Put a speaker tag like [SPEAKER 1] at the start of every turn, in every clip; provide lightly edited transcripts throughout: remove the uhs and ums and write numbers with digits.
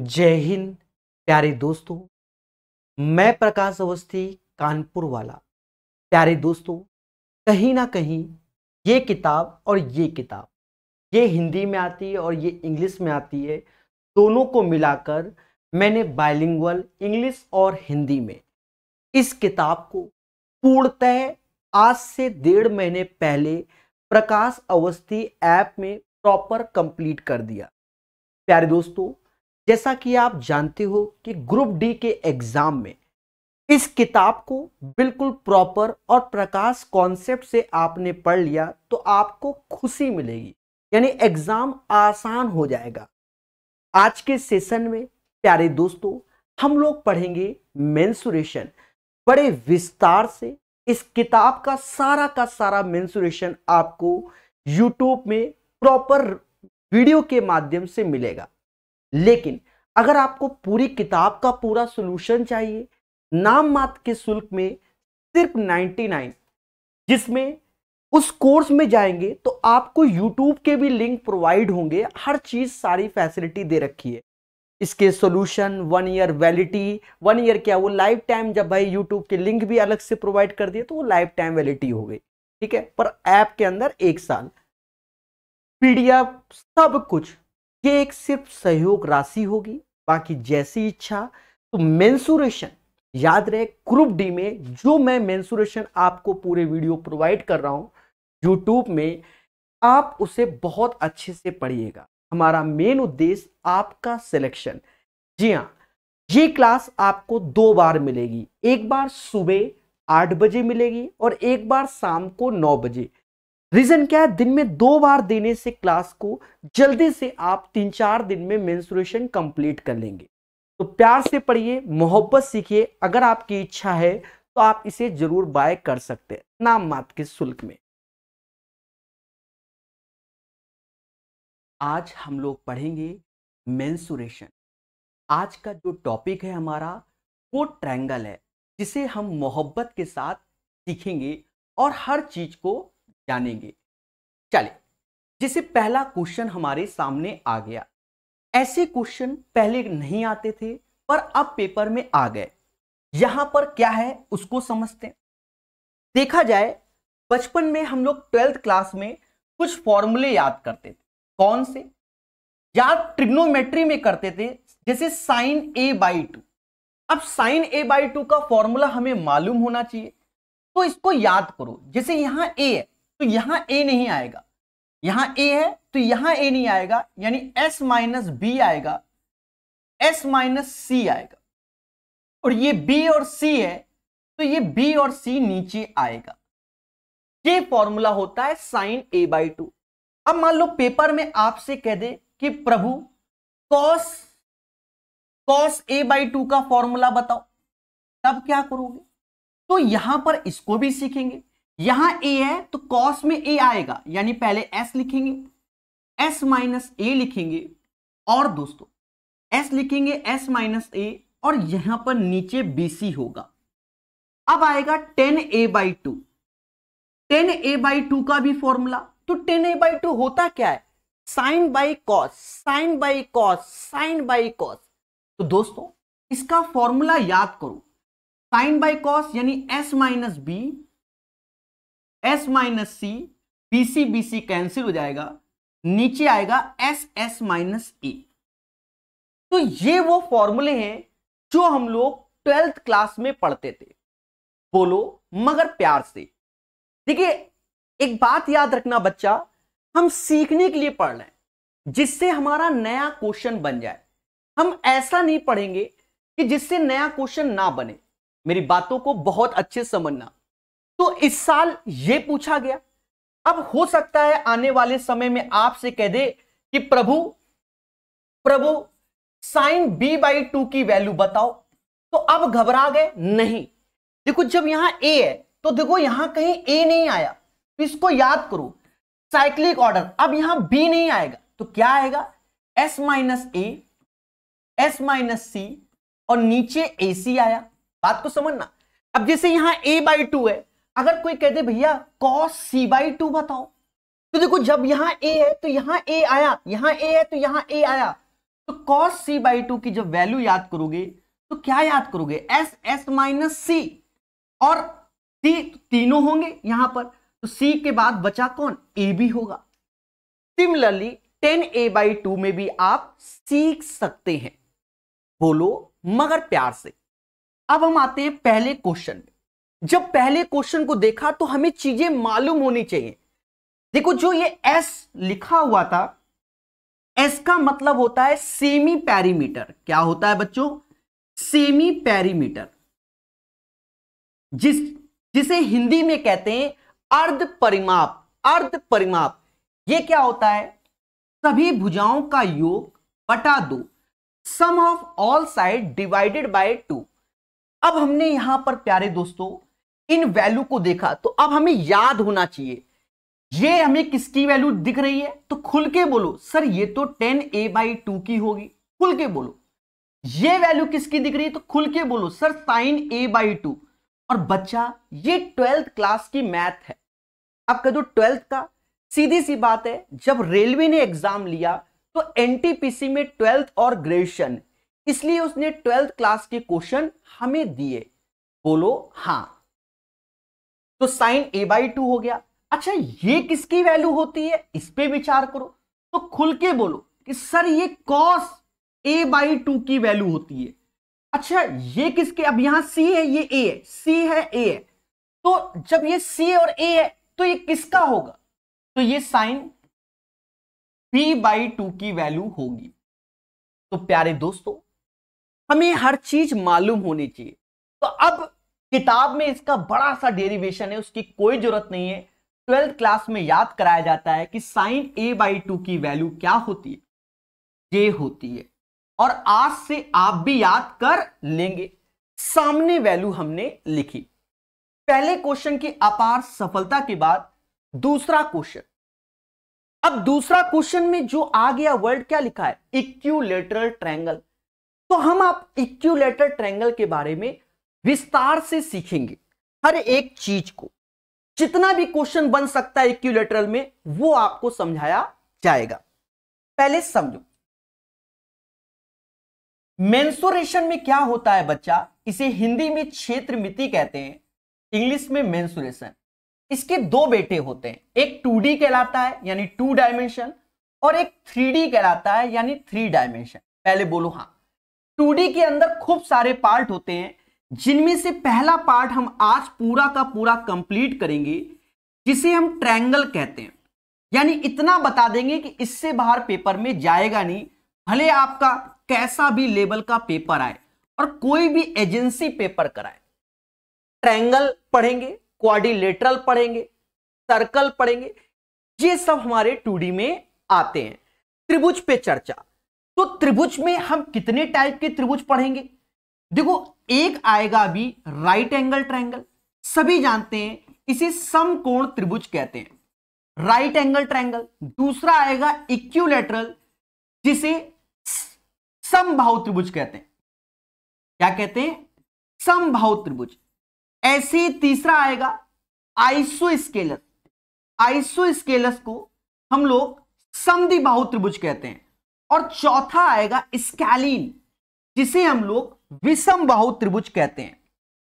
[SPEAKER 1] जय हिंद प्यारे दोस्तों। मैं प्रकाश अवस्थी कानपुर वाला। प्यारे दोस्तों, कहीं ना कहीं ये किताब और ये किताब, ये हिंदी में आती है और ये इंग्लिश में आती है। दोनों को मिलाकर मैंने बाइलिंगुअल इंग्लिश और हिंदी में इस किताब को पूर्णतः आज से 1.5 महीने पहले प्रकाश अवस्थी ऐप में प्रॉपर कंप्लीट कर दिया। प्यारे दोस्तों, जैसा कि आप जानते हो कि ग्रुप डी के एग्जाम में इस किताब को बिल्कुल प्रॉपर और प्रकाश कॉन्सेप्ट से आपने पढ़ लिया तो आपको खुशी मिलेगी, यानी एग्जाम आसान हो जाएगा। आज के सेशन में प्यारे दोस्तों हम लोग पढ़ेंगे मेंसुरेशन। बड़े विस्तार से इस किताब का सारा मेंसुरेशन आपको YouTube में प्रॉपर वीडियो के माध्यम से मिलेगा। लेकिन अगर आपको पूरी किताब का पूरा सॉल्यूशन चाहिए नाम मात्र के शुल्क में सिर्फ 99, जिसमें उस कोर्स में जाएंगे तो आपको YouTube के भी लिंक प्रोवाइड होंगे। हर चीज सारी फैसिलिटी दे रखी है। इसके सॉल्यूशन 1 ईयर वैलिडिटी, 1 ईयर क्या वो लाइफ टाइम, जब भाई YouTube के लिंक भी अलग से प्रोवाइड कर दिए तो वो लाइफ टाइम वैलिडिटी हो गई, ठीक है। पर ऐप के अंदर 1 साल PDF सब कुछ, ये एक सिर्फ सहयोग राशि होगी, बाकी जैसी इच्छा। तो मेंसुरेशन याद रहे, ग्रुप डी में जो मैं मेंसुरेशन आपको पूरे वीडियो प्रोवाइड कर रहा हूं YouTube में, आप उसे बहुत अच्छे से पढ़िएगा। हमारा मेन उद्देश्य आपका सिलेक्शन। जी हाँ, ये क्लास आपको 2 बार मिलेगी। एक बार सुबह 8 बजे मिलेगी और एक बार शाम को 9 बजे। रीजन क्या है? दिन में 2 बार देने से क्लास को जल्दी से आप 3-4 दिन में मेंसुरेशन कंप्लीट कर लेंगे। तो प्यार से पढ़िए, मोहब्बत सीखिए। अगर आपकी इच्छा है तो आप इसे जरूर बाय कर सकते हैं नाम मात्र के शुल्क में। आज हम लोग पढ़ेंगे मेंसुरेशन। आज का जो टॉपिक है हमारा वो ट्रायंगल है, जिसे हम मोहब्बत के साथ सीखेंगे और हर चीज को जानेंगे। चलिए, जैसे पहला क्वेश्चन हमारे सामने आ गया। ऐसे क्वेश्चन पहले नहीं आते थे पर अब पेपर में आ गए। यहां पर क्या है उसको समझते हैं। देखा जाए, बचपन में हम लोग 12th क्लास में कुछ फॉर्मूले याद करते थे। कौन से? याद ट्रिग्नोमेट्री में करते थे, जैसे साइन A/2। अब साइन A/2 का फॉर्मूला हमें मालूम होना चाहिए, तो इसको याद करो। जैसे यहां A है तो यहां A नहीं आएगा, यहां A है तो यहां A नहीं आएगा, यानी S माइनस B आएगा, S माइनस C आएगा। और ये B और C है तो ये B और C नीचे आएगा। ये फॉर्मूला होता है साइन A/2। अब मान लो पेपर में आपसे कह दे कि प्रभु cos A/2 का फॉर्मूला बताओ, तब क्या करोगे? तो यहां पर इसको भी सीखेंगे। यहां A है तो cos में A आएगा, यानी पहले S लिखेंगे, S माइनस A लिखेंगे, और दोस्तों S लिखेंगे S माइनस A, और यहां पर नीचे BC होगा। अब आएगा 10A/2। 10A/2 का भी फॉर्मूला। तो 10A/2 होता क्या है? Sine by cos, sine by cos, sine by cos. तो दोस्तों इसका फॉर्मूला याद करो। साइन बाई कॉस यानी S minus B, S minus C, BC BC cancel हो जाएगा, नीचे आएगा S माइनस A। तो ये वो फॉर्मूले हैं जो हम लोग 12th क्लास में पढ़ते थे। बोलो मगर प्यार से। देखिए, एक बात याद रखना बच्चा, हम सीखने के लिए पढ़ रहे हैं, जिससे हमारा नया क्वेश्चन बन जाए। हम ऐसा नहीं पढ़ेंगे कि जिससे नया क्वेश्चन ना बने। मेरी बातों को बहुत अच्छे से समझना। तो इस साल ये पूछा गया। अब हो सकता है आने वाले समय में आपसे कह दे कि प्रभु साइन B/2 की वैल्यू बताओ। तो अब घबरा गए? नहीं। देखो, जब यहां A है तो देखो यहां कहीं A नहीं आया, तो इसको याद करो, साइक्लिक ऑर्डर। अब यहां B नहीं आएगा तो क्या आएगा? S minus A, S minus C, और नीचे AC आया। बात को समझना। अब जैसे यहां A/2 है, अगर कोई कहते भैया cos C/2 बताओ, तो देखो जब यहां A है तो यहां A आया, यहां A है तो यहां A आया, तो cos c बाई 2 की जब वैल्यू याद करोगे तो क्या याद करोगे, एस एस माइनस सी, और सी तीनों होंगे यहां पर, तो सी के बाद बचा कौन, ए भी होगा। सिमिलरली 10a/2 में भी आप सीख सकते हैं, बोलो मगर प्यार से। अब हम आते हैं पहले क्वेश्चन में। जब पहले क्वेश्चन को देखा तो हमें चीजें मालूम होनी चाहिए। देखो जो ये एस लिखा हुआ था, एस का मतलब होता है सेमी पेरीमीटर। क्या होता है बच्चों, सेमी पेरीमीटर, जिसे हिंदी में कहते हैं अर्ध परिमाप। अर्ध परिमाप ये क्या होता है, सभी भुजाओं का योग बटा 2, sum of all side divided by 2। अब हमने यहां पर प्यारे दोस्तों इन वैल्यू को देखा, तो अब हमें याद होना चाहिए ये हमें किसकी वैल्यू दिख रही है, तो खुल के बोलो सर ये तो 10a/2 की होगी, खुल के बोलो। ये वैल्यू किसकी दिख रही है, तो खुल के बोलो सर sin a/2। और बच्चा ये 12th क्लास की मैथ है। अब कह दो 12th का, सीधी सी बात है, जब रेलवे ने एग्जाम लिया तो एनटीपीसी में 12th और ग्रेजुएशन, इसलिए उसने 12th क्लास के क्वेश्चन हमें दिए, बोलो हां। तो sin a/2 हो गया। अच्छा ये किसकी वैल्यू होती है, इस पे विचार करो, तो खुल के बोलो कि सर ये cos a/2 की वैल्यू होती है। अच्छा ये किसके, अब यहां c है, ये a है, c है a है, तो जब ये c और a है तो ये किसका होगा, तो ये sin b/2 की वैल्यू होगी। तो प्यारे दोस्तों हमें हर चीज मालूम होनी चाहिए। तो अब किताब में इसका बड़ा सा डेरिवेशन है, उसकी कोई जरूरत नहीं है, 12th क्लास में याद कराया जाता है कि sin a/2 की वैल्यू क्या होती है, ये होती है। और आज से आप भी याद कर लेंगे। सामने वैल्यू हमने लिखी। पहले क्वेश्चन की अपार सफलता के बाद दूसरा क्वेश्चन। अब दूसरा क्वेश्चन में जो आ गया वर्ड क्या लिखा है, इक्विलैटरल ट्रायंगल। तो हम आप इक्विलैटरल ट्रायंगल के बारे में विस्तार से सीखेंगे, हर एक चीज को, जितना भी क्वेश्चन बन सकता है इक्विलैटरल में वो आपको समझाया जाएगा। पहले समझो मेंसुरेशन में क्या होता है बच्चा, इसे हिंदी में क्षेत्र मिति कहते हैं, इंग्लिश में मेंसुरेशन। इसके दो बेटे होते हैं, एक 2D कहलाता है यानी 2 डायमेंशन, और एक 3D कहलाता है यानी 3 डायमेंशन। पहले बोलो हाँ। 2D के अंदर खूब सारे पार्ट होते हैं, जिनमें से पहला पार्ट हम आज पूरा का पूरा कंप्लीट करेंगे, जिसे हम ट्रायंगल कहते हैं। यानी इतना बता देंगे कि इससे बाहर पेपर में जाएगा नहीं, भले आपका कैसा भी लेवल का पेपर आए और कोई भी एजेंसी पेपर कराए। ट्रायंगल पढ़ेंगे, क्वाड्रिलेटरल पढ़ेंगे, सर्कल पढ़ेंगे, ये सब हमारे 2D में आते हैं। त्रिभुज पे चर्चा, तो त्रिभुज में हम कितने टाइप के त्रिभुज पढ़ेंगे, देखो एक आएगा अभी राइट एंगल ट्रायंगल, सभी जानते हैं इसे समकोण त्रिभुज कहते हैं, राइट एंगल ट्रायंगल। दूसरा आएगा इक्विलैटरल, जिसे समबाहु त्रिभुज कहते हैं। क्या कहते हैं, समबाहु त्रिभुज। ऐसे तीसरा आएगा आइसोस्केलस, आइसोस्केलस को हम लोग समद्विबाहु त्रिभुज कहते हैं। और चौथा आएगा स्कैलीन, जिसे हम लोग विषम बाहु त्रिभुज कहते हैं।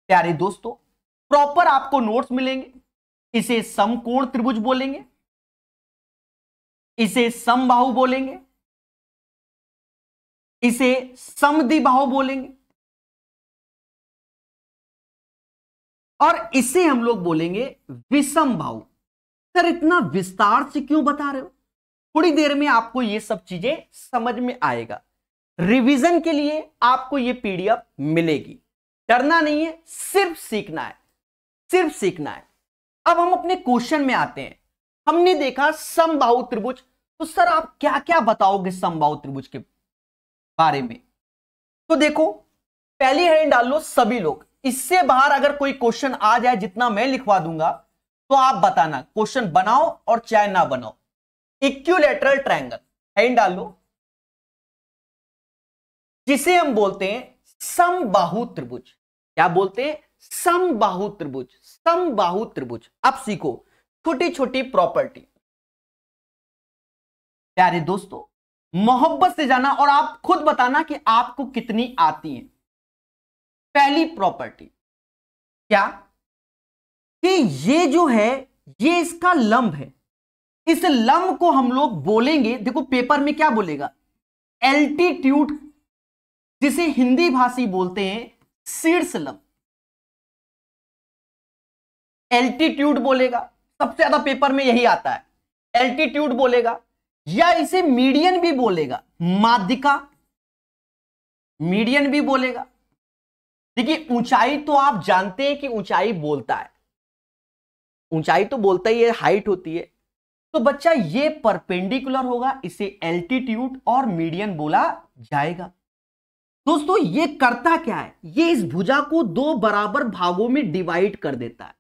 [SPEAKER 1] प्यारे दोस्तों प्रॉपर आपको नोट्स मिलेंगे, इसे समकोण त्रिभुज बोलेंगे, इसे समबाहु बोलेंगे, इसे समद्विबाहु बोलेंगे, और इसे हम लोग बोलेंगे विषम बाहु। सर इतना विस्तार से क्यों बता रहे हो, थोड़ी देर में आपको ये सब चीजें समझ में आएगा। रिवीजन के लिए आपको ये पीडीएफ मिलेगी, डरना नहीं है, सिर्फ सीखना है, सिर्फ सीखना है। अब हम अपने क्वेश्चन में आते हैं। हमने देखा समबाहु त्रिभुज, तो सर आप क्या क्या बताओगे समबाहु त्रिभुज के बारे में। तो देखो पहली हेडिंग डाल लो सभी लोग, इससे बाहर अगर कोई क्वेश्चन आ जाए जितना मैं लिखवा दूंगा तो आप बताना, क्वेश्चन बनाओ और चाहे ना बनाओ। इक्विलैटरल ट्रायंगल हेडिंग डाल लो, जिसे हम बोलते हैं समबाहु त्रिभुज। क्या बोलते हैं, समबाहु त्रिभुज, समबाहु त्रिभुज। अब सीखो छोटी छोटी प्रॉपर्टी। प्यारे दोस्तों मोहब्बत से जाना और आप खुद बताना कि आपको कितनी आती हैं। पहली प्रॉपर्टी क्या कि ये जो है ये इसका लंब है। इस लंब को हम लोग बोलेंगे, देखो पेपर में क्या बोलेगा, एल्टीट्यूड, जिसे हिंदी भाषी बोलते हैं शीर्ष लंब। एल्टीट्यूड बोलेगा, सबसे ज्यादा पेपर में यही आता है, एल्टीट्यूड बोलेगा, या इसे मीडियन भी बोलेगा, माध्यिका, मीडियन भी बोलेगा। देखिए ऊंचाई तो आप जानते हैं कि ऊंचाई बोलता है, ऊंचाई तो बोलता ही है, हाइट होती है। तो बच्चा ये परपेंडिकुलर होगा, इसे एल्टीट्यूड और मीडियन बोला जाएगा। दोस्तों ये करता क्या है, ये इस भुजा को दो बराबर भागों में डिवाइड कर देता है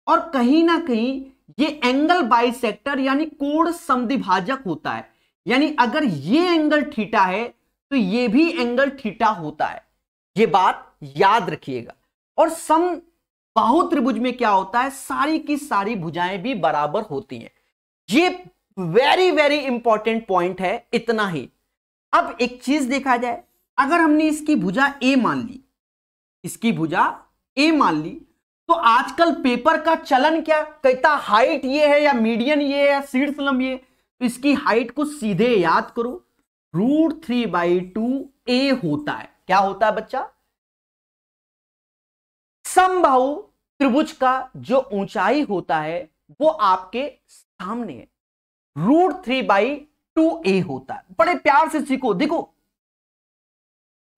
[SPEAKER 1] और कहीं ना कहीं ये एंगल बाइसेक्टर यानी कोण समद्विभाजक होता है। यानी अगर ये एंगल थीटा है तो ये भी एंगल थीटा होता है, ये बात याद रखिएगा। और समबाहु त्रिभुज में क्या होता है, सारी की सारी भुजाएं भी बराबर होती हैं। ये वेरी वेरी इंपॉर्टेंट पॉइंट है, इतना ही। अब एक चीज देखा जाए, अगर हमने इसकी भुजा ए मान ली, इसकी भुजा ए मान ली, तो आजकल पेपर का चलन क्या कहता, हाइट ये है या मीडियन ये है या शीर्ष लंब ये, तो इसकी हाइट को सीधे याद करो, √3/2 a होता है। क्या होता है बच्चा, समबाहु त्रिभुज का जो ऊंचाई होता है वो आपके सामने है, √3/2 a होता है। बड़े प्यार से सीखो, देखो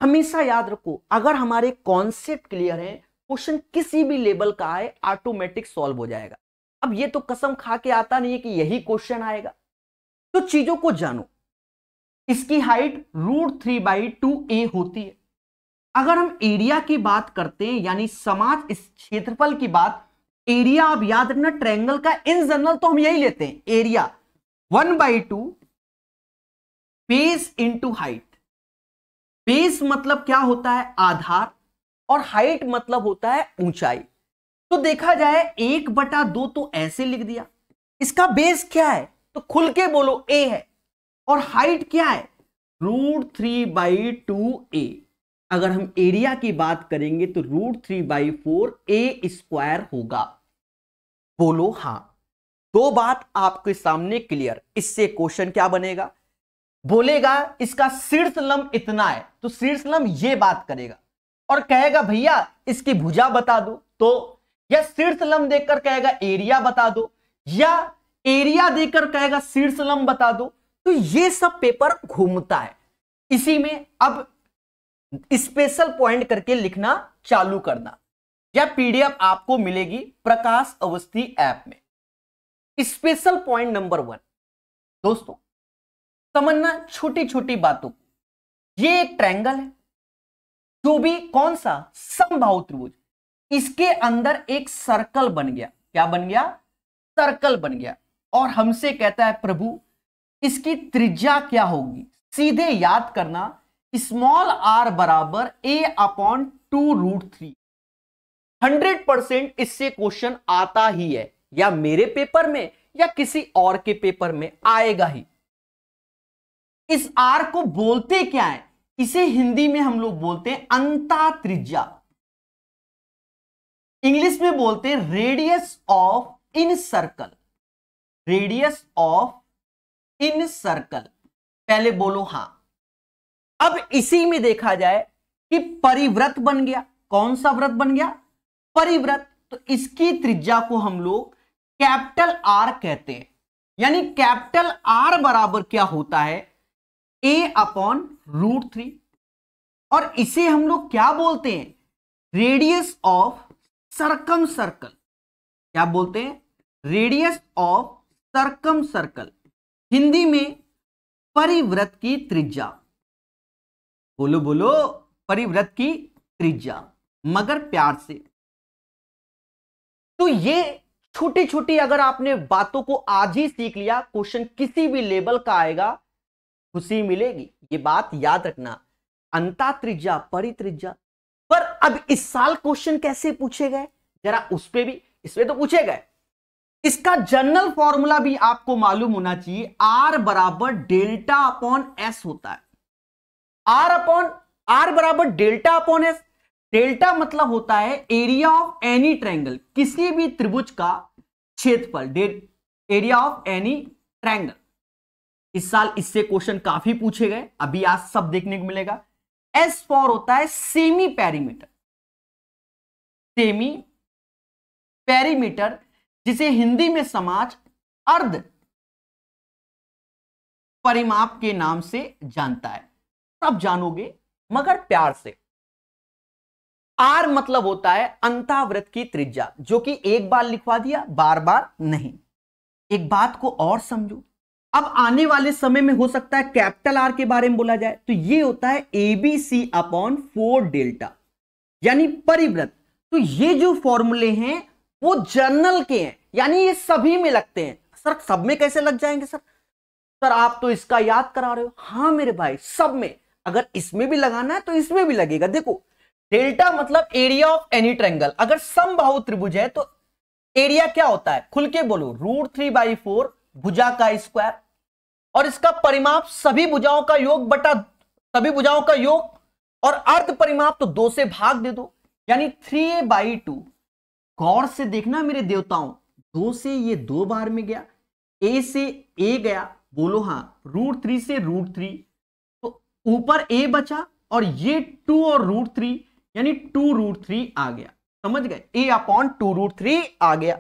[SPEAKER 1] हमेशा याद रखो, अगर हमारे कॉन्सेप्ट क्लियर है, क्वेश्चन किसी भी लेवल का आए ऑटोमेटिक सॉल्व हो जाएगा। अब ये तो कसम खा के आता नहीं है कि यही क्वेश्चन आएगा, तो चीजों को जानो। इसकी हाइट √3/2 a होती है। अगर हम एरिया की बात करते हैं, यानी समाज इस क्षेत्रफल की बात, एरिया आप याद रखना ट्रायंगल का इन जनरल तो हम यही लेते हैं, area 1/2 base into height. Base मतलब क्या होता है, आधार, और हाइट मतलब होता है ऊंचाई। तो देखा जाए 1/2 तो ऐसे लिख दिया, इसका बेस क्या है तो खुल के बोलो a है, और हाइट क्या है √3/2 a। अगर हम एरिया की बात करेंगे तो √3/4 a² होगा। बोलो हां, दो बात आपके सामने क्लियर। इससे क्वेश्चन क्या बनेगा, बोलेगा इसका शीर्ष लंब इतना है, तो शीर्ष लंब ये बात करेगा और कहेगा भैया इसकी भुजा बता दो, तो या शीर्ष लंब देकर कहेगा एरिया बता दो, या एरिया देकर कहेगा शीर्ष लंब बता दो। तो ये सब पेपर घूमता है, इसी में अब स्पेशल पॉइंट करके लिखना चालू करना, या पीडीएफ आपको मिलेगी प्रकाश अवस्थी ऐप में। स्पेशल पॉइंट नंबर 1 दोस्तों, समझना छोटी छोटी बातों को। ये एक ट्रायंगल है, जो भी कौन सा, समबाहु त्रिभुज, इसके अंदर एक सर्कल बन गया। क्या बन गया, सर्कल बन गया, और हमसे कहता है प्रभु इसकी त्रिज्या क्या होगी। सीधे याद करना, स्मॉल r बराबर a/2√3। 100% इससे क्वेश्चन आता ही है, या मेरे पेपर में या किसी और के पेपर में आएगा ही। इस r को बोलते क्या है, इसे हिंदी में हम लोग बोलते हैं अंता त्रिज्या, इंग्लिश में बोलते हैं radius of in circle, radius of in circle. पहले बोलो हां। अब इसी में देखा जाए कि परिव्रत बन गया, कौन सा व्रत बन गया, परिव्रत, तो इसकी त्रिज्या को हम लोग कैपिटल R कहते हैं। यानी कैपिटल R बराबर क्या होता है, a/√3, और इसे हम लोग क्या बोलते हैं, रेडियस ऑफ सर्कम सर्कल। क्या बोलते हैं, radius of circum circle, Hindi में परिव्रत की त्रिज्या। बोलो बोलो, परिव्रत की त्रिज्या, मगर प्यार से। तो ये छोटी छोटी अगर आपने बातों को आज ही सीख लिया, क्वेश्चन किसी भी लेवल का आएगा, खुशी मिलेगी। ये बात याद रखना, अंता त्रिज्या, परित्रिज्या। पर अब इस साल क्वेश्चन कैसे पूछे गए, जरा उस पे भी, इसमें तो पूछे गए इसका जनरल फॉर्मूला भी आपको मालूम होना चाहिए, आर बराबर डेल्टा अपॉन एस होता है। आर बराबर डेल्टा अपॉन एस। डेल्टा मतलब होता है एरिया ऑफ एनी ट्रायंगल, किसी भी त्रिभुज का क्षेत्रफल, एरिया ऑफ एनी ट्रायंगल। इस साल इससे क्वेश्चन काफी पूछे गए, अभी आज सब देखने को मिलेगा। एस फॉर होता है सेमी पेरीमीटर, सेमी पेरीमीटर जिसे हिंदी में समाज अर्ध परिमाप के नाम से जानता है। सब जानोगे मगर प्यार से। आर मतलब होता है अंतःवृत्त की त्रिज्या, जो कि एक बार लिखवा दिया, बार बार नहीं। एक बात को और समझो, अब आने वाले समय में हो सकता है कैपिटल आर के बारे में बोला जाए, तो ये होता है ABC अपॉन 4 डेल्टा, यानी परिवृत्त। तो ये जो फॉर्मूले हैं वो जर्नल के हैं, यानी ये सभी में लगते हैं। सर सब में कैसे लग जाएंगे सर आप तो इसका याद करा रहे हो। हाँ मेरे भाई, सब में, अगर इसमें भी लगाना है तो इसमें भी लगेगा। देखो डेल्टा मतलब एरिया ऑफ एनी ट्रायंगल। अगर समबाहु त्रिभुज है तो एरिया क्या होता है, खुल के बोलो, √3/4 भुजा का स्क्वायर, और इसका परिमाप सभी भुजाओं का योग बटा सभी भुजाओं का योग, और अर्ध परिमाप तो 2 से भाग दे दो, यानी 3a/2। गौर से देखना मेरे देवताओं, 2 से ये 2 बार में गया, a से a गया, बोलो हाँ, √3 से √3, तो ऊपर a बचा, और ये 2 और √3 यानी 2√3 आ गया। समझ गए, a अपॉन 2√3 आ गया।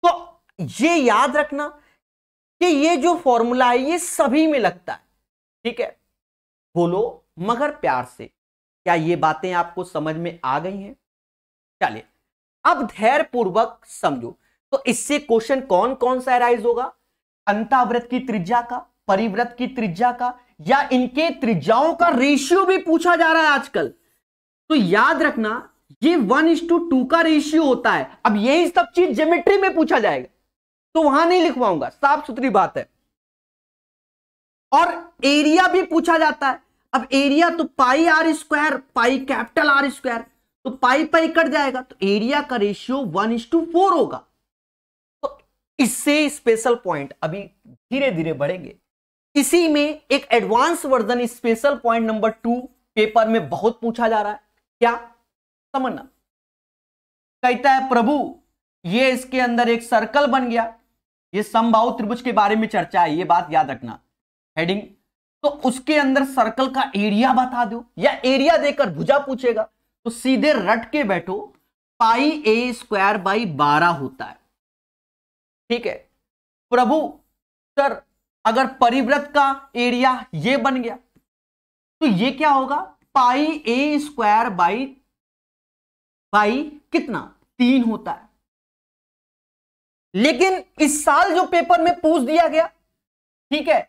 [SPEAKER 1] तो ये याद रखना कि ये जो फॉर्मूला है ये सभी में लगता है, ठीक है। बोलो मगर प्यार से। क्या ये बातें आपको समझ में आ गई हैं? चलिए अब धैर्य पूर्वक समझो। तो इससे क्वेश्चन कौन कौन सा अराइज होगा, अंतःवृत्त की त्रिज्या का, परिवृत्त की त्रिज्या का, या इनके त्रिज्याओं का रेशियो भी पूछा जा रहा है आजकल। तो याद रखना ये 1:2 का रेशियो होता है। अब यही सब चीज ज्योमेट्री में पूछा जाएगा, तो वहां नहीं लिखवाऊंगा, साफ सुथरी बात है। और एरिया भी पूछा जाता है। अब एरिया तो πr², पाई कैपिटल R², तो पाई पाई कट जाएगा, तो एरिया का रेशियो 1:4 होगा। तो इससे स्पेशल पॉइंट अभी धीरे धीरे बढ़ेंगे। इसी में एक advance version special point number 2 paper में बहुत पूछा जा रहा है। क्या समझना, कहता है प्रभु ये इसके अंदर एक सर्कल बन गया, ये समबाहु त्रिभुज के बारे में चर्चा है, ये बात याद रखना हेडिंग। तो उसके अंदर सर्कल का एरिया बता दो, या एरिया देकर भुजा पूछेगा तो सीधे रट के बैठो, πa²/12 होता है, ठीक है। प्रभु सर अगर परिवृत्त का एरिया ये बन गया तो ये क्या होगा, πa² बाई कितना 3 होता है। लेकिन इस साल जो पेपर में पूछ दिया गया, ठीक है,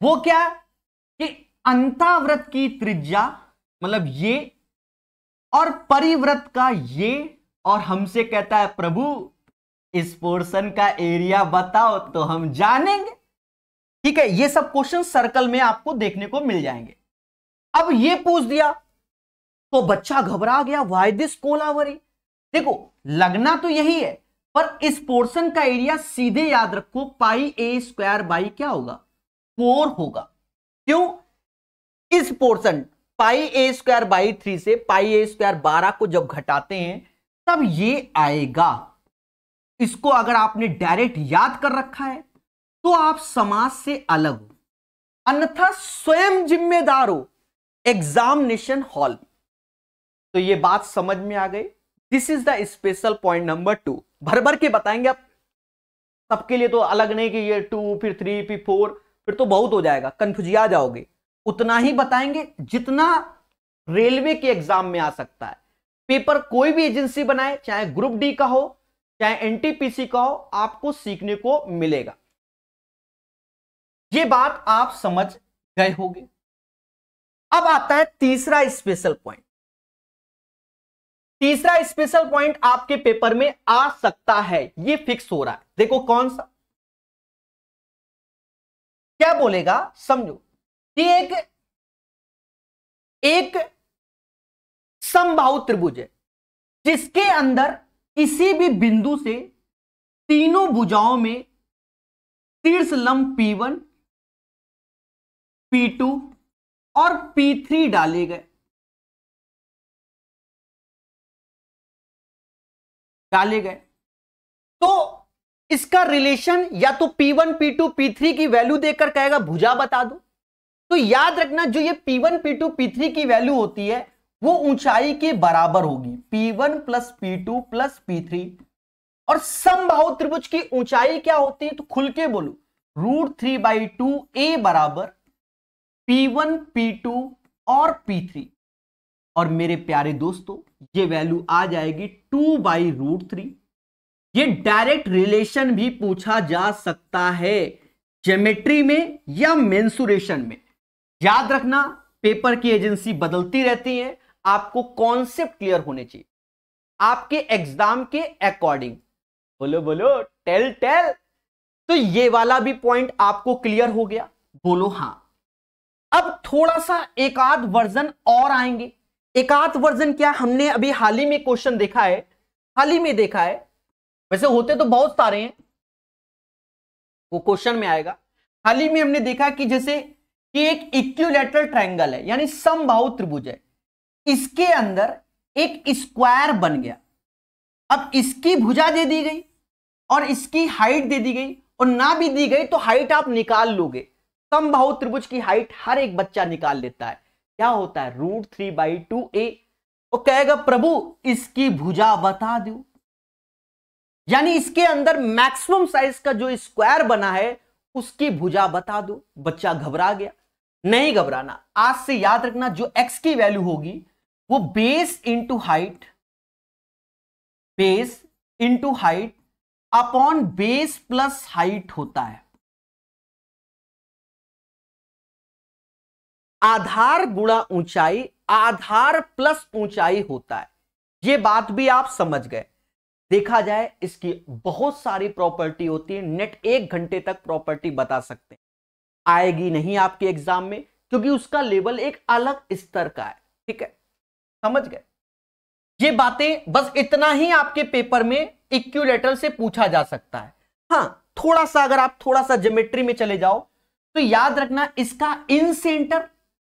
[SPEAKER 1] वो क्या कि अंतःवृत्त की त्रिज्या मतलब ये, और परिवृत्त का ये, और हमसे कहता है प्रभु इस पोर्शन का एरिया बताओ तो हम जानेंगे, ठीक है। ये सब क्वेश्चन सर्कल में आपको देखने को मिल जाएंगे। अब ये पूछ दिया तो बच्चा घबरा गया, व्हाई दिस कोलावरी। देखो लगना तो यही है, पर इस पोर्शन का एरिया सीधे याद रखो πa² क्या होगा, 4 होगा। क्यों, इस पोर्शन πa²/3 से πa²12 को जब घटाते हैं तब ये आएगा। इसको अगर आपने डायरेक्ट याद कर रखा है तो आप समाज से अलग हो, अन्यथा स्वयं जिम्मेदार हो एग्जामिनेशन हॉल। तो ये बात समझ में आ गई। This is the special point number 2। भर भर के बताएंगे आप सबके लिए, तो अलग नहीं कि ये 2 फिर 3 फिर 4, फिर तो बहुत हो जाएगा, कंफ्यूजिया जाओगे। उतना ही बताएंगे जितना रेलवे के एग्जाम में आ सकता है। पेपर कोई भी एजेंसी बनाए, चाहे ग्रुप डी का हो चाहे एनटीपीसी का हो, आपको सीखने को मिलेगा। ये बात आप समझ गए होंगे। अब आता है तीसरा स्पेशल पॉइंट। तीसरा स्पेशल पॉइंट आपके पेपर में आ सकता है, ये फिक्स हो रहा है। देखो कौन सा, क्या बोलेगा समझो कि एक समबाहु त्रिभुज है जिसके अंदर किसी भी बिंदु से तीनों भुजाओं में शीर्ष लंब P1, P2 और P3 डाले गए, तो इसका रिलेशन या तो P1, P2, P3 की वैल्यू देकर कहेगा भुजा बता दो। तो याद रखना जो ये P1, P2, P3 की वैल्यू होती है वो ऊंचाई के बराबर होगी, P1 plus P2 plus P3। और समबाहु त्रिभुज की ऊंचाई क्या होती है, तो खुल के बोलो, √3/2 a बराबर P1, P2 और P3। और मेरे प्यारे दोस्तों ये वैल्यू आ जाएगी 2/√3। ये डायरेक्ट रिलेशन भी पूछा जा सकता है ज्योमेट्री में या मेंसुरेशन में। याद रखना पेपर की एजेंसी बदलती रहती है, आपको कॉन्सेप्ट क्लियर होने चाहिए आपके एग्जाम के अकॉर्डिंग। बोलो बोलो, टेल टेल। तो ये वाला भी पॉइंट आपको क्लियर हो गया, बोलो हां। अब थोड़ा सा एक आध वर्जन और आएंगे। एक आध वर्जन क्या, हमने अभी हाल ही में क्वेश्चन देखा है, वैसे होते तो बहुत सारे हैं, वो क्वेश्चन में आएगा। हाल ही में हमने देखा कि जैसे कि एक इक्विलैटरल ट्रायंगल है, यानी समबाहु त्रिभुज है, इसके अंदर एक स्क्वायर बन गया। अब इसकी भुजा दे दी गई और इसकी हाइट दे दी गई, और ना भी दी गई तो हाइट आप निकाल लोगे। समबाहु त्रिभुज की हाइट हर एक बच्चा निकाल लेता है, क्या होता है √3/2a। वो कहेगा प्रभु इसकी भुजा बता दो, यानी इसके अंदर मैक्सिमम साइज का जो स्क्वायर बना है उसकी भुजा बता दो। बच्चा घबरा गया, नहीं घबराना, आज से याद रखना जो x की वैल्यू होगी वो base into height upon base plus height होता है। आधार गुणा ऊंचाई, आधार प्लस ऊंचाई होता है। यह बात भी आप समझ गए। देखा जाए इसकी बहुत सारी प्रॉपर्टी होती है, नेट 1 घंटे तक प्रॉपर्टी बता सकते हैं, आएगी नहीं आपके एग्जाम में क्योंकि उसका लेवल एक अलग स्तर का है। ठीक है, समझ गए ये बातें। बस इतना ही आपके पेपर में इक्विलैटरल से पूछा जा सकता है। हां, थोड़ा सा अगर आप थोड़ा सा ज्योमेट्री में चले जाओ तो याद रखना इसका incentre,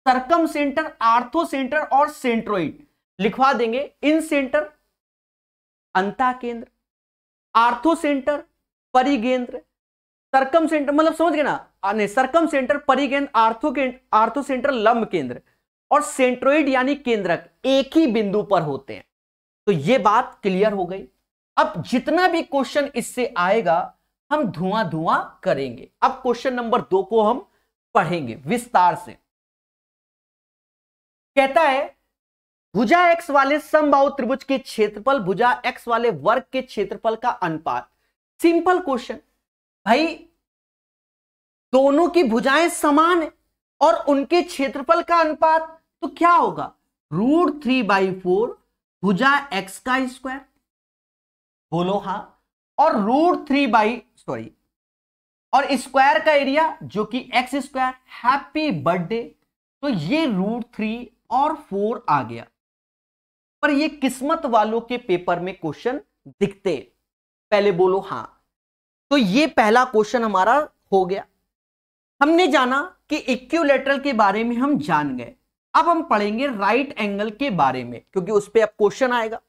[SPEAKER 1] circumcentre, orthocentre और सेंट्रोइड लिखवा देंगे। इन सेंटर अंता केंद्र, आर्थो सेंटर परिकेंद्र, सर्कम सेंटर मतलब समझ गए ना, सर्कम सेंटर परिकेंद्र, आर्थो सेंटर लंब केंद्र, और सेंट्रोइड यानी केंद्रक एक ही बिंदु पर होते हैं। तो यह बात क्लियर हो गई। अब जितना भी क्वेश्चन इससे आएगा हम धुआं करेंगे। अब क्वेश्चन नंबर 2 को हम पढ़ेंगे विस्तार से। कहता है भुजा x वाले समबाहु त्रिभुज के क्षेत्रफल भुजा x वाले वर्ग के क्षेत्रफल का अनुपात। सिंपल क्वेश्चन भाई, दोनों की भुजाएं समान है और उनके क्षेत्रफल का अनुपात तो क्या होगा, √3/4 भुजा x का स्क्वायर, बोलो हां, और और स्क्वायर का एरिया जो कि x²। Happy birthday. तो ये √3 और 4 आ गया, पर ये किस्मत वालों के पेपर में क्वेश्चन दिखते, पहले बोलो हां। तो ये पहला क्वेश्चन हमारा हो गया। हमने जाना कि इक्विलैटरल के बारे में हम जान गए। अब हम पढ़ेंगे राइट एंगल के बारे में, क्योंकि उस पर अब क्वेश्चन आएगा।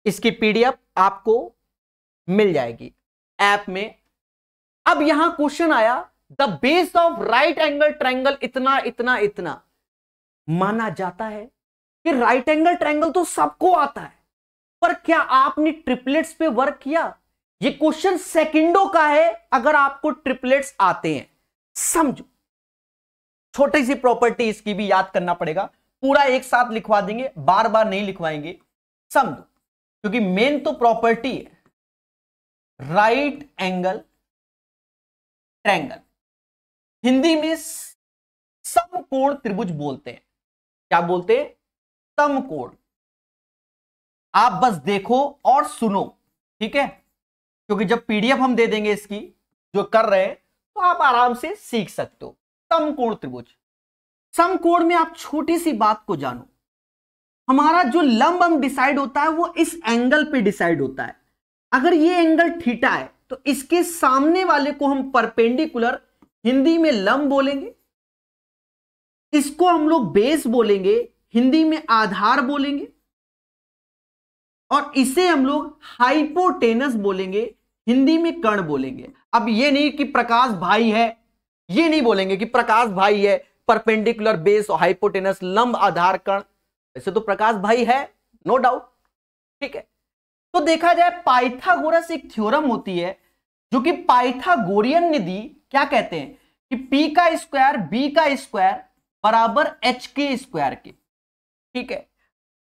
[SPEAKER 1] इसकी पीडीएफ आपको मिल जाएगी ऐप में। अब यहां क्वेश्चन आया, the base of right angle triangle इतना इतना इतना। माना जाता है कि राइट एंगल ट्रायंगल तो सबको आता है, पर क्या आपने ट्रिपलेट्स पे वर्क किया? ये क्वेश्चन सेकंडों का है अगर आपको ट्रिपलेट्स आते हैं। समझो, छोटी सी प्रॉपर्टी इसकी भी याद करना पड़ेगा, पूरा एक साथ लिखवा देंगे, बार बार नहीं लिखवाएंगे। समझो, क्योंकि मेन तो प्रॉपर्टी है राइट एंगल ट्रायंगल। हिंदी में समकोण त्रिभुज बोलते हैं। क्या बोलते हैं? समकोण। आप बस देखो और सुनो, ठीक है, क्योंकि जब पीडीएफ हम दे देंगे इसकी जो कर रहे हैं तो आप आराम से सीख सकते हो। समकोण त्रिभुज, समकोण में आप छोटी सी बात को जानो, हमारा जो लंब हम डिसाइड होता है वो इस एंगल पे डिसाइड होता है। अगर ये एंगल थीटा है तो इसके सामने वाले को हम परपेंडिकुलर, हिंदी में लंब बोलेंगे, इसको हम लोग बेस बोलेंगे, हिंदी में आधार बोलेंगे, और इसे हम लोग हाइपोटेनस बोलेंगे, हिंदी में कर्ण बोलेंगे। अब ये नहीं कि प्रकाश भाई है, ये नहीं बोलेंगे कि प्रकाश भाई है, परपेंडिकुलर, बेस और हाइपोटेनस, लंब, आधार, कर्ण। वैसे तो प्रकाश भाई है, नो डाउट, ठीक है। तो देखा जाए पाइथागोरस एक थ्योरम होती है जो कि पाइथागोरियन ने दी। क्या कहते हैं कि पी का स्क्वायर बी का स्क्वायर बराबर एच के स्क्वायर के, ठीक है।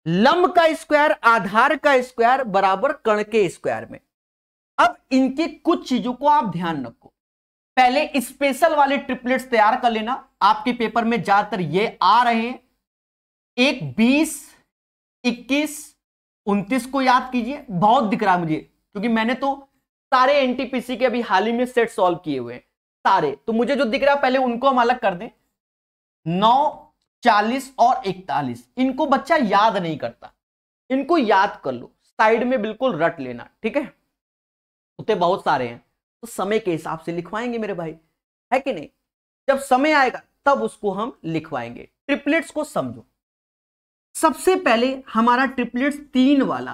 [SPEAKER 1] लंब का स्क्वायर आधार का स्क्वायर बराबर कर्ण के स्क्वायर में। अब इनकी कुछ चीजों को आप ध्यान रखो। पहले स्पेशल वाले ट्रिपलेट्स तैयार कर लेना, आपके पेपर में ज्यादातर ये आ रहे हैं। एक 20, 21, 29 को याद कीजिए, बहुत दिख रहा है मुझे क्योंकि मैंने तो सारे एनटीपीसी के अभी हाल ही में सेट सॉल्व किए हुए हैं सारे, तो मुझे जो दिख रहा है पहले उनको हम अलग कर दें। 9, 40 और 41, इनको बच्चा याद नहीं करता, इनको याद कर लो, साइड में बिल्कुल रट लेना, ठीक है। उतने बहुत सारे हैं तो समय के हिसाब से लिखवाएंगे मेरे भाई, है कि नहीं। जब समय आएगा तब उसको हम लिखवाएंगे। ट्रिपलेट्स को समझो। सबसे पहले हमारा ट्रिपलेट्स 3 वाला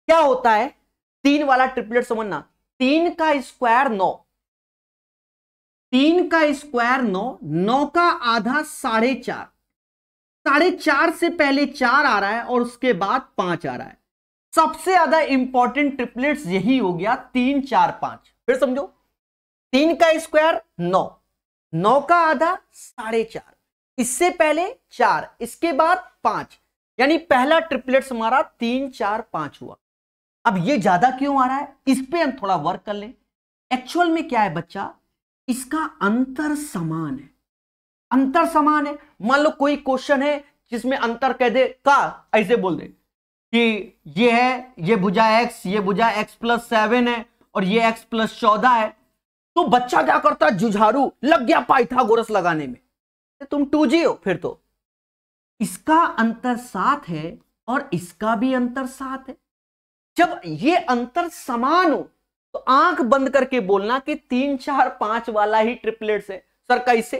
[SPEAKER 1] क्या होता है। 3 वाला ट्रिपलेट समझना, 3 का स्क्वायर 9, 3 का स्क्वायर 9, 9 का आधा 4.5, 4.5 से पहले 4 आ रहा है और उसके बाद 5 आ रहा है। सबसे ज्यादा इंपॉर्टेंट ट्रिपलेट्स यही हो गया 3, 4, 5। फिर समझो, 3 का स्क्वायर 9, 9 का आधा 4.5, इससे पहले 4, इसके बाद 5, यानी पहला ट्रिपलेट्स हमारा 3, 4, 5 हुआ। अब ये ज्यादा क्यों आ रहा है, इस पे हम थोड़ा वर्क कर लें। एक्चुअल में क्या है बच्चा, इसका अंतर समान है, अंतर समान है। मान लो कोई क्वेश्चन है जिसमें अंतर कह दे, का ऐसे बोल दे कि ये है, ये भुजा x, ये भुजा x+7 है और ये x+14 है, तो बच्चा क्या करता है, जुझारू लग गया पाइथागोरस लगाने में। तुम 2G हो फिर तो। इसका अंतर 7 है और इसका भी अंतर 7 है। जब ये अंतर समान हो तो आंख बंद करके बोलना कि 3, 4, 5 वाला ही ट्रिपलेट्स है। सर कैसे,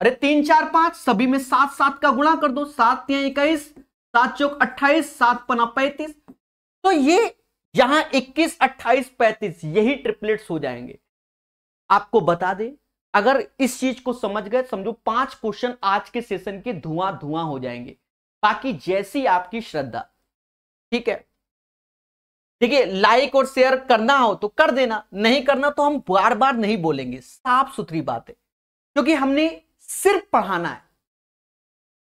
[SPEAKER 1] अरे 3, 4, 5 सभी में 7, 7 का गुणा कर दो, 7 या 21, 7 चौक 28, 7 पना 35, तो ये यहां 21, 28, 35 यही ट्रिपलेट्स हो जाएंगे। आपको बता दें, अगर इस चीज को समझ गए समझो 5 क्वेश्चन आज के सेशन के धुआं धुआं हो जाएंगे। बाकी जैसी आपकी श्रद्धा, ठीक है। देखिए, लाइक और शेयर करना हो तो कर देना, नहीं करना तो हम बार बार नहीं बोलेंगे, साफ सुथरी बात है, क्योंकि हमने सिर्फ पढ़ाना है,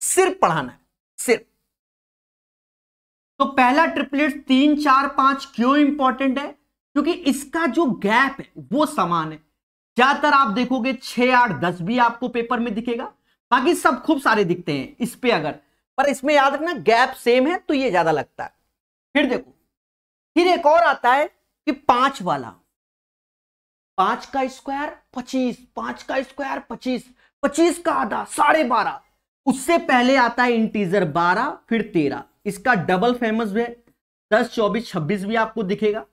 [SPEAKER 1] सिर्फ पढ़ाना है, सिर्फ। तो पहला ट्रिपलेट 3, 4, 5 क्यों इंपॉर्टेंट है, क्योंकि इसका जो गैप है वो समान है। ज्यादातर आप देखोगे 6, 8, 10 भी आपको पेपर में दिखेगा, बाकी सब खूब सारे दिखते हैं इस पे अगर, पर इसमें याद रखना गैप सेम है तो ये ज्यादा लगता है। फिर देखो, फिर एक और आता है कि 5 वाला, 5 का स्क्वायर 25, 5 का स्क्वायर 25, 25 का आधा 12.5, उससे पहले आता है इंटीजर 12, फिर 13, इसका डबल फेमस है 10, 24, 26 भी आपको दिखेगा।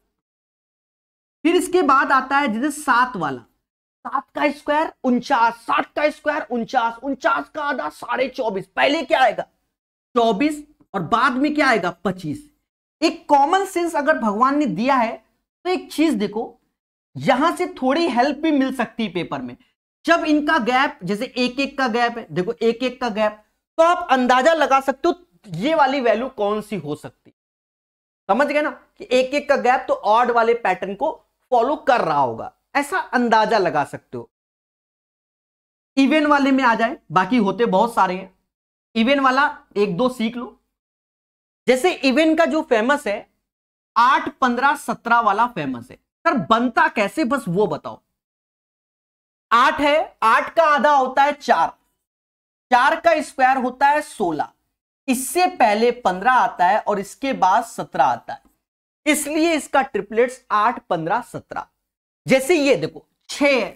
[SPEAKER 1] फिर इसके बाद आता है जैसे 7 वाला, 7 का स्क्वायर 49, 7 का स्क्वायर 49, 49 का आधा 24.5, पहले क्या आएगा 24 और बाद में क्या आएगा 25। एक कॉमन सेंस अगर भगवान ने दिया है तो एक चीज देखो, यहां से थोड़ी हेल्प भी मिल सकती है पेपर में। जब इनका गैप जैसे 1, 1 का गैप है, देखो 1, 1 का गैप, तो आप अंदाजा लगा सकते हो ये वाली वैल्यू कौन सी हो सकती, समझ गए ना कि 1, 1 का गैप तो ऑड वाले पैटर्न को फॉलो कर रहा होगा, ऐसा अंदाजा लगा सकते हो। इवन वाले में आ जाए, बाकी होते बहुत सारे हैं, इवन वाला 1, 2 सीख लो। जैसे इवन का जो फेमस है 8, 15, 17 वाला फेमस है। सर बनता कैसे, बस वो बताओ। 8 है, 8 का आधा होता है 4, 4 का स्क्वायर होता है 16, इससे पहले 15 आता है और इसके बाद 17 आता है, इसलिए इसका ट्रिपलेट्स 8, 15, 17। जैसे ये देखो 6,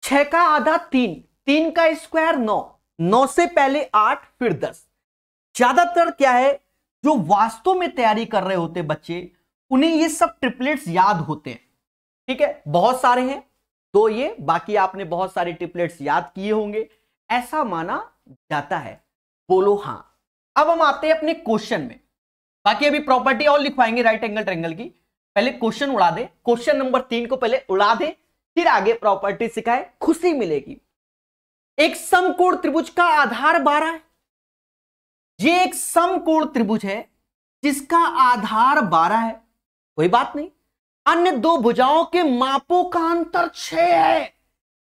[SPEAKER 1] 6 का आधा 3, 3 का स्क्वायर 9, 9 से पहले 8 फिर 10, ज्यादातर क्या है, जो वास्तव में तैयारी कर रहे होते बच्चे, उन्हें ये सब ट्रिपलेट्स याद होते हैं। ठीक है, बहुत सारे हैं, तो ये बाकी आपने बहुत सारे ट्रिपलेट्स याद किए होंगे, ऐसा माना जाता है। बोलो हां। अब हम आते हैं अपने क्वेश्चन में। बाकी अभी प्रॉपर्टी और लिखवाएंगे राइट एंगल ट्रायंगल की, पहले क्वेश्चन उड़ा दे। क्वेश्चन नंबर 3 को पहले उड़ा दे, फिर आगे प्रॉपर्टी सिखाए, खुशी मिलेगी। एक समकोण त्रिभुज का आधार 12 है। ये एक समकोण त्रिभुज है जिसका आधार 12 है, कोई बात नहीं। अन्य दो भुजाओं के मापों का अंतर 6 है,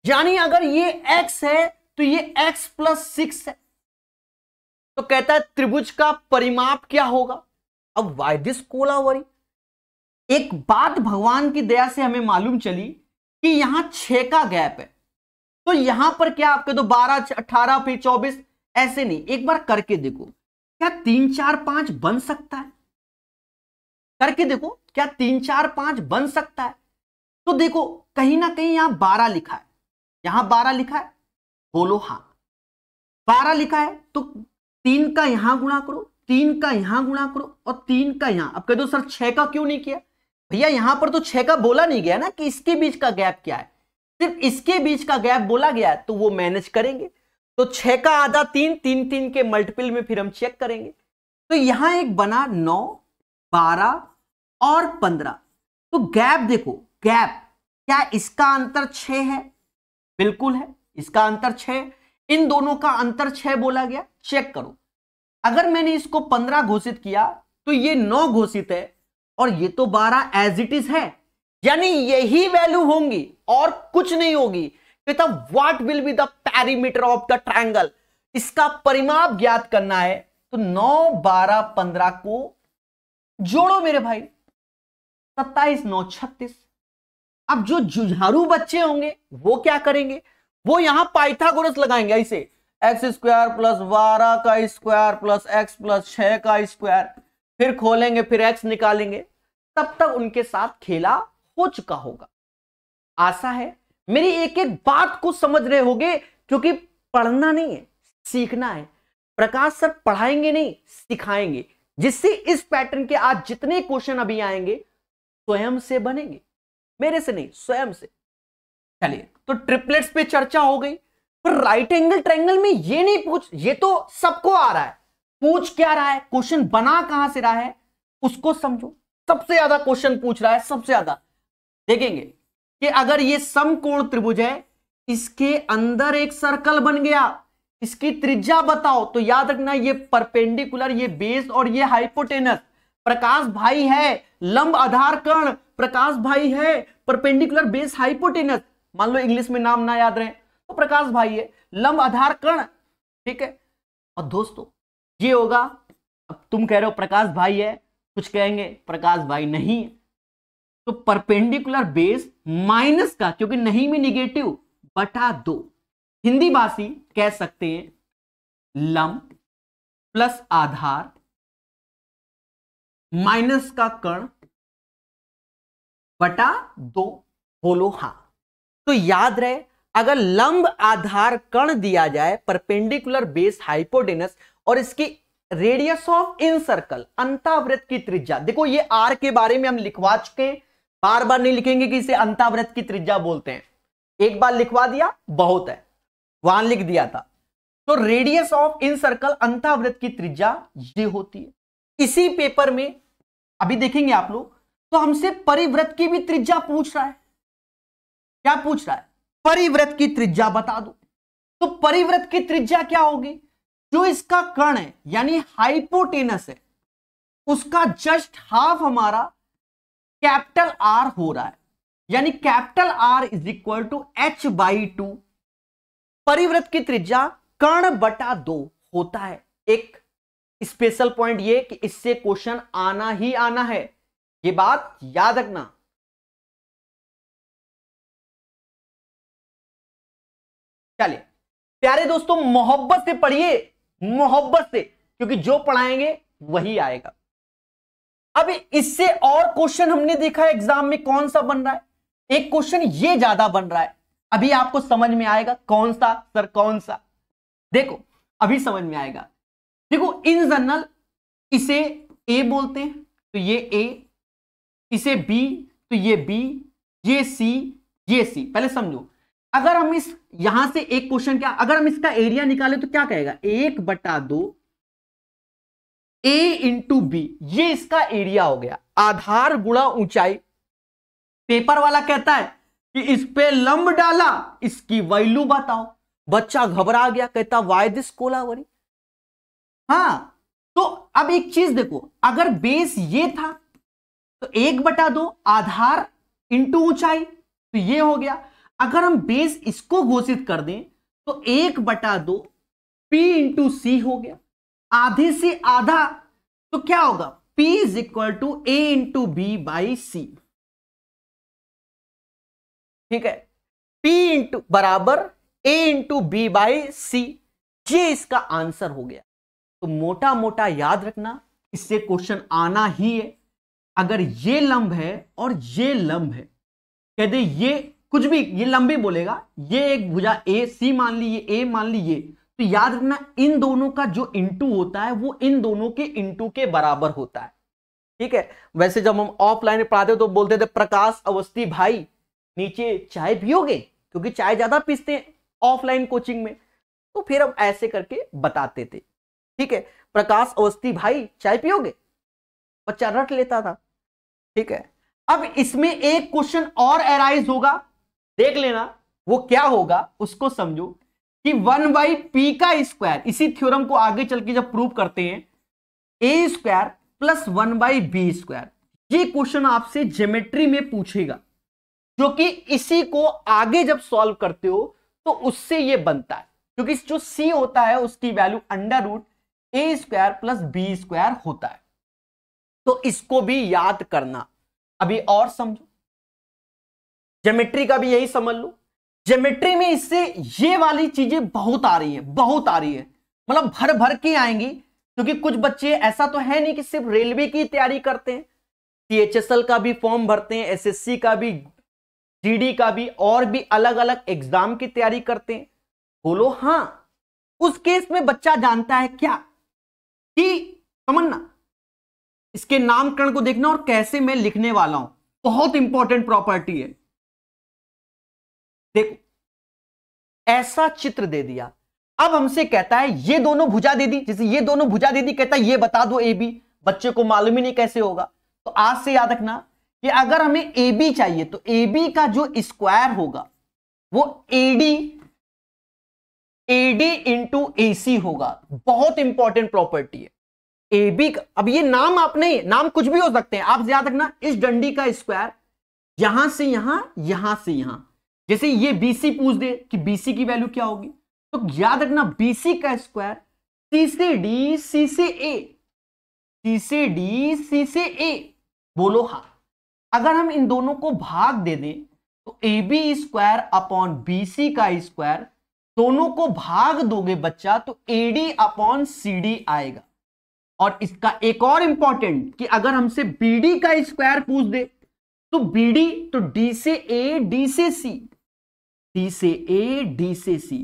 [SPEAKER 1] यानी अगर ये x है तो ये x + 6 है। तो कहता है त्रिभुज का परिमाप क्या होगा। अब वाई दिस कोलावरी, एक बात भगवान की दया से हमें मालूम चली कि यहां 6 का गैप है, तो यहां पर क्या आपके तो 12, 18 फिर 24 ऐसे नहीं। एक बार करके देखो, क्या 3, 4, 5 बन सकता है? करके देखो, क्या 3, 4, 5 बन सकता है? तो देखो कहीं ना कहीं यहां 12 लिखा है, यहां 12 लिखा है, बोलो हां। 12 लिखा है तो 3 का यहां गुणा करो, 3 का यहां गुणा करो और 3 का यहां। अब कह दो सर 6 का क्यों नहीं किया? भैया यहां पर तो 6 का बोला नहीं गया ना कि इसके बीच का गैप क्या है, सिर्फ इसके बीच का गैप बोला गया है, तो वो मैनेज करेंगे। तो 6 का आधा 3, 3, 3 के मल्टीपल में फिर हम चेक करेंगे। तो यहां एक बना 9, 12 और 15। तो गैप देखो, गैप क्या इसका अंतर 6 है? बिल्कुल है, इसका अंतर 6, इन दोनों का अंतर 6 बोला गया। चेक करो, अगर मैंने इसको 15 घोषित किया तो ये 9 घोषित है और ये तो 12 एज इट इज है, यानी यही वैल्यू होंगी और कुछ नहीं होगी। कहता what will be the perimeter of the triangle, इसका परिमाप ज्ञात करना है। तो 9, 12, 15 को जोड़ो मेरे भाई, 27, 9, 36। अब जो जुझारू बच्चे होंगे वो क्या करेंगे, वो यहां पाइथागोरस लगाएंगे ऐसे, x² + 12 का स्क्वायर प्लस x + 6 का स्क्वायर, फिर खोलेंगे, फिर x निकालेंगे, तब तक उनके साथ खेला हो चुका होगा। आशा है मेरी एक एक बात को समझ रहे होगे, क्योंकि पढ़ना नहीं है, सीखना है। प्रकाश सर पढ़ाएंगे नहीं, सिखाएंगे, जिससे इस पैटर्न के आज जितने क्वेश्चन अभी आएंगे स्वयं से बनेंगे, मेरे से नहीं, स्वयं से। चलिए, तो ट्रिपलेट्स पे चर्चा हो गई, पर राइट एंगल ट्रायंगल में ये नहीं पूछ, ये तो सबको आ रहा है, पूछ क्या रहा है, क्वेश्चन बना कहां से रहा है उसको समझो। सबसे ज्यादा क्वेश्चन पूछ रहा है, सबसे ज्यादा देखेंगे कि अगर ये समकोण त्रिभुज है, इसके अंदर एक सर्कल बन गया, इसकी त्रिज्या बताओ। तो याद रखना, ये परपेंडिकुलर, ये बेस और ये हाइपोटेनस। प्रकाश भाई है लंब आधार कर्ण, प्रकाश भाई है परपेंडिकुलर बेस हाइपोटेनस। मान लो इंग्लिश में नाम ना याद रहे तो प्रकाश भाई है लंब आधार कर्ण, ठीक है। और दोस्तों ये होगा, अब तुम कह रहे हो प्रकाश भाई है, कुछ कहेंगे प्रकाश भाई नहीं है, तो परपेंडिकुलर बेस माइनस का, क्योंकि नहीं में निगेटिव, बटा 2। हिंदी भाषी कह सकते हैं लंब प्लस आधार माइनस का कर्ण बटा 2। बोलो हां। तो याद रहे, अगर लंब आधार कर्ण दिया जाए, परपेंडिकुलर बेस हाइपोटेनस, और इसकी रेडियस ऑफ इन सर्कल, अंतावृत्त की त्रिज्या, देखो ये आर के बारे में हम लिखवा चुके, बार बार नहीं लिखेंगे कि इसे अंतावृत्त की त्रिज्या बोलते हैं, एक बार लिखवा दिया बहुत है, वहां लिख दिया था। तो रेडियस ऑफ इन सर्कल, अंतावृत्त की त्रिज्या ये होती है। इसी पेपर में अभी देखेंगे आप लोग, तो हमसे परिवृत्त की भी त्रिज्या पूछ रहा है। क्या पूछ रहा है? परिवृत्त की त्रिज्या बता दो। तो परिवृत्त की त्रिज्या क्या होगी? जो इसका कर्ण है यानी हाइपोटेनस है, उसका जस्ट हाफ हमारा कैपिटल आर हो रहा है, यानी कैपिटल आर = h/2। परिवृत्त की त्रिज्या कर्ण बटा 2 होता है। एक स्पेशल पॉइंट ये कि इससे क्वेश्चन आना ही आना है, ये बात याद रखना। चलिए प्यारे दोस्तों, मोहब्बत से पढ़िए, मोहब्बत से, क्योंकि जो पढ़ाएंगे वही आएगा। अब इससे और क्वेश्चन हमने देखा है एग्जाम में कौन सा बन रहा है, एक क्वेश्चन ये ज्यादा बन रहा है, अभी आपको समझ में आएगा कौन सा सर, कौन सा, देखो अभी समझ में आएगा। देखो इन जनरल इसे ए बोलते हैं तो ये ए, इसे बी तो ये बी, ये सी, ये सी। पहले समझो, अगर हम इस यहां से एक क्वेश्चन क्या, अगर हम इसका एरिया निकाले तो क्या कहेगा, 1/2 ए इंटू बी, ये इसका एरिया हो गया, आधार गुणा ऊंचाई। पेपर वाला कहता है कि इस पे लंब डाला, इसकी वैल्यू बताओ। बच्चा घबरा गया, कहता वाई दिस कोलावरी। हाँ, तो अब एक चीज देखो, अगर बेस ये था तो 1/2 आधार इंटू ऊंचाई, तो ये हो गया। अगर हम बेस इसको घोषित कर दें तो 1/2 P इंटू सी हो गया, आधे से आधा, तो क्या होगा, P is equal to A into B by C. ठीक है, P इंटू बराबर A into B by C, ये इसका आंसर हो गया। तो मोटा मोटा याद रखना, इससे क्वेश्चन आना ही है। अगर ये लंब है और ये लंब है, कह दे ये कुछ भी, ये लंबी बोलेगा, ये एक भुजा ए सी मान ली, ये ए मान ली, ये, तो याद रखना इन दोनों का जो इंटू होता है वो इन दोनों के इंटू के बराबर होता है। ठीक है, वैसे जब हम ऑफलाइन में पढ़ाते तो बोलते थे प्रकाश अवस्थी भाई नीचे चाय पियोगे, क्योंकि चाय ज्यादा पीते हैं ऑफलाइन कोचिंग में, तो फिर हम ऐसे करके बताते थे। ठीक है, प्रकाश अवस्थी भाई चाय पियोगे, बच्चा रट लेता था। ठीक है, अब इसमें एक क्वेश्चन और एराइज होगा, देख लेना वो क्या होगा, उसको समझो कि 1/p का स्क्वायर, इसी थ्योरम को आगे चल के जब प्रूव करते हैं, a स्क्वायर प्लस 1/b², ये क्वेश्चन आपसे ज्योमेट्री में पूछेगा, जो कि इसी को आगे जब सॉल्व करते हो तो उससे ये बनता है, क्योंकि जो c होता है उसकी वैल्यू √a² प्लस b² होता है। तो इसको भी याद करना। अभी और समझो, ज्योमेट्री का भी यही समझ लो। ज्योमेट्री में इससे ये वाली चीजें बहुत आ रही है, बहुत आ रही है, मतलब भर भर के आएंगी, क्योंकि कुछ बच्चे ऐसा तो है नहीं कि सिर्फ रेलवे की तैयारी करते हैं, CHSL का भी फॉर्म भरते हैं, SSC का भी, GD का भी, और भी अलग अलग एग्जाम की तैयारी करते हैं। बोलो हाँ, उस केस में बच्चा जानता है क्या कि, समझना इसके नामकरण को देखना और कैसे मैं लिखने वाला हूं, बहुत इंपॉर्टेंट प्रॉपर्टी है। देखो ऐसा चित्र दे दिया, अब हमसे कहता है ये दोनों भुजा दे दी, जैसे ये दोनों भुजा दे दी, कहता है ये बता दो AB, बच्चे को मालूम ही नहीं कैसे होगा। तो आज से याद रखना कि अगर हमें AB चाहिए तो AB का जो स्क्वायर होगा वो AD इंटू AC होगा। बहुत इंपॉर्टेंट प्रॉपर्टी है AB का। अब ये नाम आपने, नाम कुछ भी हो सकते हैं, आप याद रखना इस डंडी का स्क्वायर यहां से यहां, यहां से यहां, जैसे ये BC पूछ दे कि BC की वैल्यू क्या होगी, तो याद रखना BC का स्क्वायर C से D, C से A, C से D, C से A। बोलो हाँ, अगर हम इन दोनों को भाग दे दें तो AB² अपॉन BC का स्क्वायर, दोनों को भाग दोगे बच्चा तो AD अपॉन CD आएगा। और इसका एक और इंपॉर्टेंट कि अगर हमसे BD का स्क्वायर पूछ दे तो BD तो D से A, D से C, D से A, D से C,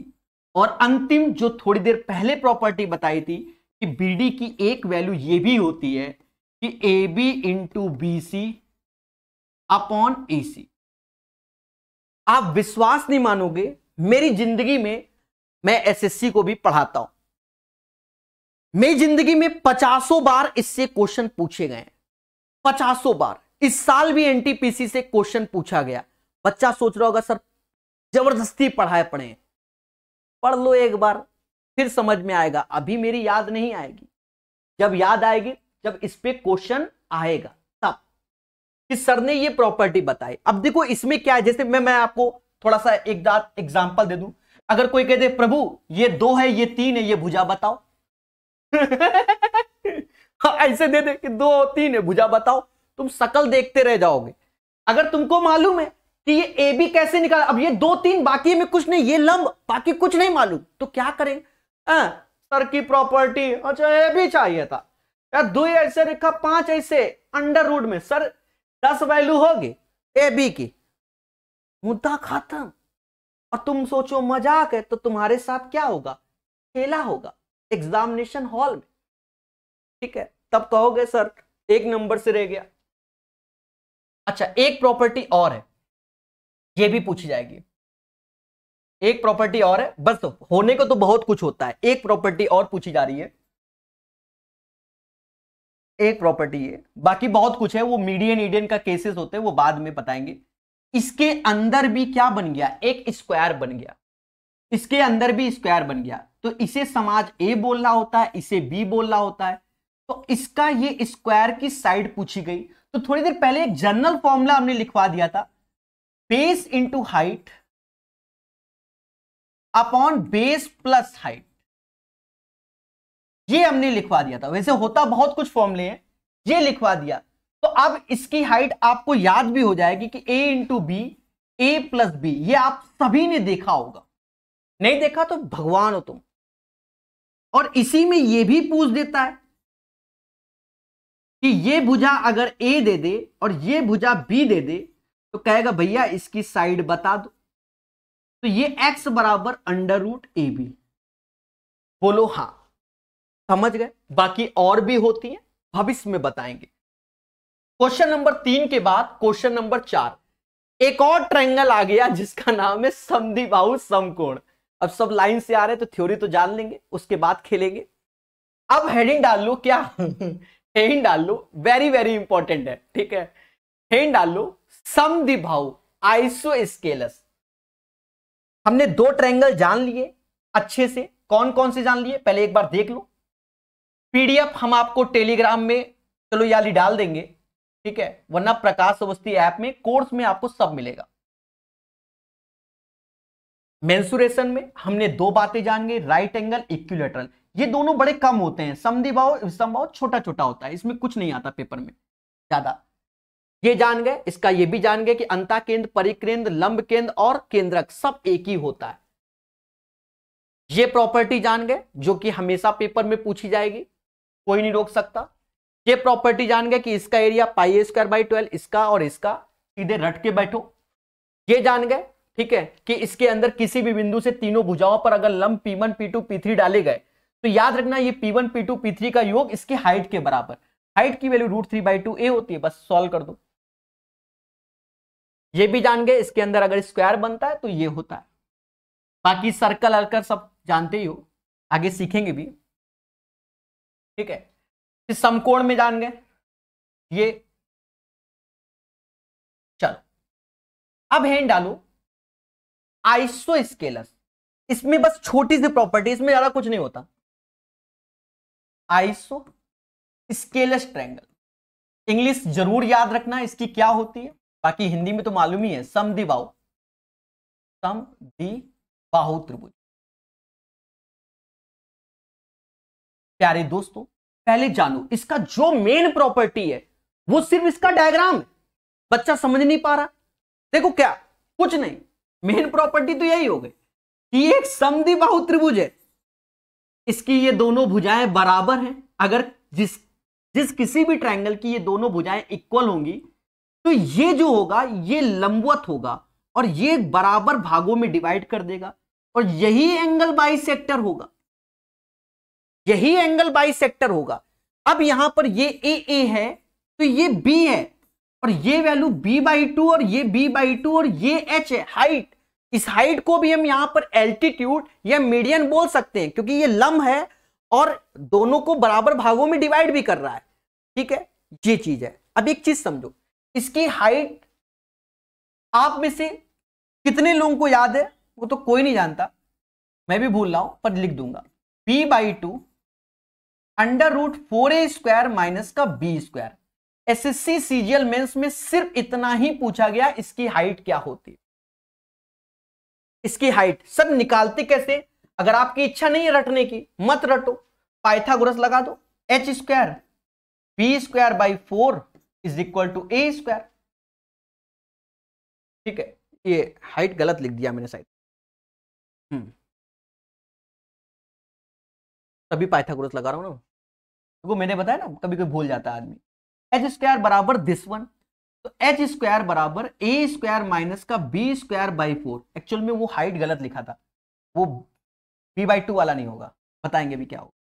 [SPEAKER 1] और अंतिम जो थोड़ी देर पहले प्रॉपर्टी बताई थी कि BD की एक वैल्यू ये भी होती है कि AB into BC upon AC। आप विश्वास नहीं मानोगे, मेरी जिंदगी में, मैं SSC को भी पढ़ाता हूं, मेरी जिंदगी में 50 बार इससे क्वेश्चन पूछे गए, 50 बार। इस साल भी NTPC से क्वेश्चन पूछा गया। बच्चा सोच रहा होगा सर जबरदस्ती पढ़े, पढ़ लो एक बार फिर समझ में आएगा, अभी मेरी याद नहीं आएगी, जब याद आएगी जब इस पे क्वेश्चन आएगा तब कि सर ने ये प्रॉपर्टी बताई। अब देखो इसमें क्या है, जैसे मैं आपको थोड़ा सा एक एग्जांपल दे दूं, अगर कोई कह दे प्रभु ये 2 है, ये 3 है, ये भुजा बताओ ऐसे दे दे कि 2 3 है, भुजा बताओ, तुम शकल देखते रह जाओगे। अगर तुमको मालूम है कि ये AB कैसे निकाला, अब ये 2 3 बाकी में कुछ नहीं, ये लंब, बाकी कुछ नहीं मालूम, तो क्या करें, सर की प्रॉपर्टी, अच्छा AB चाहिए था यार, 2 ऐसे लिखा, 5 ऐसे अंडर रूट में, सर 10 वैल्यू होगी AB की, मुद्दा खत्म। और तुम सोचो मजाक है, तो तुम्हारे साथ क्या होगा, खेला होगा एग्जामिनेशन हॉल में। ठीक है, तब कहोगे सर एक नंबर से रह गया। अच्छा, एक प्रॉपर्टी और है, ये भी पूछी जाएगी। एक प्रॉपर्टी और है, बस होने को तो बहुत कुछ होता है, एक प्रॉपर्टी और पूछी जा रही है। एक प्रॉपर्टी है, बाकी बहुत कुछ है, वो मीडियन ईडियन का केसेस होते हैं, वो बाद में बताएंगे। इसके अंदर भी क्या बन गया, एक स्क्वायर बन गया, इसके अंदर भी स्क्वायर बन गया, तो इसे समाज ए बोलना होता है, इसे बी बोलना होता है। तो इसका ये स्क्वायर की साइड पूछी गई, तो थोड़ी देर पहले एक जनरल फॉर्मूला हमने लिखवा दिया था, base into height upon base plus height, ये हमने लिखवा दिया था। वैसे होता बहुत कुछ फॉर्मूले हैं, ये लिखवा दिया। तो अब इसकी हाइट आपको याद भी हो जाएगी कि a into B, A plus B, ये आप सभी ने देखा होगा, नहीं देखा तो भगवान हो तुम। और इसी में ये भी पूछ देता है कि ये भुजा अगर a दे दे और ये भुजा b दे दे, तो कहेगा भैया इसकी साइड बता दो। तो ये x बराबर अंडर रूट ए बी, बोलो हां, समझ गए। बाकी और भी होती है, भविष्य में बताएंगे। क्वेश्चन नंबर 3 के बाद क्वेश्चन नंबर 4, एक और ट्रायंगल आ गया जिसका नाम है समद्विबाहु समकोण। अब सब लाइन से आ रहे हैं, तो थ्योरी तो जान लेंगे, उसके बाद खेलेंगे। अब हेडिंग डाल लो, क्या हेडिंग डाल लो, वेरी वेरी इंपॉर्टेंट है, ठीक है। हेडिंग डाल लो समद्विबाहु आइसोस्केलस। हमने दो ट्रायंगल जान लिए अच्छे से, कौन कौन से जान लिए पहले एक बार देख लो। पीडीएफ हम आपको टेलीग्राम में चलो याली डाल देंगे, ठीक है, वरना प्रकाश अवस्थी ऐप में कोर्स में आपको सब मिलेगा। मेंसुरेशन में हमने दो बातें जान गए, राइट एंगल, इक्विलैटरल, ये दोनों बड़े कम होते हैं। समद्विबाहु विषमबाहु छोटा छोटा होता है, इसमें कुछ नहीं आता पेपर में ज्यादा, ये जान गए। इसका ये भी जान गए कि अंता केंद्र, परिकेंद्र, लंब केंद्र और केंद्रक सब एक ही होता है। ये प्रॉपर्टी जान गए जो कि हमेशा पेपर में पूछी जाएगी, कोई नहीं रोक सकता। ये प्रॉपर्टी जान गए कि इसका एरिया पाई स्क्वायर बाई 12, इसका और इसका, सीधे रट के बैठो। ये जान गए, ठीक है, कि इसके अंदर किसी भी बिंदु से तीनों भुजाओं पर अगर लंब P1 P2 P3 डाले गए, तो याद रखना ये P1 P2 P3 का योग इसके हाइट के बराबर, हाइट की वैल्यू √3/2a होती है, बस सॉल्व कर दो। ये भी जान गए इसके अंदर अगर स्क्वायर बनता है तो ये होता है। बाकी सर्कल अलकर सब जानते ही हो, आगे सीखेंगे भी, ठीक है। इस समकोण में जान गए ये। चलो अब हैंड डालो आइसोस्केलस, इसमें बस छोटी सी प्रॉपर्टी, इसमें ज्यादा कुछ नहीं होता। आइसोस्केलस ट्रायंगल, इंग्लिश जरूर याद रखना इसकी क्या होती है, बाकी हिंदी में तो मालूम ही है, समद्विबाहु, समद्विबाहु त्रिभुज। प्यारे दोस्तों पहले जानो इसका जो मेन प्रॉपर्टी है वो सिर्फ इसका डायग्राम है, बच्चा समझ नहीं पा रहा। देखो क्या, कुछ नहीं, मेन प्रॉपर्टी तो यही हो गई कि एक समद्विबाहु त्रिभुज है, इसकी ये दोनों भुजाएं बराबर हैं। अगर जिस किसी भी ट्रायंगल की ये दोनों भुजाएं इक्वल होंगी, तो ये जो होगा ये लंबवत होगा और ये बराबर भागों में डिवाइड कर देगा, और यही एंगल बाइसेक्टर होगा, यही एंगल बाइसेक्टर होगा। अब यहां पर ये ए है तो ये बी है, और ये वैल्यू b/2 और ये b/2 और ये h है, हाइट। इस हाइट को भी हम यहां पर एल्टीट्यूड या मीडियन बोल सकते हैं, क्योंकि ये लंब है और दोनों को बराबर भागों में डिवाइड भी कर रहा है, ठीक है, ये चीज है। अब एक चीज समझो, इसकी हाइट आप में से कितने लोगों को याद है, वो तो कोई नहीं जानता, मैं भी भूल रहा हूं पर लिख दूंगा, b/2 √4a² माइनस का b²। एसएससी सीजीएल मेंस में सिर्फ इतना ही पूछा गया, इसकी हाइट क्या होती है। इसकी हाइट सब निकालते कैसे, अगर आपकी इच्छा नहीं है रटने की मत रटो, पाइथागोरस लगा दो, h² b²/4 = a²। ठीक है, ये हाइट गलत लिख दिया मैंने शायद, तभी पाइथागोरस लगा रहा हूं ना, तो मैंने बताया ना कभी कभी भूल जाता है आदमी। h² बराबर दिस वन, तो h² बराबर a² माइनस का b²/4। एक्चुअल में वो हाइट गलत लिखा था, वो b/2 वाला नहीं होगा, बताएंगे भी क्या होगा।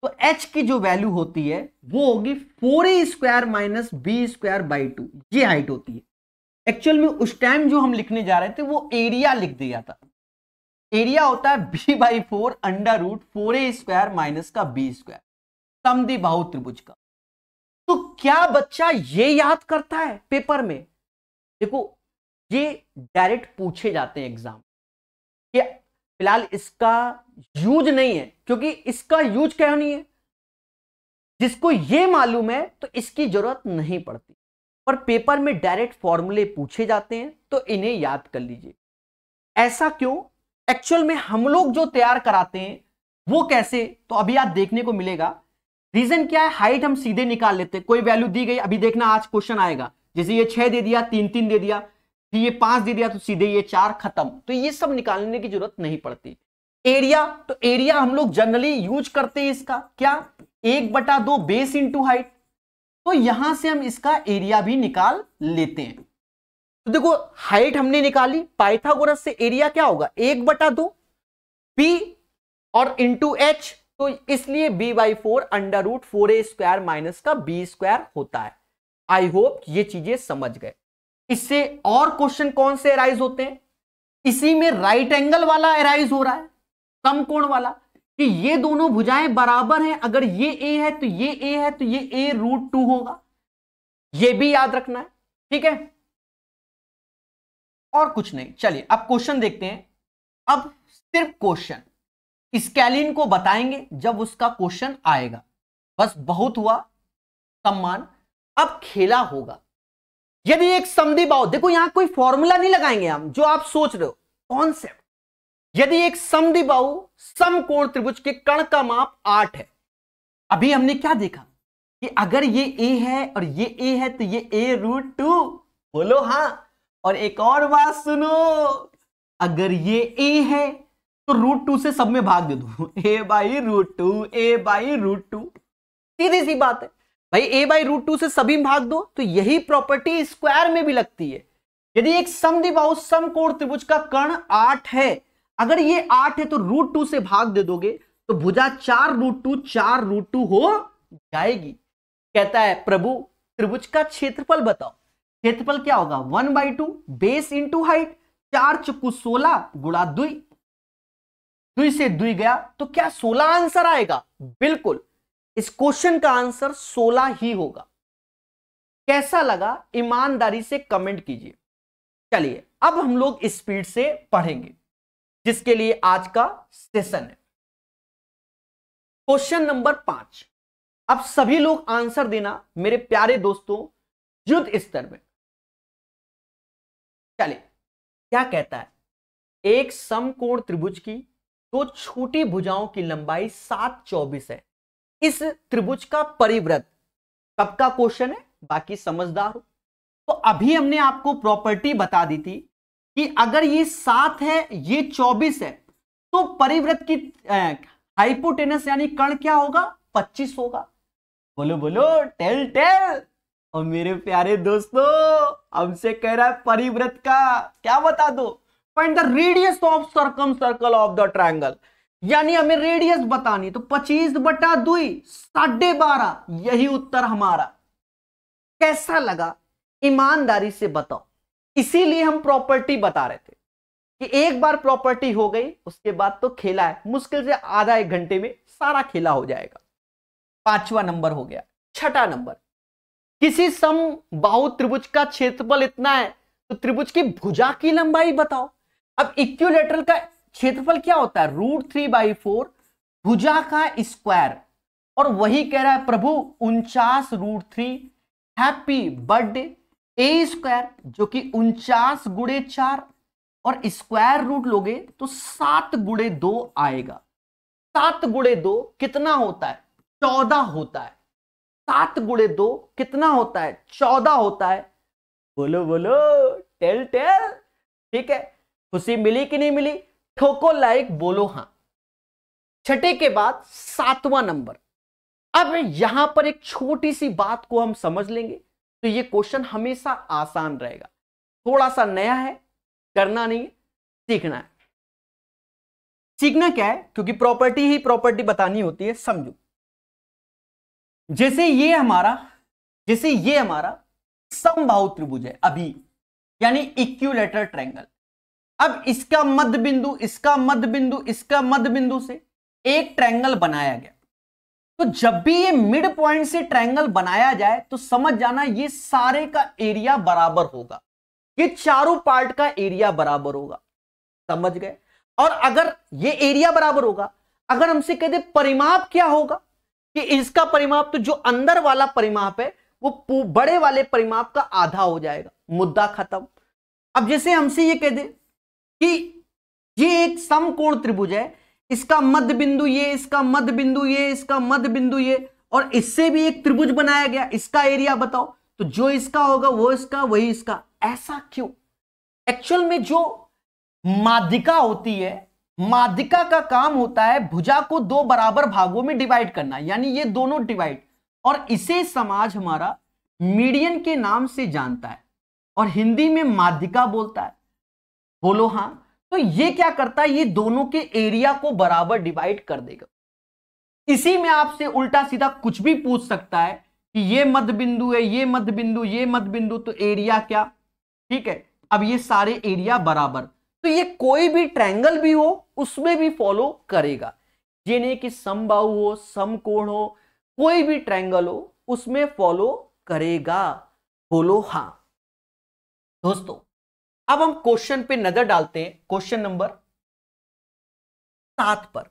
[SPEAKER 1] तो h की जो वैल्यू होती है वो होगी 4a² माइनस b² बाई 2, ये हाइट होती है। एक्चुअल में उस टाइम जो हम लिखने जा रहे थे वो एरिया लिख दिया था। एरिया होता है b/4 under root 4a² minus का b², समद्विबाहु त्रिभुज का। तो क्या बच्चा ये याद करता है पेपर में? देखो ये डायरेक्ट पूछे जाते हैं एग्जाम कि फिलहाल इसका यूज नहीं है, क्योंकि इसका यूज क्या नहीं है, जिसको ये मालूम है तो इसकी जरूरत नहीं पड़ती, पर पेपर में डायरेक्ट फॉर्मूले पूछे जाते हैं तो इन्हें याद कर लीजिए। ऐसा क्यों? एक्चुअल में हम लोग जो तैयार कराते हैं वो कैसे, तो अभी आप देखने को मिलेगा। रीजन क्या है, हाइट हम सीधे निकाल लेते हैं, कोई वैल्यू दी गई, अभी देखना आज क्वेश्चन आएगा, जैसे ये 6 दे दिया, 3 3 दे दिया, फिर ये 5 दे दिया तो सीधे ये 4, खत्म। तो ये सब निकालने की जरूरत नहीं पड़ती। एरिया, तो एरिया हम लोग जनरली यूज करते हैं इसका क्या, 1/2 बेस इंटू हाइट, तो यहां से हम इसका एरिया भी निकाल लेते हैं। तो देखो हाइट हमने निकाली, पाइथागोरस से एरिया क्या होगा 1/2 बी और इंटू एच, तो इसलिए b/4 under root 4a² minus का b² होता है। आई होप ये चीजें समझ गए। इससे और क्वेश्चन कौन से अराइज होते हैं, इसी में राइट एंगल वाला अराइज हो रहा है, समकोण वाला, कि ये दोनों भुजाएं बराबर हैं, अगर ये a है तो ये a है तो ये a√2 होगा, ये भी याद रखना है, ठीक है। और कुछ नहीं। चलिए अब क्वेश्चन देखते हैं। अब सिर्फ क्वेश्चन स्केलिन को बताएंगे जब उसका क्वेश्चन आएगा, बस बहुत हुआ सम्मान। अब खेला होगा। यदि एक समद्विबाहु, देखो यहां कोई फॉर्मूला नहीं लगाएंगे हम, जो आप सोच रहे हो कॉन्सेप्ट। यदि एक समद्विबाहु समकोण त्रिभुज के कर्ण का माप 8 है, अभी हमने क्या देखा कि अगर ये a है और ये a है तो ये a√2, बोलो हां। और एक और बात सुनो, अगर ये a है तो √2 से सब में भाग दे दो, a/√2, a/√2, सीधी सी बात है भाई, a/√2 से सभी में भाग दो, तो यही प्रॉपर्टी स्क्वायर में भी लगती है। यदि एक समद्विबाहु समकोण त्रिभुज का कर्ण 8 है, अगर ये 8 है तो √2 से भाग दे दोगे तो भुजा 4√2 हो जाएगी। कहता है प्रभु त्रिभुज का क्षेत्रफल बताओ। क्षेत्रफल क्या होगा 1/2 बेस इंटू हाइट, 4 चुकू 16 गुणा 2, 2 से 2 गया तो क्या 16 आंसर आएगा? बिल्कुल, इस क्वेश्चन का आंसर 16 ही होगा। कैसा लगा ईमानदारी से कमेंट कीजिए। चलिए अब हम लोग स्पीड से पढ़ेंगे, जिसके लिए आज का सेशन है क्वेश्चन नंबर 5। अब सभी लोग आंसर देना मेरे प्यारे दोस्तों युद्ध स्तर में। चलिए क्या कहता है, एक समकोण त्रिभुज की दो छोटी भुजाओं की लंबाई 7/24 है। इस त्रिभुज का परिवृत्त, कब का क्वेश्चन है, बाकी समझदार हो। तो अभी हमने आपको प्रॉपर्टी बता दी थी कि अगर ये 7 है ये 24 है, तो परिवृत्त की हाइपोटेनस यानी कर्ण क्या होगा 25 होगा। बोलो बोलो टेल टेल। और मेरे प्यारे दोस्तों हमसे कह रहा है परिवृत्त का क्या बता दो, find the radius of circum circle of the triangle, यानी हमें रेडियस बतानी। तो 25/2 12.5, यही उत्तर हमारा। कैसा लगा ईमानदारी से बताओ। इसीलिए हम प्रॉपर्टी बता रहे थे कि एक बार प्रॉपर्टी हो गई उसके बाद तो खेला है, मुश्किल से आधा 1 घंटे में सारा खेला हो जाएगा। 5वां नंबर हो गया। 6ठा नंबर, किसी समबाहु त्रिभुज का क्षेत्रफल इतना है तो त्रिभुज की भुजा की लंबाई बताओ। अब इक्विलेटरल का क्षेत्रफल क्या होता है √3/4 भुजा का स्क्वायर, और वही कह रहा है प्रभु 49√3 हैप्पी बर्थडे a², जो कि 49 गुणे 4, और स्क्वायर रूट लोगे तो 7 गुणे 2 आएगा। 7 गुणे 2 कितना होता है 14 होता है। 7 गुणे 2 कितना होता है 14 होता है। बोलो बोलो टेल टेल। ठीक है, खुशी मिली कि नहीं मिली? ठोको लाइक, बोलो हां। 6ठे के बाद 7वां नंबर। अब यहां पर एक छोटी सी बात को हम समझ लेंगे तो ये क्वेश्चन हमेशा आसान रहेगा। थोड़ा सा नया है, करना नहीं है, सीखना है। सीखना क्या है, क्योंकि प्रॉपर्टी ही प्रॉपर्टी बतानी होती है। समझो जैसे ये हमारा समबाहु त्रिभुज है अभी, यानी इक्विलैटरल ट्रायंगल। अब इसका मध्य बिंदु, इसका मध्य बिंदु, इसका मध्य बिंदु से एक ट्रायंगल बनाया गया। तो जब भी ये मिड पॉइंट से ट्रायंगल बनाया जाए तो समझ जाना ये सारे का एरिया बराबर होगा, ये चारों पार्ट का एरिया बराबर होगा। समझ गए? और अगर ये एरिया बराबर होगा, अगर हमसे कह दे परिमाप क्या होगा, कि इसका परिमाप, तो जो अंदर वाला परिमाप है वो बड़े वाले परिमाप का आधा हो जाएगा, मुद्दा खत्म। अब जैसे हमसे ये कह दे कि ये एक समकोण त्रिभुज है, इसका मध्य बिंदु ये, इसका मध्य बिंदु ये, इसका मध्य बिंदु ये, और इससे भी एक त्रिभुज बनाया गया, इसका एरिया बताओ। तो जो इसका होगा वो इसका, वही इसका। ऐसा क्यों? एक्चुअल में जो माध्यिका होती है, माध्यिका का काम होता है भुजा को दो बराबर भागों में डिवाइड करना, यानी ये दोनों डिवाइड, और इसे समाज हमारा मीडियन के नाम से जानता है और हिंदी में माध्यिका बोलता है। बोलो हां। तो ये क्या करता है, ये दोनों के एरिया को बराबर डिवाइड कर देगा। इसी में आपसे उल्टा सीधा कुछ भी पूछ सकता है कि ये मध्य बिंदु है, ये मध्य बिंदु, ये मध्य बिंदु, तो एरिया क्या? ठीक है, अब ये सारे एरिया बराबर, तो ये कोई भी ट्रायंगल भी हो उसमें भी फॉलो करेगा। ये नहीं कि समबाहु हो, समकोण हो, कोई भी ट्रायंगल हो उसमें फॉलो करेगा। बोलो हां। दोस्तों अब हम क्वेश्चन पे नजर डालते हैं, क्वेश्चन नंबर 7 पर।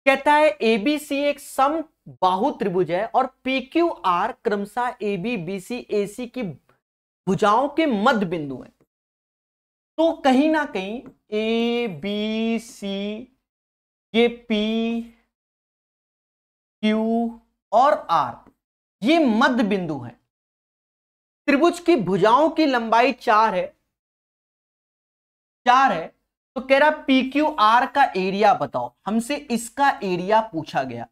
[SPEAKER 1] कहता है एबीसी एक समबाहु त्रिभुज है और पीक्यूआर क्रमशः एबी बीसी एसी की भुजाओं के मध्य बिंदु है। तो कहीं ना कहीं ए बी सी, ये पी क्यू और आर, ये मध्य बिंदु है। त्रिभुज की भुजाओं की लंबाई 4 है, तो कह रहा पी क्यू आर का एरिया बताओ। हमसे इसका एरिया पूछा गया,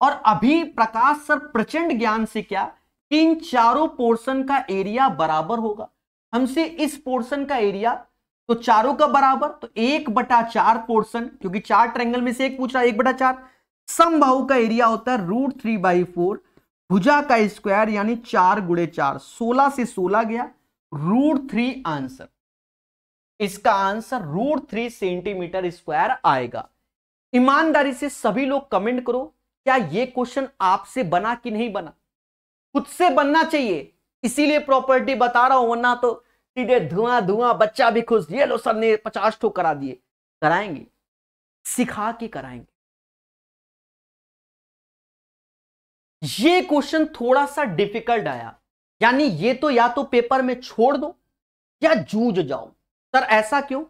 [SPEAKER 1] और अभी प्रकाश सर प्रचंड ज्ञान से क्या कि इन चारों पोर्शन का एरिया बराबर होगा। हमसे इस पोर्शन का एरिया, तो चारों का बराबर, तो 1/4 पोर्शन, क्योंकि 4 ट्रायंगल में से एक पूछ रहा है, 1/4। समबाहु का एरिया होता है √3/4, भुजा का स्क्वायर यानी 4 × 4, 16 से 16 गया, √3 आंसर। इसका आंसर √3 सेंटीमीटर स्क्वायर आएगा। ईमानदारी से सभी लोग कमेंट करो, क्या यह क्वेश्चन आपसे बना कि नहीं बना? खुद से बनना चाहिए, इसीलिए प्रॉपर्टी बता रहा हूं, वरना तो सीधे धुआं धुआं, बच्चा भी खुश, ये लो सर ने 50 ठो करा दिए। कराएंगे, सिखा के कराएंगे। ये क्वेश्चन थोड़ा सा डिफिकल्ट आया, यानी ये तो या तो पेपर में छोड़ दो या जूझ जाओ। सर ऐसा क्यों?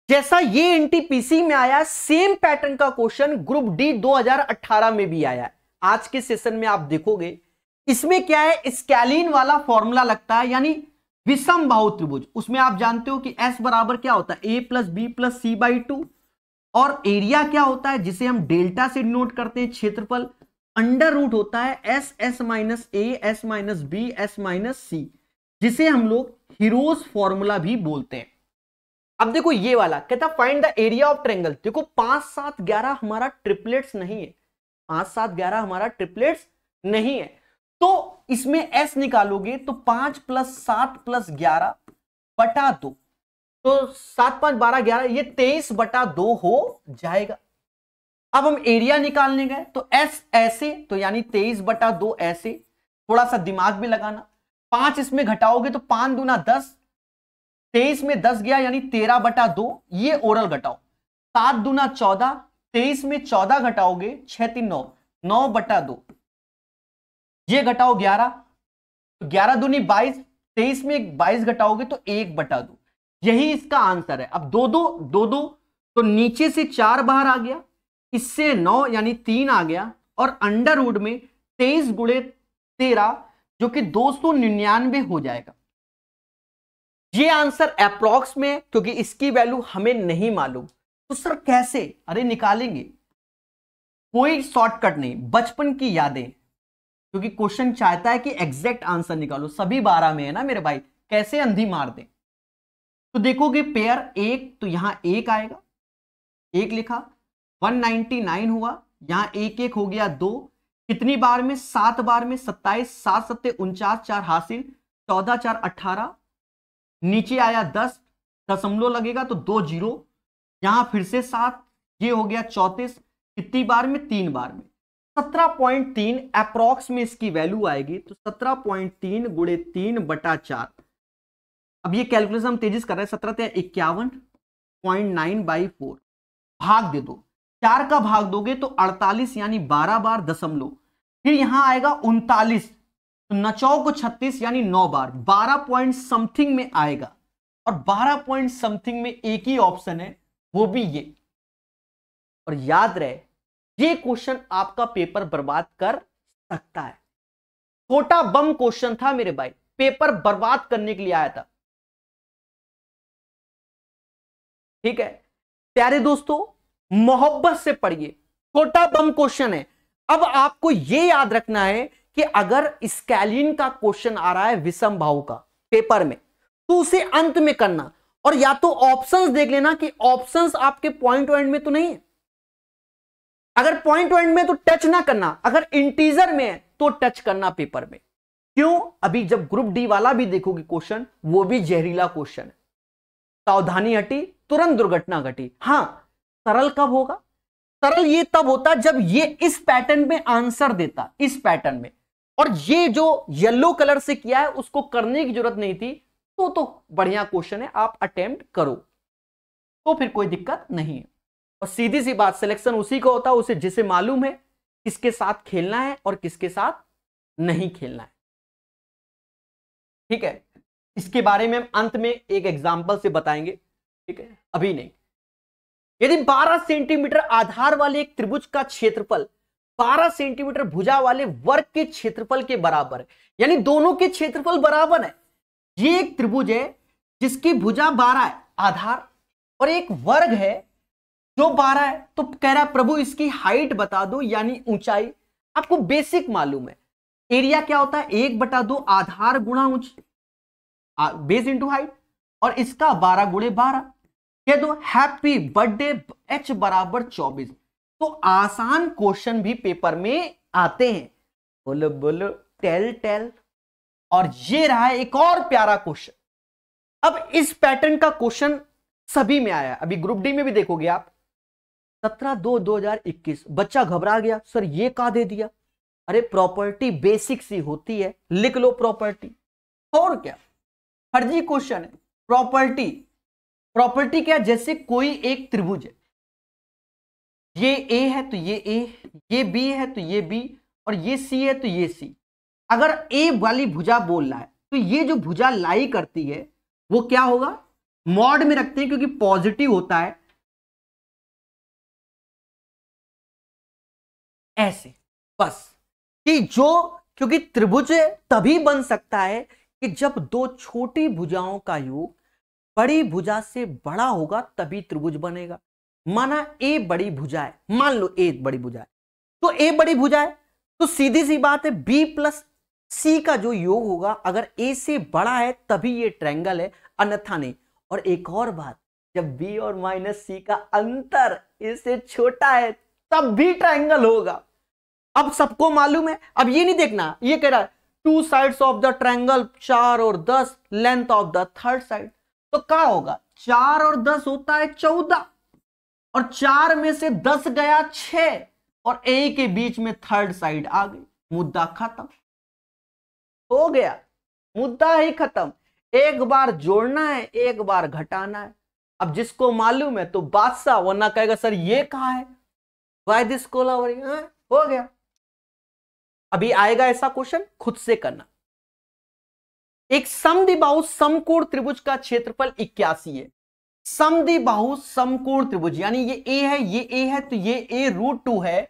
[SPEAKER 1] जैसा ये एनटीपीसी में आया, सेम पैटर्न का क्वेश्चन ग्रुप डी 2018 में भी आया है। आज के सेशन में आप देखोगे, इसमें क्या है, स्कैलिन वाला फॉर्मूला लगता है, यानी विषम बाहु त्रिभुज। उसमें आप जानते हो कि S बराबर क्या होता है, A + B + C/2, और एरिया क्या होता है, जिसे हम डेल्टा से डिनोट करते हैं, क्षेत्रफल, √ होता है S - A, S - B, S - C, जिसे हम लोग हीरोज फॉर्मूला भी बोलते हैं। अब देखो ये वाला कहता find the area of triangle. देखो 5, 7, 11 हमारा ट्रिपलेट्स नहीं है, 5, 7, 11 हमारा ट्रिपलेट्स नहीं है, तो इसमें S निकालोगे तो 5 + 7 + 11/2, तो 7, 5, 12, 11, ये 23/2 हो जाएगा। अब हम एरिया निकालने गए तो S ऐसे, तो यानी 23/2 ऐसे। थोड़ा सा दिमाग भी लगाना, 5 इसमें घटाओगे तो 5 दूना 10, 23 में 10 गया यानी 13/2, ये ओरल घटाओ। 7 दूना 14, 23 में 14 घटाओगे 6 3 9, 9/2, ये घटाओ 11, तो 11 दूनी 22, 23 में 22 घटाओगे तो 1/2। यही इसका आंसर है। अब 2 2, तो नीचे से 4 बाहर आ गया, इससे 9 यानी 3 आ गया, और √ में 23 × 13 जो कि 299 हो जाएगा। ये आंसर अप्रॉक्स में, क्योंकि इसकी वैल्यू हमें नहीं मालूम। तो सर कैसे? अरे निकालेंगे, कोई शॉर्टकट नहीं, बचपन की यादें, क्योंकि क्वेश्चन चाहता है कि एग्जैक्ट आंसर निकालो। सभी 12 में है ना मेरे भाई, कैसे अंधी मार दे। तो देखोगे पेयर 1, तो यहां 1 आएगा, 1 लिखा, 199 हुआ, यहां 1 1 हो गया 2, कितनी बार में? 7 बार में। 27, 7 सत्ते 49, 4 हासिल, 14 4 18, नीचे आया 10, दशमलव लगेगा तो 2 जीरो, यहां फिर से 7, ये हो गया 34, कितनी बार में? 3 बार में। 17.3 अप्रॉक्स में इसकी वैल्यू आएगी, तो 17.3 गुणे 3/4। अब ये कैलकुलेशन हम तेजी से कर रहे हैं। 17 51.9/4 भाग दे दो, 4 का भाग दोगे तो 48 यानी 12 बार दशमलव, फिर यहां आएगा 39, तो 9 को 36 यानी 9 बार, 12 पॉइंट समथिंग में आएगा। और 12 पॉइंट समथिंग में एक ही ऑप्शन है, वो भी ये। और याद रहे, ये क्वेश्चन आपका पेपर बर्बाद कर सकता है। छोटा बम क्वेश्चन था मेरे भाई, पेपर बर्बाद करने के लिए आया था। ठीक है प्यारे दोस्तों, मोहब्बत से पढ़िए, छोटा बम क्वेश्चन है। अब आपको यह याद रखना है कि अगर स्कैलिन का क्वेश्चन आ रहा है विषम बाहु का पेपर में, तो उसे अंत में करना, और या तो ऑप्शंस देख लेना कि ऑप्शंस आपके पॉइंट एंड में तो नहीं है। अगर पॉइंट एंड में तो टच ना करना, अगर इंटीजर में है तो टच करना पेपर में। क्यों? अभी जब ग्रुप डी वाला भी देखोगे क्वेश्चन, वो भी जहरीला क्वेश्चन है। सावधानी हटी, तुरंत दुर्घटना घटी। हां, सरल कब होगा? सरल ये तब होता जब ये इस पैटर्न में आंसर देता, इस पैटर्न में, और ये जो येलो कलर से किया है उसको करने की जरूरत नहीं थी, तो बढ़िया क्वेश्चन है, आप अटेम्प्ट करो तो फिर कोई दिक्कत नहीं है। और सीधी सी बात, सिलेक्शन उसी का होता है उसे जिसे मालूम है किसके साथ खेलना है और किसके साथ नहीं खेलना है। ठीक है, इसके बारे में हम अंत में एक एग्जांपल से बताएंगे। ठीक है, अभी नहीं। यदि 12 सेंटीमीटर आधार वाले एक त्रिभुज का क्षेत्रफल 12 सेंटीमीटर भुजा वाले वर्ग के क्षेत्रफल के बराबर है, यानी दोनों के क्षेत्रफल बराबर है। ये एक त्रिभुज है जिसकी भुजा 12 है आधार, और एक वर्ग है जो 12 है। तो कह रहा है प्रभु इसकी हाइट बता दो, यानी ऊंचाई। आपको बेसिक मालूम है, एरिया क्या होता है? 1/2 आधार गुणा बेस इंटू हाइट, और इसका 12 गुणे 12। कह दो हैप्पी बर्थडे h बराबर 24। तो आसान क्वेश्चन भी पेपर में आते हैं। बोलो बोलो टेल टेल। और ये रहा एक और प्यारा क्वेश्चन। अब इस पैटर्न का क्वेश्चन सभी में आया, अभी ग्रुप डी में भी देखोगे आप। 17/2/2021। बच्चा घबरा गया, सर ये कहा दे दिया। अरे प्रॉपर्टी बेसिक सी होती है, लिख लो प्रॉपर्टी। और क्या फर्जी क्वेश्चन है? प्रॉपर्टी क्या? जैसे कोई एक त्रिभुज है, ये ए है तो ये ए, ये बी है तो ये बी, और ये सी है तो ये सी। अगर ए वाली भुजा बोल रहा है तो ये जो भुजा लाई करती है वो क्या होगा? मॉड में रखते हैं क्योंकि पॉजिटिव होता है, ऐसे बस। कि जो क्योंकि त्रिभुज तभी बन सकता है कि जब दो छोटी भुजाओं का योग बड़ी भुजा से बड़ा होगा, तभी त्रिभुज बनेगा। माना ए बड़ी भुजा है, मान लो ए बड़ी भुजा है, तो ए बड़ी भुजा है तो सीधी सी बात है बी प्लस सी का जो योग होगा, अगर ए से बड़ा है तभी ये ट्रायंगल है, अन्यथा नहीं। और एक और बात, जब बी और माइनस सी का अंतर इससे छोटा है तब भी ट्रायंगल होगा। अब सबको मालूम है। अब ये नहीं देखना, ये कह रहा है 2 साइड्स ऑफ द ट्रायंगल 4 और 10, length of the third side. तो क्या होगा? 4 और 10 होता है 14, और 4 में से 10 गया 6, और ए के बीच में थर्ड साइड आ गई। मुद्दा खत्म हो गया, मुद्दा ही खत्म। एक बार जोड़ना है, एक बार घटाना है। अब जिसको मालूम है तो बादशाह, वरना कहेगा सर ये कहां है, वाई दिस कोलावरी। हो गया। अभी आएगा ऐसा क्वेश्चन, खुद से करना। एक समद्विबाहु समकोण त्रिभुज का क्षेत्रफल 81 है। समद्विबाहु समकोण त्रिभुज, यानी ये ए है, ये ए है, तो ये ए √2 है।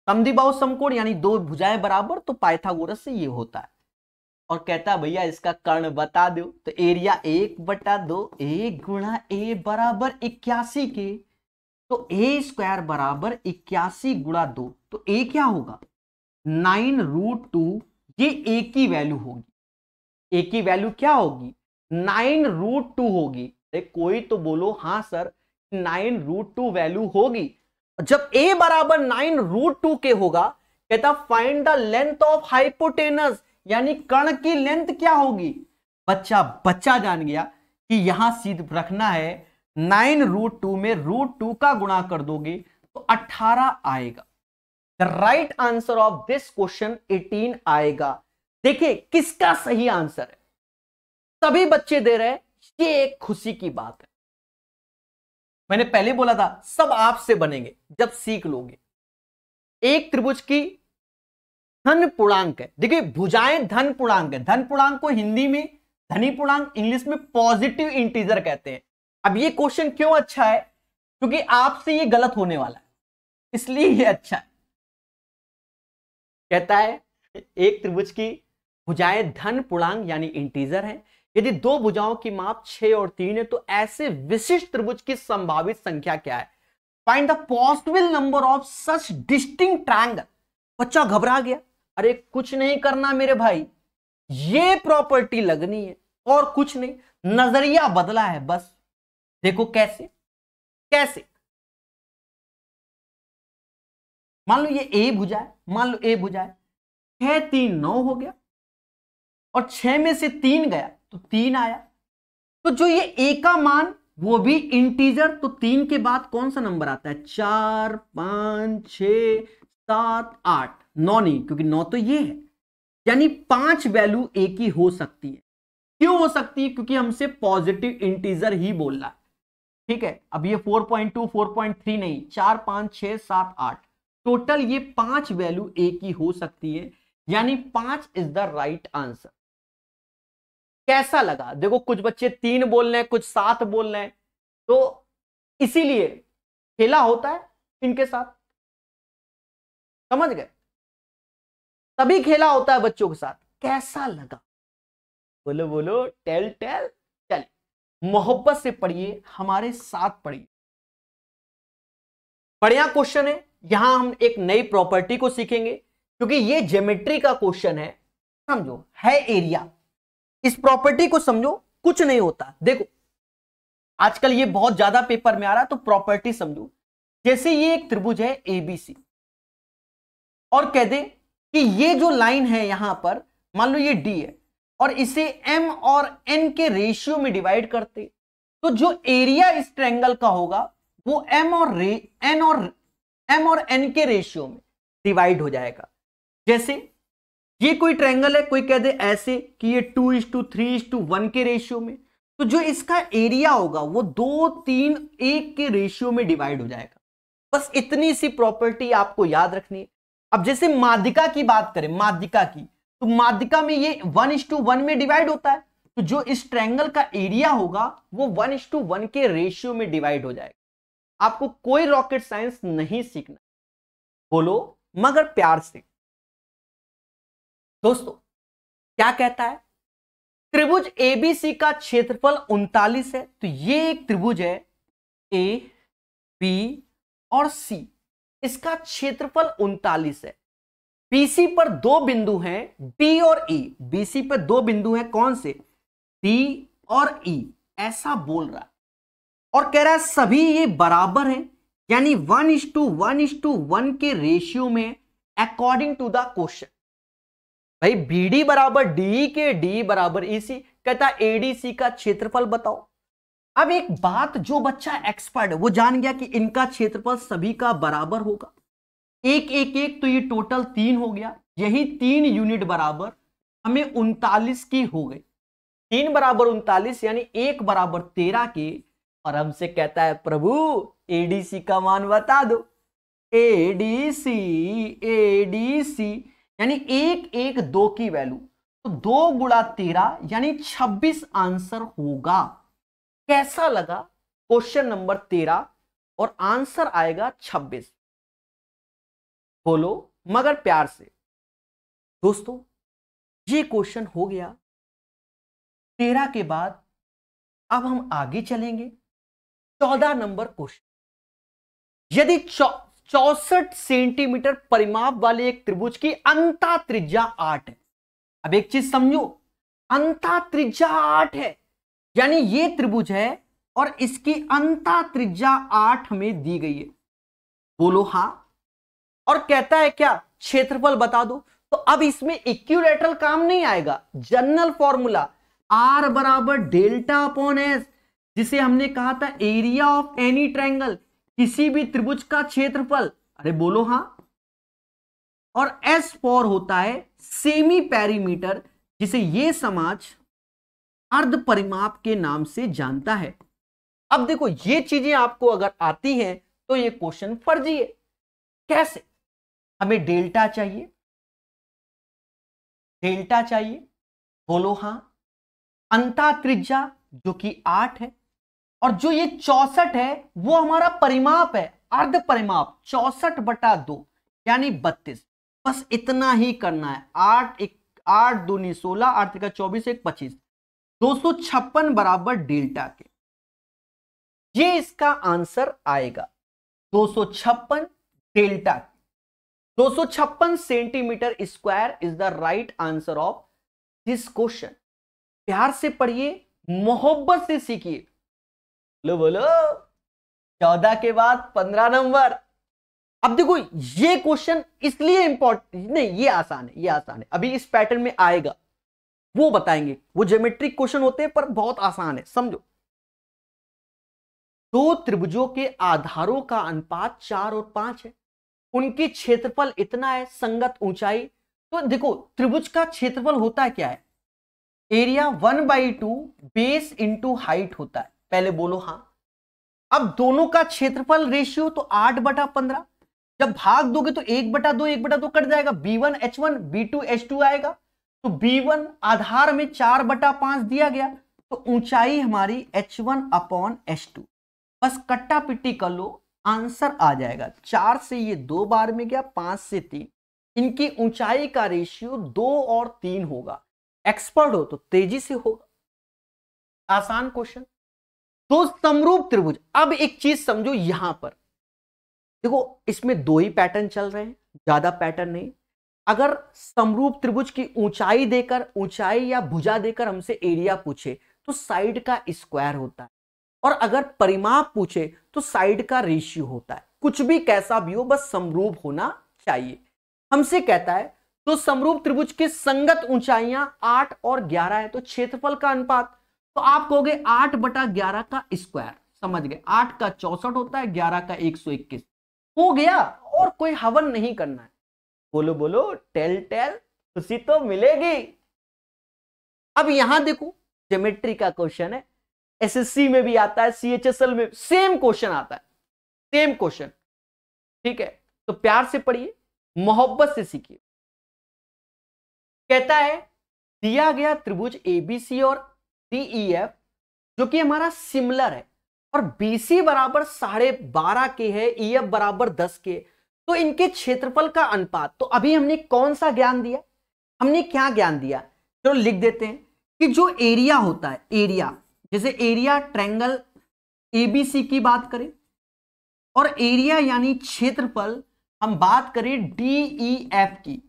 [SPEAKER 1] समद्विबाहु समकोण यानी दो भुजाएं बराबर, तो पाइथागोरस से ये होता है। और कहता है भैया इसका कर्ण बता दो, तो एरिया 1/2 a गुणा a बराबर 81 के, तो a स्क्वायर बराबर 81 गुणा 2, तो a क्या होगा? 9√2। ये a की वैल्यू होगी। a की वैल्यू क्या होगी? 9√2 होगी। अरे कोई तो बोलो हाँ सर 9√2 वैल्यू होगी। जब a बराबर 9√2 के होगा, कहता find the length of hypotenuse, यानी कर्ण की लेंथ क्या होगी। बच्चा जान गया कि यहां सीध रखना है 9√2 में √2 का गुणा कर दोगे तो 18 आएगा। The right answer of this question 18 आएगा। देखिए किसका सही आंसर है, सभी बच्चे दे रहे हैं, ये एक खुशी की बात है। मैंने पहले बोला था सब आपसे बनेंगे जब सीख लोगे। एक त्रिभुज की धन पूर्णांक है, देखिए भुजाएं धन पूर्णांक है, धन पूर्णांक को हिंदी में धनी पूर्णांक, इंग्लिश में पॉजिटिव इंटीजर कहते हैं। अब ये क्वेश्चन क्यों अच्छा है, क्योंकि आपसे ये गलत होने वाला है, इसलिए ये अच्छा है। कहता है एक त्रिभुज की भुजाएं धन पूर्णांक यानी इंटीजर है, यदि दो भुजाओं की माप 6 और 3 है तो ऐसे विशिष्ट त्रिभुज की संभावित संख्या क्या है। Find the possible number of such distinct triangle. बच्चा घबरा गया, अरे कुछ नहीं करना मेरे भाई, ये प्रॉपर्टी लगनी है और कुछ नहीं, नजरिया बदला है बस। देखो कैसे कैसे, मान लो ये ए भुजा है, मान लो ए भुजा है, 6 3 9 हो गया और 6 में से 3 गया तो 3 आया। तो जो ये ए का मान वो भी इंटीजर, तो 3 के बाद कौन सा नंबर आता है, 4 5 6 7 8, 9 नहीं, क्योंकि 9 तो ये है, यानी 5 वैल्यू ए की हो सकती है। क्यों हो सकती है, क्योंकि हमसे पॉजिटिव इंटीजर ही बोल रहा है। ठीक है, अब ये 4.2 4.3 नहीं, 4 5 6 7 8, टोटल ये 5 वैल्यू ए की हो सकती है, यानी 5 इज द राइट आंसर। कैसा लगा, देखो कुछ बच्चे 3 बोल रहे हैं, कुछ 7 बोल रहे हैं, तो इसीलिए खेला होता है इनके साथ, समझ गए, तभी खेला होता है बच्चों के साथ। कैसा लगा, बोलो बोलो, टेल टेल। चलिए मोहब्बत से पढ़िए, हमारे साथ पढ़िए, बढ़िया क्वेश्चन है। यहां हम एक नई प्रॉपर्टी को सीखेंगे, क्योंकि ये ज्योमेट्री का क्वेश्चन है, समझो है एरिया, इस प्रॉपर्टी को समझो, कुछ नहीं होता। देखो आजकल ये बहुत ज्यादा पेपर में आ रहा है, तो प्रॉपर्टी समझो। जैसे ये एक त्रिभुज है एबीसी, और कह दे कि ये जो लाइन है यहां पर, मान लो ये डी है, और इसे एम और एन के रेशियो में डिवाइड करते, तो जो एरिया इस ट्रायंगल का होगा वो एम और एन के रेशियो में डिवाइड हो जाएगा। जैसे ये कोई ट्रायंगल है, कोई कह दे ऐसे कि ये 2:3:1 के रेशियो में, तो जो इसका एरिया होगा वो 2:3:1 के रेशियो में डिवाइड हो जाएगा। बस इतनी सी प्रॉपर्टी आपको याद रखनी है। अब जैसे माध्यिका की बात करें, माध्यिका की, तो माध्यिका में ये 1:1 में डिवाइड होता है, तो जो इस ट्रायंगल का एरिया होगा वो 1:1 के रेशियो में डिवाइड हो जाएगा। आपको कोई रॉकेट साइंस नहीं सीखना, बोलो मगर प्यार से। दोस्तों क्या कहता है, त्रिभुज एबीसी का क्षेत्रफल 39 है, तो ये एक त्रिभुज है ए बी और सी, इसका क्षेत्रफल 39 है। बीसी पर 2 बिंदु हैं, डी और ई, बीसी पर 2 बिंदु हैं, कौन से, डी और ई, ऐसा बोल रहा है, और कह रहा है सभी ये बराबर हैं, यानी 1:1:1 के रेशियो में अकॉर्डिंग टू द क्वेश्चन। भाई बीडी बराबर डी के, डी बराबर ईसी, कहता एडीसी का क्षेत्रफल बताओ। अब एक बात, जो बच्चा एक्सपर्ट है वो जान गया कि इनका क्षेत्रफल सभी का बराबर होगा, 1 1 1, तो ये टोटल 3 हो गया, यही 3 यूनिट बराबर हमें 39 की हो गई। 3 बराबर 39 यानी 1 बराबर 13 के, और हमसे कहता है प्रभु एडीसी का मान बता दो। एडीसी एडीसी यानी 1 1 2 की वैल्यू, तो 2 गुणा 13 यानी 26 आंसर होगा। कैसा लगा क्वेश्चन नंबर 13, और आंसर आएगा 26, बोलो मगर प्यार से। दोस्तों ये क्वेश्चन हो गया 13 के बाद, अब हम आगे चलेंगे 14 नंबर क्वेश्चन। यदि 64 सेंटीमीटर परिमाप वाले एक त्रिभुज की अंतः त्रिज्या 8 है, अब एक चीज समझो, अंतः त्रिज्या 8 है, यानी ये त्रिभुज है और इसकी अंतः त्रिज्या 8 हमें दी गई है, बोलो हां। और कहता है क्या क्षेत्रफल बता दो। तो अब इसमें इक्विलैटरल काम नहीं आएगा, जनरल फॉर्मूला R बराबर डेल्टा अपॉन एस, जिसे हमने कहा था एरिया ऑफ एनी ट्रायंगल, किसी भी त्रिभुज का क्षेत्रफल। अरे बोलो हाँ। और S4 होता है सेमी पेरीमीटर, जिसे ये समाज अर्ध परिमाप के नाम से जानता है। अब देखो ये चीजें आपको अगर आती हैं तो ये क्वेश्चन फर्जी है। कैसे? हमें डेल्टा चाहिए, डेल्टा चाहिए, बोलो हां। अंता त्रिज्या जो कि 8 है, और जो ये 64 है वो हमारा परिमाप है, अर्ध परिमाप 64/2 यानी 32। बस इतना ही करना है। 8 दूनी 16, 8 का 24, 1 25, 256 बराबर डेल्टा के। ये इसका आंसर आएगा 256 delta. 256 centimetre square is the right answer of this question. प्यार से पढ़िए, मोहब्बत से सीखिए। बोलो बोलो, 14 के बाद 15 नंबर। अब देखो ये क्वेश्चन इसलिए इंपॉर्टेंट नहीं, ये आसान है, ये आसान है, अभी इस पैटर्न में आएगा, वो बताएंगे। वो ज्योमेट्रिक क्वेश्चन होते हैं पर बहुत आसान है, समझो। दो त्रिभुजों के आधारों का अनुपात 4 और 5 है, उनकी क्षेत्रफल इतना है, संगत ऊंचाई। तो देखो त्रिभुज का क्षेत्रफल होता है क्या है? एरिया 1/2 बेस इंटू हाइट होता है। पहले बोलो हाँ। अब दोनों का क्षेत्रफल रेशियो तो 8/15, जब भाग दोगे तो 1/2 1/2 कट जाएगा, B1 H1 B2 H2 आएगा। तो B1 आधार में 4/5 दिया गया, तो ऊंचाई हमारी H1/H2। बस कट्टा पिट्टी कर लो, आंसर आ जाएगा। 4 से ये 2 बार में गया, 5 से 3, इनकी ऊंचाई का रेशियो 2 और 3 होगा। एक्सपर्ट हो तो तेजी से होगा। आसान क्वेश्चन। तो समरूप त्रिभुज, अब एक चीज समझो यहां पर देखो, इसमें 2 ही पैटर्न चल रहे हैं, ज्यादा पैटर्न नहीं। अगर समरूप त्रिभुज की ऊंचाई देकर, ऊंचाई या भुजा देकर हमसे एरिया पूछे तो साइड का स्क्वायर होता है, और अगर परिमाप पूछे तो साइड का रेशियो होता है। कुछ भी कैसा भी हो, बस समरूप होना चाहिए। हमसे कहता है तो समरूप त्रिभुज की संगत ऊंचाइयां 8 और 11 है, तो क्षेत्रफल का अनुपात, तो आप कहोगे 8/11 का स्क्वायर। समझ गए? 8 का 64 होता है, 11 का 121 हो गया, और कोई हवन नहीं करना है। बोलो बोलो, टेल टेल, खुशी तो मिलेगी। अब यहां देखो ज्योमेट्री का क्वेश्चन है, एसएससी में भी आता है, सीएचएसएल में सेम क्वेश्चन आता है, सेम क्वेश्चन। ठीक है, तो प्यार से पढ़िए, मोहब्बत से सीखिए। कहता है दिया गया त्रिभुज एबीसी और डीईएफ जो कि हमारा सिमिलर है, और बीसी बराबर 12.5 के है, ईएफ बराबर 10 के, तो इनके क्षेत्रफल का अनुपात। तो अभी हमने कौन सा ज्ञान दिया? हमने क्या ज्ञान दिया? चलो लिख देते हैं कि जो एरिया होता है, एरिया, जैसे एरिया ट्रायंगल एबीसी की बात करें, और एरिया यानी क्षेत्रफल हम बात करें डीईएफ की।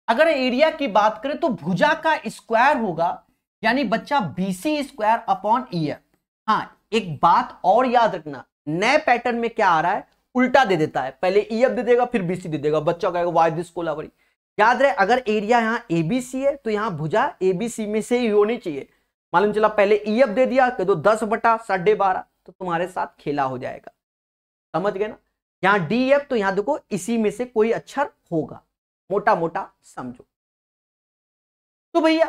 [SPEAKER 1] अगर एरिया की बात करें तो भुजा का स्क्वायर होगा, यानी बच्चा BC स्क्वायर अपॉन ईएफ। हाँ, एक बात और याद रखना, नए पैटर्न में क्या आ रहा है, उल्टा दे देता है, पहले ईएफ दे देगा फिर BC दे देगा, बच्चा कहेगा वाई दिस कोलावरी। याद रहे, अगर एरिया यहां ABC है तो यहां भुजा ABC में से ही होनी चाहिए। मालूम चला पहले ईएफ दे दिया कि तो 10/12.5, तो तुम्हारे साथ खेला हो जाएगा। समझ गए ना? यहां डीएफ तो यहां देखो इसी में से कोई अक्षर होगा, मोटा मोटा समझो। तो भैया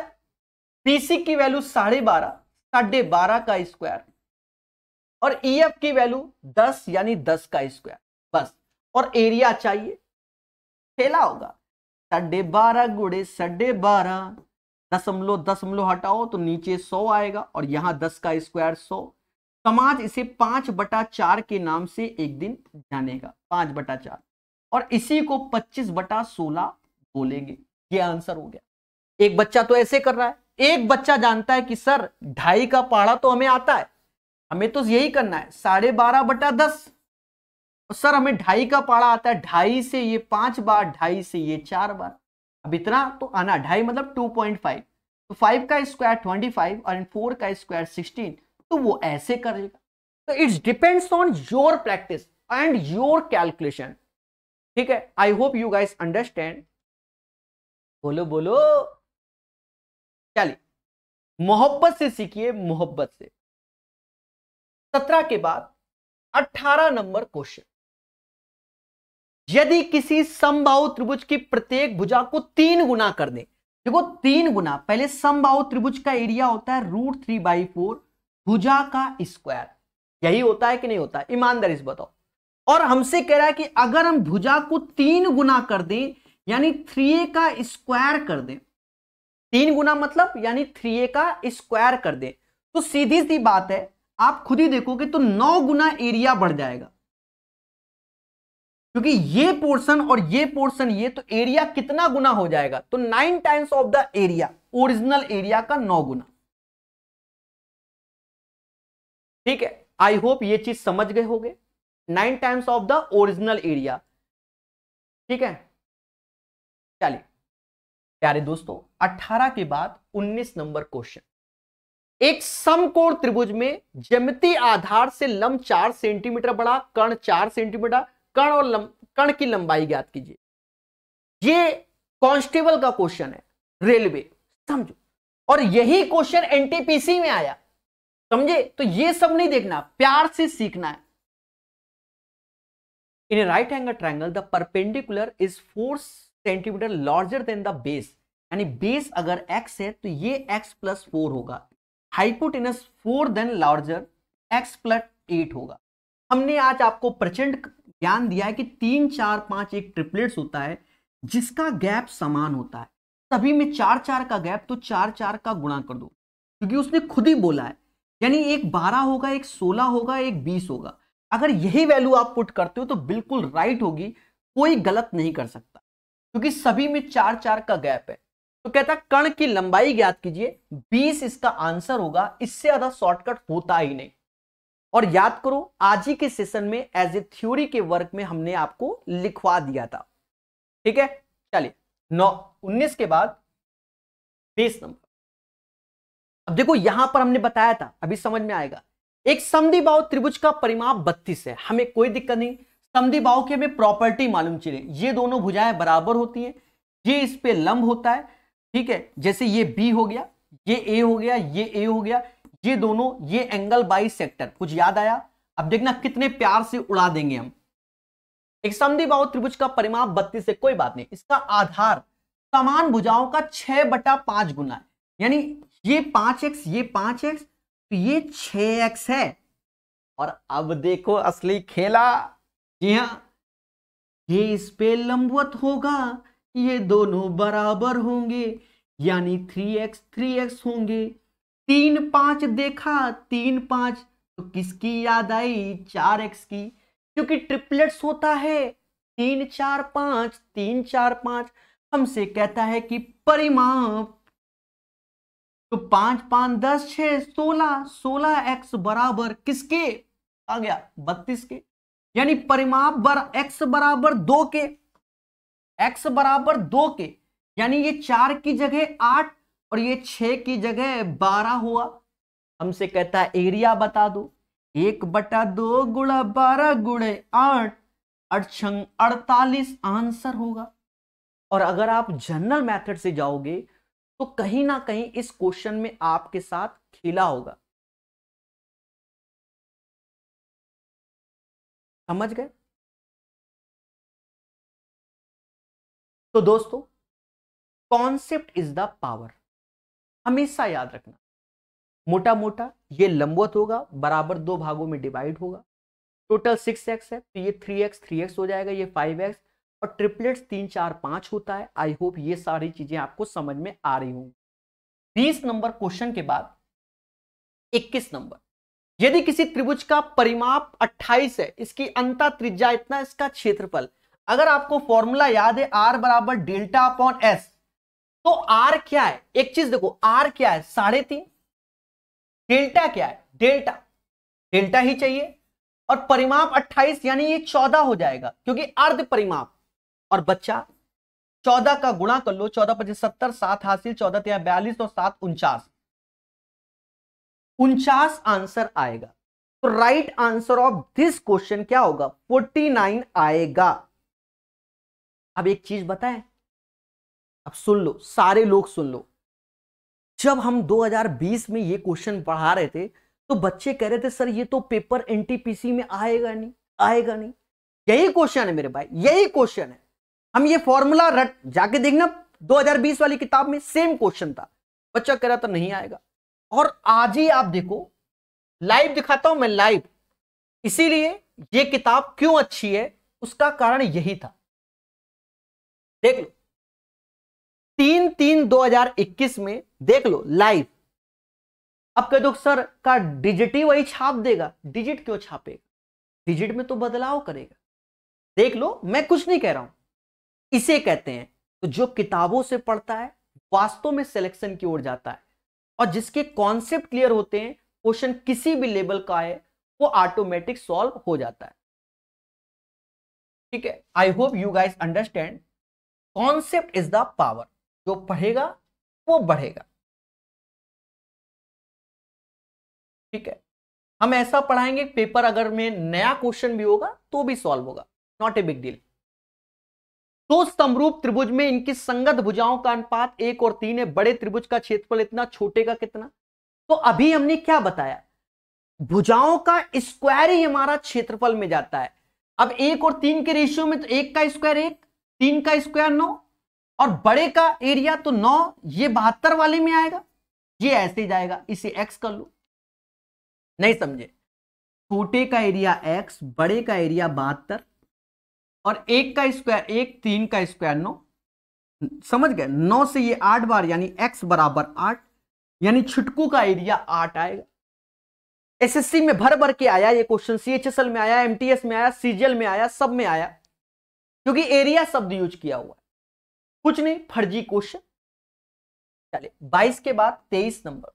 [SPEAKER 1] बीसी की वैल्यू 12.5, 12.5 का स्क्वायर, और ईएफ की वैल्यू 10 यानी 10 का स्क्वायर, बस। और एरिया चाहिए, खेला होगा। 12.5 गुणे 12.5, दशमलव हटाओ तो नीचे 100 आएगा, और यहां 10 का स्क्वायर 100। समाज इसे 5/4 के नाम से एक दिन जानेगा, 5/4, और इसी को 25/16 बोलेंगे। ये आंसर हो गया। एक बच्चा तो ऐसे कर रहा है, एक बच्चा जानता है कि सर 2.5 का पहाड़ा तो हमें आता है, हमें तो यही करना है 12.5/10। सर हमें 2.5 का पहाड़ा आता है, 2.5 से ये 5 बार, 2.5 से ये 4 बार। अब इतना तो आना, 2.5 मतलब 2.5, तो 5 का स्क्वायर 25 और 4 का स्क्वायर 16, तो वो ऐसे करेगा। तो it's depends on your practice and your calculation. ठीक है, I hope you guys understand. बोलो बोलो। चलिए, मोहब्बत से सीखिए, मोहब्बत से। 17 के बाद 18 नंबर क्वेश्चन। यदि किसी समबाहु त्रिभुज की प्रत्येक भुजा को 3 गुना कर दें, देखो 3 गुना, पहले समबाहु त्रिभुज का एरिया होता है √3/4 भुजा का स्क्वायर, यही होता है कि नहीं होता है, ईमानदारी से बताओ। और हमसे कह रहा है कि अगर हम भुजा को 3 गुना कर दें, यानी 3a का स्क्वायर कर दें, 3 गुना मतलब यानी 3a का स्क्वायर कर दें, तो सीधी सी बात है, आप खुद ही देखोगे तो 9 गुना एरिया बढ़ जाएगा, क्योंकि ये पोर्शन और ये पोर्शन, ये तो एरिया कितना गुना हो जाएगा, तो 9 times of the area, original area का 9 गुना। ठीक है, आई होप ये चीज समझ गए होगे, 9 times of the original area. ठीक है, चलिए प्यारे दोस्तों, 18 के बाद 19 नंबर क्वेश्चन। एक समकोण त्रिभुज में ज्यामितीय आधार से लंब 4 सेंटीमीटर बड़ा, कर्ण 4 सेंटीमीटर, कर्ण और कर्ण की लंबाई ज्ञात कीजिए। ये कांस्टेबल का क्वेश्चन है, रेलवे, समझो। और यही क्वेश्चन एनटीपीसी में आया, समझे? तो ये सब नहीं देखना, प्यार से सीखना है। In a right angle triangle the perpendicular is 4 centimetre larger than the base, यानी बेस अगर x है तो ये x+4 होगा, हाइपोटेनस 4 देन लार्जर x+8 होगा। हमने आज आपको प्रचंड ज्ञान दिया है कि 3 4 5 एक ट्रिपलेट्स होता है जिसका गैप समान होता है, सभी में 4 4 का गैप, तो 4 4 का गुणा कर दो, क्योंकि उसने खुद ही बोला है, यानी एक 12 होगा, एक 16 होगा, एक 20 होगा। अगर यही वैल्यू आप पुट करते हो तो बिल्कुल राइट होगी, कोई गलत नहीं कर सकता, क्योंकि सभी में 4 4 का गैप है। तो कहता कर्ण की लंबाई ज्ञात कीजिए, 20 इसका आंसर होगा, इससे ज्यादा शॉर्टकट होता ही नहीं। और याद करो, आज ही के सेशन में एज ए थ्योरी के वर्क में हमने आपको लिखवा दिया था। ठीक है, चलिए 19 के बाद 20 नंबर। अब देखो यहां पर हमने बताया था, अभी समझ में आएगा। एक समद्विबाहु त्रिभुज का परिमाप 32 है, हमें कोई दिक्कत नहीं, समद्विबाहु की हमें प्रॉपर्टी मालूम चाहिए, ये दोनों भुजाएं बराबर होती हैं, ये इस पे लंब होता है। ठीक है, जैसे ये बी हो गया, ये ए हो गया, ये ए हो गया, ये दोनों, ये एंगल बाइसेक्टर, कुछ याद आया? अब देखना कितने प्यार से उड़ा देंगे हम। एक समद्विबाहु त्रिभुज का परिमाप 32 है, कोई बात नहीं, इसका आधार समान भुजाओं का 6/5 गुना है, यानी ये 5x, ये 5x, तो ये 6x है। और अब देखो असली खेला, जी हां, ये इस पे लंबवत होगा, ये दोनों बराबर होंगे, यानी 3x 3x होंगे। 3 5 देखा, 3 5, तो किसकी याद आई? 4x की, क्योंकि ट्रिपलेट्स होता है 3 4 5, 3 4 5। हमसे कहता है कि परिमाप, तो 5 5 10 6 16, 16x बराबर किसके आ गया? 32 के, यानी परिमाप x बराबर 2 के, x बराबर 2 के, यानी ये 4 की जगह 8 और ये 6 की जगह 12 हुआ। हमसे कहता है एरिया बता दो, 1/2 गुणा 12 गुणे 8, 48 आंसर होगा। और अगर आप जनरल मेथड से जाओगे तो कहीं ना कहीं इस क्वेश्चन में आपके साथ खेला होगा, समझ गए? तो दोस्तों, कॉन्सेप्ट इज द पावर, हमेशा याद रखना। मोटा मोटा ये लंबवत होगा, बराबर 2 भागों में डिवाइड होगा, टोटल 6x है, तो ये 3x 3x हो जाएगा, ये 5x, और ट्रिपलेट्स 3 4 5 होता है। आई होप ये सारी चीजें आपको समझ में आ रही होंगी। 20 नंबर क्वेश्चन के बाद 21 नंबर। यदि किसी त्रिभुज का परिमाप 28 है, इसकी अंतः त्रिज्या इतना, इसका क्षेत्रफल, अगर आपको फॉर्मूला याद है R बराबर डेल्टा अपॉन S, तो R क्या है? एक चीज देखो, R क्या है? 3.5। डेल्टा क्या है? डेल्टा, डेल्टा ही चाहिए, और परिमाप 28, यानी ये 14 हो जाएगा, क्योंकि अर्ध परिमाप। और बच्चा 14 का गुणा कर लो, 14 25 70, 7 हासिल, 14 3 42 और 7 49, 49 आंसर आएगा। तो right answer of this question क्या होगा? 49 आएगा। अब एक चीज बताएं, अब सुन लो, सारे लोग सुन लो। जब हम 2020 में ये क्वेश्चन पढ़ा रहे थे तो बच्चे कह रहे थे सर ये तो पेपर एनटीपीसी में आएगा नहीं, आएगा नहीं। यही क्वेश्चन है मेरे भाई, यही क्वेश्चन है। हम ये फॉर्मूला रट जाके देखना, 2020 वाली किताब में सेम क्वेश्चन था, बच्चा कह रहा था नहीं आएगा। और आज ही आप देखो, लाइव दिखाता हूं मैं, लाइव। इसीलिए ये किताब क्यों अच्छी है, उसका कारण यही था। देख लो 3/3/2021 में, देख लो लाइव। अब कह दो सर का डिजिट ही वही छाप देगा, डिजिट क्यों छापेगा, डिजिट में तो बदलाव करेगा। देख लो, मैं कुछ नहीं कह रहा हूं, इसे कहते हैं। तो जो किताबों से पढ़ता है वास्तव में सिलेक्शन की ओर जाता है, और जिसके कॉन्सेप्ट क्लियर होते हैं, क्वेश्चन किसी भी लेवल का है वो ऑटोमेटिक सॉल्व हो जाता है। ठीक है, I hope you guys understand, concept is the power. जो पढ़ेगा वो बढ़ेगा। ठीक है, हम ऐसा पढ़ाएंगे पेपर अगर में नया क्वेश्चन भी होगा तो भी सॉल्व होगा, नॉट ए बिग डील। दो समरूप त्रिभुज में इनकी संगत भुजाओं का अनुपात 1 और 3 है। बड़े त्रिभुज का क्षेत्रफल इतना, छोटे का कितना। तो अभी हमने क्या बताया, भुजाओं का स्क्वायर ही हमारा क्षेत्रफल में जाता है। अब 1 और 3 के रेशियो में तो 1 का स्क्वायर 1, 3 का स्क्वायर 9, और बड़े का एरिया तो 9, ये 72 वाले में आएगा, ये ऐसे जाएगा, इसे x कर लो। नहीं समझे, छोटे का एरिया x, बड़े का एरिया 72, और 1 का स्क्वायर 1, 3 का स्क्वायर 9। समझ गए, 9 से ये 8 बार, यानी x बराबर 8, यानी छुटकू का एरिया 8 आएगा। एसएससी में भर भर के आया ये क्वेश्चन, सीएचएसएल में आया, एमटीएस में आया, सीजीएल में आया, सब में आया, क्योंकि एरिया शब्द यूज किया हुआ है, कुछ नहीं फर्जी क्वेश्चन। चलिए 22 के बाद 23 नंबर,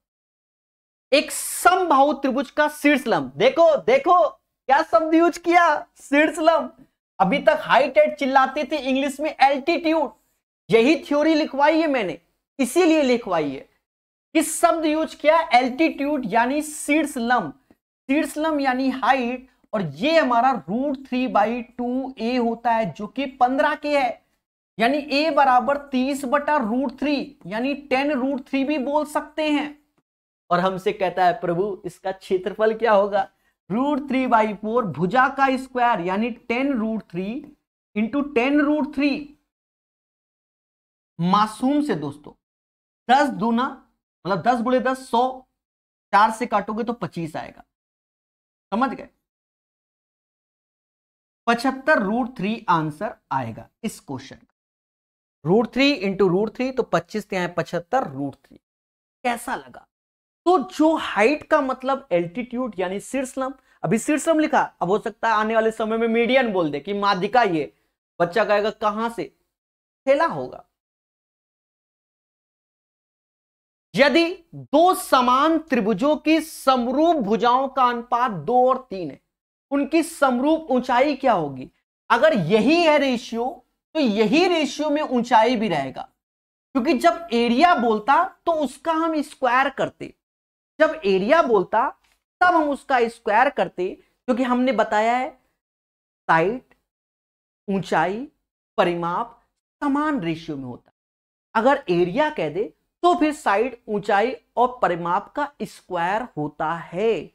[SPEAKER 1] एक समबाहु त्रिभुज का शीर्ष लंब। देखो देखो क्या शब्द यूज किया, शीर्ष लंब। अभी तक हाइट एट चिल्लाते थे, इंग्लिश में एल्टीट्यूड। यही थ्योरी लिखवाई है मैंने, इसीलिए लिखवाई है। किस शब्द यूज किया, एल्टीट्यूड यानी शीर्ष लंब। शीर्ष लंब यानी हाइट, और ये हमारा √3/2a होता है, जो कि 15 के है, यानी a बराबर 30/√3, यानी 10√3 भी बोल सकते हैं। और हमसे कहता है प्रभु इसका क्षेत्रफल क्या होगा, √3/4, भुजा का स्क्वायर यानी 10√3 इंटू 10√3। मासूम से दोस्तों 10 दूना मतलब 10 गुणे 10 100, 4 से काटोगे तो 25 आएगा। समझ गए, 75√3 आंसर आएगा इस क्वेश्चन का। √3 इंटू √3 तो 25 के आए 75√3। कैसा लगा? तो जो हाइट का मतलब एल्टीट्यूड यानी शीर्षलंब, अभी शीर्षलंब लिखा, अब हो सकता है आने वाले समय में मीडियन बोल दे कि माध्यिका, ये बच्चा कहेगा कहां से, थैला होगा। यदि दो समान त्रिभुजों की समरूप भुजाओं का अनुपात 2 और 3 है, उनकी समरूप ऊंचाई क्या होगी? अगर यही है रेशियो तो यही रेशियो में ऊंचाई भी रहेगा, क्योंकि जब एरिया बोलता तो उसका हम स्क्वायर करते, जब एरिया बोलता तब हम उसका स्क्वायर करते, क्योंकि हमने बताया है साइड, ऊंचाई, परिमाप समान रेशियो में होता है। अगर एरिया कह दे तो फिर साइड, ऊंचाई और परिमाप का स्क्वायर होता है।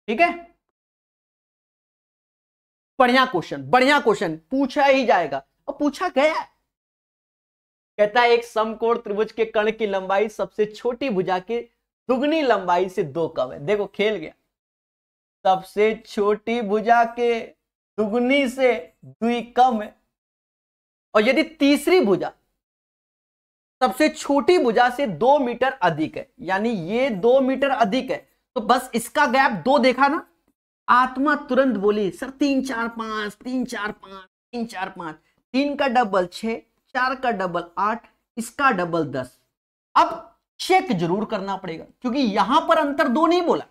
[SPEAKER 1] ठीक है, बढ़िया क्वेश्चन, बढ़िया क्वेश्चन, पूछा ही जाएगा और पूछा गया। कहता है एक समकोण त्रिभुज के कर्ण की लंबाई सबसे छोटी भुजा के दुगनी लंबाई से 2 कम है। देखो खेल गया, सबसे छोटी भुजा के दुगनी से 2 कम है, और यदि तीसरी भुजा सबसे छोटी भुजा से 2 मीटर अधिक है, यानी ये 2 मीटर अधिक है, तो बस इसका गैप 2 देखा ना, आत्मा तुरंत बोली सर 3 4 5, 3 4 5, 3 4 5, 3 का डबल 6, 4 का डबल 8, इसका डबल 10। अब चेक जरूर करना पड़ेगा, क्योंकि यहां पर अंतर 2 नहीं बोला,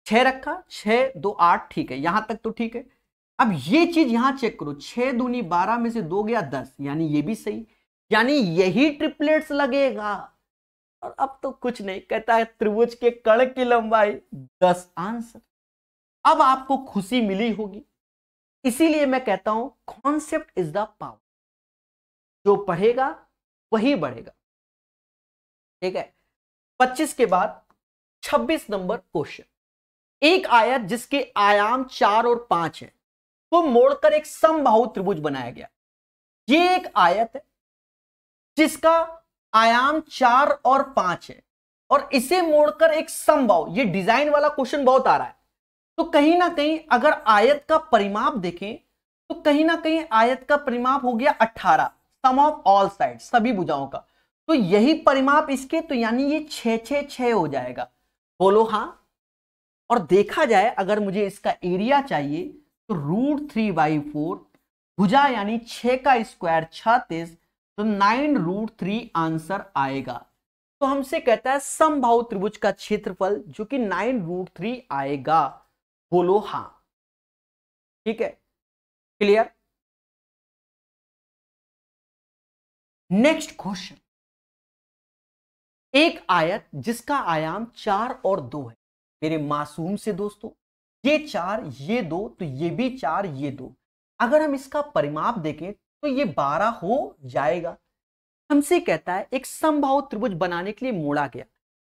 [SPEAKER 1] 6 रखा, 6 2 8, ठीक है, यहां तक तो ठीक है। अब ये चीज यहां चेक करो, 6 दूनी 12 में से 2 गया 10, यानी ये भी सही, यानी यही ट्रिपलेट्स लगेगा। और अब तो कुछ नहीं, कहता है त्रिभुज के कर्ण की लंबाई 10 आंसर। अब आपको खुशी मिली होगी, इसीलिए मैं कहता हूं कॉन्सेप्ट इज द पावर, जो पढ़ेगा वही बढ़ेगा। ठीक है, 25 के बाद 26 नंबर क्वेश्चन, एक आयत जिसके आयाम 4 और 5 है को मोड़कर एक समबाहु त्रिभुज बनाया गया। ये एक आयत है जिसका आयाम 4 और 5 है और इसे मोड़कर एक समबाहु, ये डिजाइन वाला क्वेश्चन बहुत आ रहा है, तो कहीं ना कहीं अगर आयत का परिमाप देखें तो कहीं ना कहीं आयत का परिमाप हो गया 18, सम ऑफ ऑल साइड, सभी भुजाओं का, तो यही परिमाप इसके, तो यानी ये 6 हो जाएगा। बोलो हाँ। और देखा जाए अगर मुझे इसका एरिया चाहिए तो √3/4 भुजा यानी 6 का स्क्वायर 36, तो 9√3 आंसर आएगा। तो हमसे कहता है समबाहु त्रिभुज का क्षेत्रफल जो कि 9√3 आएगा। बोलो हाँ। ठीक है, क्लियर। नेक्स्ट क्वेश्चन, एक आयत जिसका आयाम 4 और 2 है। मेरे मासूम से दोस्तों, ये 4 ये 2, तो ये भी 4 ये 2, अगर हम इसका परिमाप देखें तो ये 12 हो जाएगा। हमसे कहता है एक समबाहु त्रिभुज बनाने के लिए मोड़ा गया।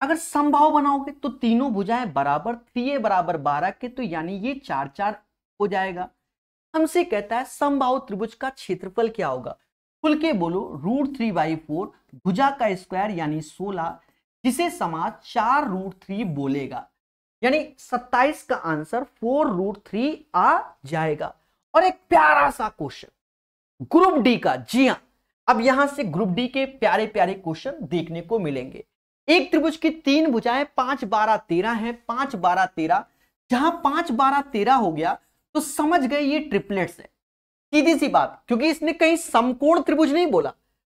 [SPEAKER 1] अगर समबाहु बनाओगे तो तीनों भुजाएं बराबर, 3a बराबर 12 के, तो यानी ये 4 हो जाएगा। हमसे कहता है समबाहु त्रिभुज का क्षेत्रफल क्या होगा। खुल के बोलो, √3/4 भुजा का स्क्वायर यानी 16, जिसे समाज 4√3 बोलेगा, यानी 27 का आंसर 4√3 आ जाएगा। और एक प्यारा सा क्वेश्चन ग्रुप डी का, जी हां, अब यहां से ग्रुप डी के प्यारे प्यारे क्वेश्चन देखने को मिलेंगे। एक त्रिभुज की 3 भुजाएं 5, 12, 13 है, 5, 12, 13, जहां 5, 12, 13 हो गया तो समझ गए ये ट्रिपलेट्स है। सीधी सी बात, क्योंकि इसने कहीं समकोण त्रिभुज नहीं बोला।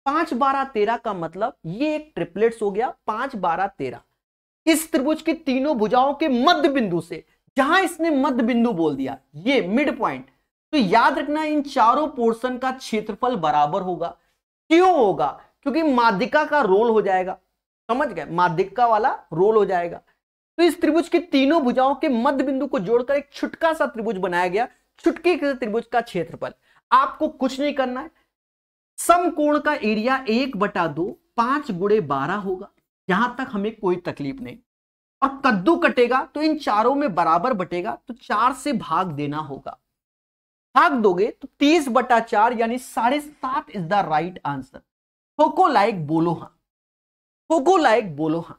[SPEAKER 1] 5, 12, 13 का मतलब ये एक ट्रिपलेट्स हो गया। 5, 12, 13 इस त्रिभुज की तीनों भुजाओं के मध्य बिंदु से, जहां इसने मध्य बिंदु बोल दिया ये मिड पॉइंट, तो याद रखना इन चारों पोर्शन का क्षेत्रफल बराबर होगा। क्यों होगा? क्योंकि माध्यिका का रोल हो जाएगा। समझ गए, माध्यिका वाला रोल हो जाएगा। तो इस त्रिभुज की तीनों भुजाओं के मध्य बिंदु को जोड़कर एक छुटका सा त्रिभुज बनाया गया। छुटके के त्रिभुज का क्षेत्रफल आपको कुछ नहीं करना है, समकोण का एरिया 1/2 5 × 12 होगा। यहां तक हमें कोई तकलीफ नहीं। और कद्दू कटेगा तो इन चारों में बराबर बटेगा, तो 4 से भाग देना होगा। भाग दोगे तो 30/4 यानी 7.5 इज द राइट आंसर। ठोको लाइक बोलो हां, ठोको लाइक बोलो हां।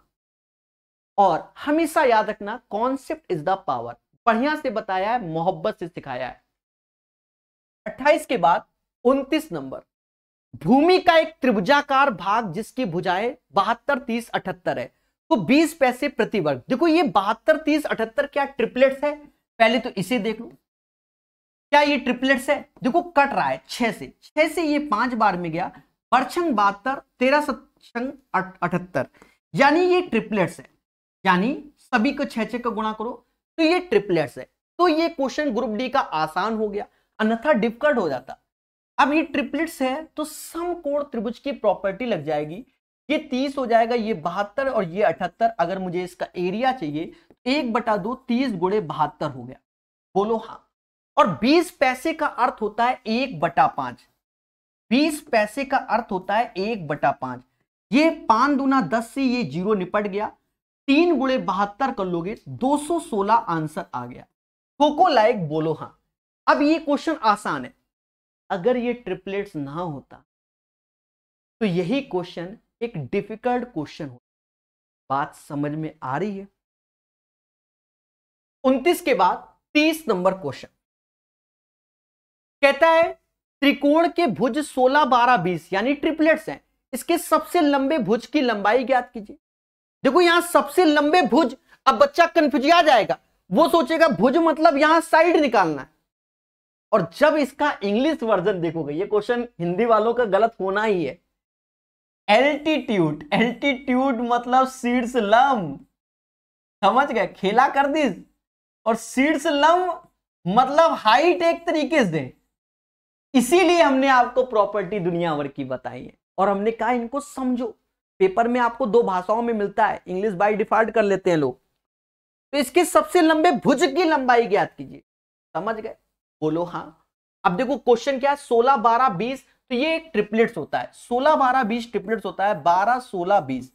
[SPEAKER 1] और हमेशा याद रखना कॉन्सेप्ट इज द पावर। बढ़िया से बताया है, मोहब्बत से सिखाया है। 28 के बाद 29 नंबर, भूमि का एक त्रिभुजाकार भाग जिसकी भुजाएं 72, 30, 78 है, तो 20 पैसे प्रति वर्ग। देखो ये 72, 30, 78 क्या ट्रिपलेट्स है? पहले तो इसे देख लो, क्या ये ट्रिपलेट्स है? देखो कट रहा है 6 से ये 5 बार में गया, परछंग 72, 13 सत्संग 78, यानी ये ट्रिपलेट्स है। यानी सभी को 6 का गुणा करो तो ये ट्रिपलेट्स है। तो ये क्वेश्चन ग्रुप डी का आसान हो गया, अन्यथा डिफिकल्ट हो जाता। अब ये ट्रिपलेट्स है तो समकोण त्रिभुज की प्रॉपर्टी लग जाएगी। ये 30 हो जाएगा, ये 72 और ये 78। अगर मुझे इसका एरिया चाहिए 1/2 30 × 72 हो गया। बोलो हाँ। और 20 पैसे का अर्थ होता है 1/5। 20 पैसे का अर्थ होता है 1/5। ये 5 दूना 10 से ये 0 निपट गया। 3 × 72 कर लोगे 216 आंसर आ गया। ठोको लाइक बोलो हाँ। अब ये क्वेश्चन आसान है। अगर ये ट्रिपलेट्स ना होता तो यही क्वेश्चन एक डिफिकल्ट क्वेश्चन होता। बात समझ में आ रही है? 29 के बाद 30 नंबर क्वेश्चन कहता है त्रिकोण के भुज 16, 12, 20 यानी ट्रिपलेट्स हैं। इसके सबसे लंबे भुज की लंबाई ज्ञात कीजिए। देखो यहां सबसे लंबे भुज, अब बच्चा कंफ्यूज आ जाएगा, वो सोचेगा भुज मतलब यहां साइड निकालना है। और जब इसका इंग्लिश वर्जन देखोगे, ये क्वेश्चन हिंदी वालों का गलत होना ही है। एल्टीट्यूड, एल्टीट्यूड मतलब शीर्ष लंब। समझ गए, खेला कर दी। और शीर्ष लंब मतलब हाइट एक तरीके से। इसीलिए हमने आपको प्रॉपर्टी दुनिया भर की बताई है और हमने कहा इनको समझो। पेपर में आपको 2 भाषाओं में मिलता है, इंग्लिश बाय डिफॉल्ट कर लेते हैं लोग। तो इसके सबसे लंबे भुज की लंबाई ज्ञात कीजिए। समझ गए? बोलो हाँ। अब देखो क्वेश्चन क्या है, 16 12 20, तो ये एक ट्रिपलेट्स होता है, 16 12 20 ट्रिपलेट्स होता है, 12 16 20,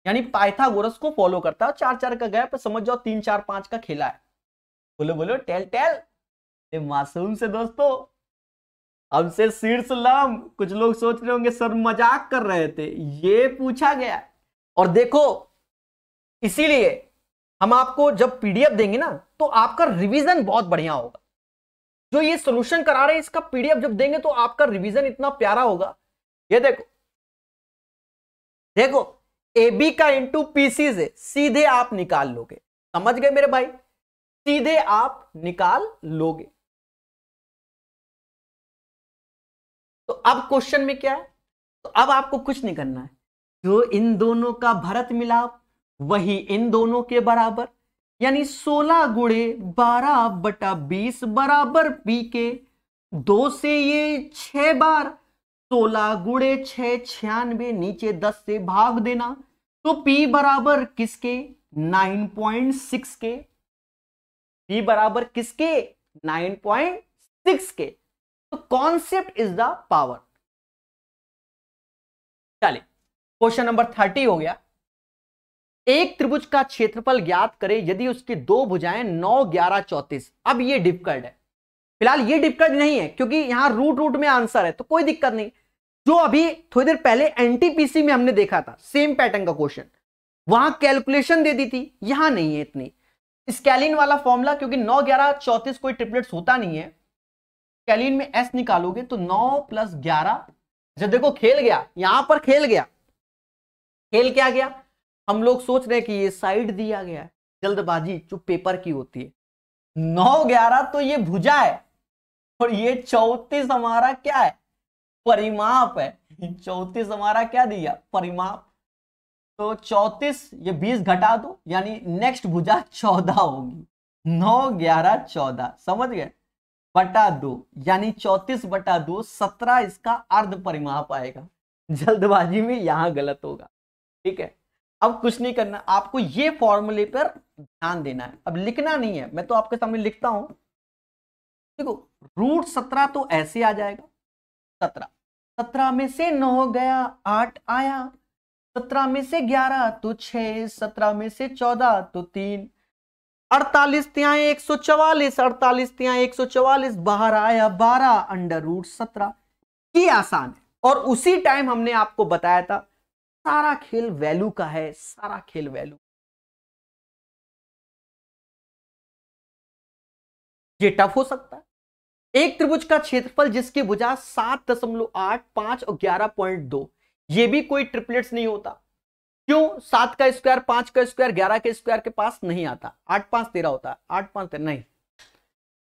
[SPEAKER 1] यानी पाइथागोरस को फॉलो करता है। 4 4 का गैप समझ जाओ, 3 4 5 का खेला है। बोलो बोलो टेल टेल। मासूम से दोस्तों, हमसे शीर्ष लाम। कुछ लोग सोच रहे होंगे सर मजाक कर रहे थे, ये पूछा गया। और देखो इसीलिए हम आपको जब पीडीएफ देंगे ना, तो आपका रिवीजन बहुत बढ़िया होगा। जो ये सॉल्यूशन करा रहे हैं इसका पीडीएफ जब देंगे तो आपका रिवीजन इतना प्यारा होगा। ये देखो देखो, ए बी का इंटू पीसी से सीधे आप निकाल लोगे। समझ गए मेरे भाई, सीधे आप निकाल लोगे। तो अब क्वेश्चन में क्या है, तो अब आपको कुछ नहीं करना है, जो इन दोनों का भरत मिलाप वही इन दोनों के बराबर, यानी 16 गुणे 12 बटा 20 बराबर पी के। 2 से ये 6 बार, 16 गुणे 6 96, नीचे 10 से भाग देना, तो पी बराबर किसके 9.6 के। पी बराबर किसके 9.6 के। तो कॉन्सेप्ट इज द पावर। चलिए क्वेश्चन नंबर 30 हो गया। एक त्रिभुज का क्षेत्रफल ज्ञात करें यदि उसकी दो भुजाएं 9 11 34। अब ये डिफिकल्ट है, फिलहाल ये डिफिकल्ट नहीं है क्योंकि यहां रूट रूट में आंसर है, तो कोई दिक्कत नहीं। जो अभी थोड़ी देर पहले एनटीपीसी में हमने देखा था सेम पैटर्न का क्वेश्चन, वहां कैलकुलेशन दे दी थी, यहां नहीं है इतनी। स्केलिन वाला फॉर्मूला, क्योंकि 9 11 34 कोई ट्रिपलेट्स होता नहीं है, स्केलिन में एस निकालोगे तो 9 + 11। जब देखो खेल गया, यहां पर खेल गया। खेल क्या गया, हम लोग सोच रहे हैं कि ये साइड दिया गया है, जल्दबाजी जो पेपर की होती है। 9 11 तो ये भुजा है, और ये 34 हमारा क्या है, परिमाप है। 34 हमारा क्या दिया, परिमाप। तो 34 ये 20 घटा दो, यानी नेक्स्ट भुजा 14 होगी। 9 11 14 समझ गए, बटा 2, यानी 34 बटा 2 17 इसका अर्ध परिमाप आएगा। जल्दबाजी में यहां गलत होगा, ठीक है। अब कुछ नहीं करना, आपको ये फॉर्मूले पर ध्यान देना है, अब लिखना नहीं है, मैं तो आपके सामने लिखता हूं। देखो √17 तो ऐसे आ जाएगा, 17 17 में से 9 गया 8 आया, 17 में से 11 तो 6, 17 में से 14 तो 3, 48 त्यां 144, 48 त्यां 144, बाहर आया 12 √17। ये आसान है, और उसी टाइम हमने आपको बताया था सारा खेल वैल्यू का है, सारा खेल वैल्यू। ये टफ हो सकता है। एक त्रिभुज का क्षेत्रफल जिसकी भुजा 7.8 5 और 11.2, ये भी कोई ट्रिपलेट्स नहीं होता। क्यों, 7 का स्क्वायर 5 का स्क्वायर 11 के स्क्वायर के पास नहीं आता, 8 5 13 होता है, 8 5 13 नहीं।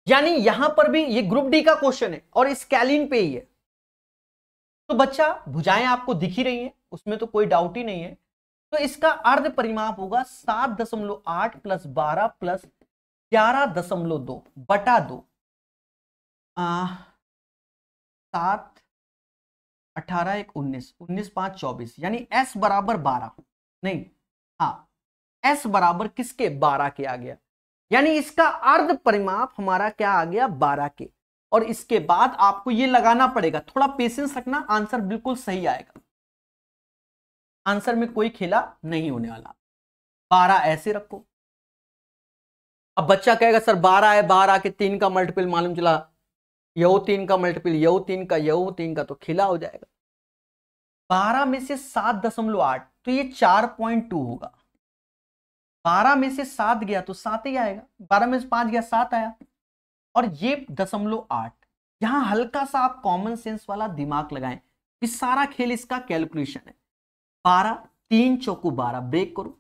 [SPEAKER 1] यानी यहां पर भी ये ग्रुप डी का क्वेश्चन है और स्केलिन पे ही है। तो बच्चा भुजाएं आपको दिख ही रही हैं, उसमें तो कोई डाउट ही नहीं है। तो इसका अर्ध परिमाप होगा 7.8 + 12 + 11.2 बटा 2। 7 18 1 19 19 5 24, यानी s बराबर 12, नहीं हाँ s बराबर किसके 12 के आ गया, यानी इसका अर्ध परिमाप हमारा क्या आ गया 12 के। और इसके बाद आपको ये लगाना पड़ेगा, थोड़ा पेशेंस रखना, आंसर बिल्कुल सही आएगा। आंसर में कोई खेला नहीं होने वाला। 12 ऐसे रखो। अब बच्चा कहेगा सर 12 है, 12 के 3 का मल्टीपल मालूम चला, यू 3 का मल्टीपल यू 3 का यू 3 का, तो खेला हो जाएगा। 12 में से 7.8 तो ये 4.2 होगा। 12 में से 7 गया तो 7 ही आएगा, 12 में से 5 गया 7 आया, और ये 0.8। यहां हल्का सा आप कॉमन सेंस वाला दिमाग लगाएं, इस सारा खेल इसका कैलकुलेशन है। 12 3 चौको 12, ब्रेक करो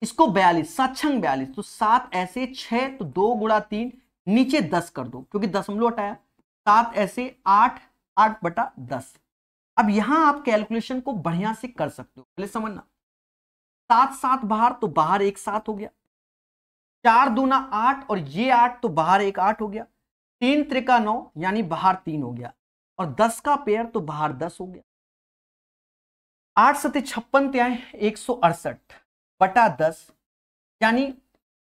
[SPEAKER 1] इसको, 42 7 छंग 42, तो 7 ऐसे, 6 तो 2 गुणा 3, नीचे 10 कर दो क्योंकि दशमलव हटाया, 7 ऐसे 8 8 बटा 10। अब यहां आप कैलकुलेशन को बढ़िया से कर सकते हो, पहले समझना। 7 7 बाहर तो बाहर एक 7 हो गया, 4 दूना 8 और ये 8 तो बाहर एक 8 हो गया, 3 त्रिका 9 यानी बाहर 3 हो गया, और 10 का पेयर तो बाहर 10 हो गया। 8 7 56 त्याएं 168 बटा 10, यानी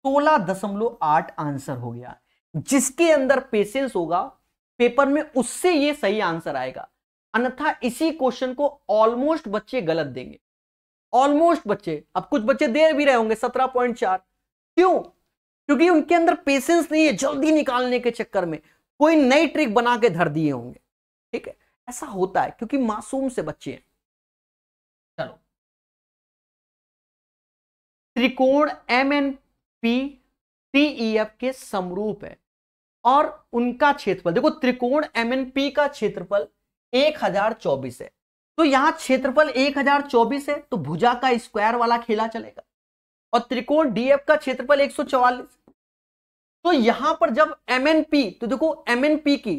[SPEAKER 1] 16.8 आंसर हो गया। जिसके अंदर पेशेंस होगा पेपर में, उससे ये सही आंसर आएगा। अन्यथा इसी क्वेश्चन को ऑलमोस्ट बच्चे गलत देंगे, ऑलमोस्ट बच्चे। अब कुछ बच्चे दे भी रहे होंगे 17.4, क्यों? क्योंकि उनके अंदर पेशेंस नहीं है, जल्दी निकालने के चक्कर में कोई नई ट्रिक बना के धर दिए होंगे। ठीक है, ऐसा होता है क्योंकि मासूम से बच्चे हैं। चलो, त्रिकोण M N P T E F के समरूप है और उनका क्षेत्रफल, देखो त्रिकोण एम एन पी का क्षेत्रफल 1024 है, तो यहां क्षेत्रफल 1024 है तो भुजा का स्क्वायर वाला खेला चलेगा। और त्रिकोण डीएफ का क्षेत्रफल 144, तो यहां पर जब एमएनपी, तो देखो एमएनपी की,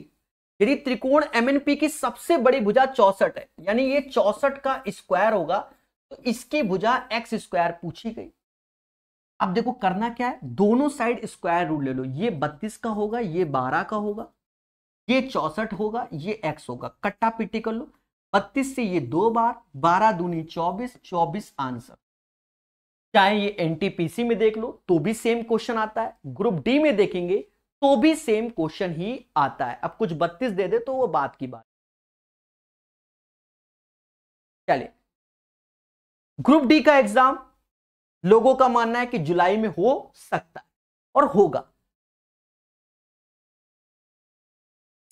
[SPEAKER 1] यदि त्रिकोण एमएनपी की सबसे बड़ी भुजा 64 है, यानी ये 64 का स्क्वायर होगा, तो इसकी भुजा एक्स स्क्वायर पूछी गई। अब देखो करना क्या है, दोनों साइड स्क्वायर रूट ले लो, ये 32 का होगा, ये 12 का होगा, ये 64 होगा, ये एक्स होगा, कट्टा पिट्टी कर लो। 32 से ये 2 बार, 12 दूनी 24, 24 आंसर। चाहे ये एनटीपीसी में देख लो तो भी सेम क्वेश्चन आता है, ग्रुप डी में देखेंगे तो भी सेम क्वेश्चन ही आता है। अब कुछ 32 दे दे तो वो बात की बात। चलिए, ग्रुप डी का एग्जाम लोगों का मानना है कि जुलाई में हो सकता है और होगा।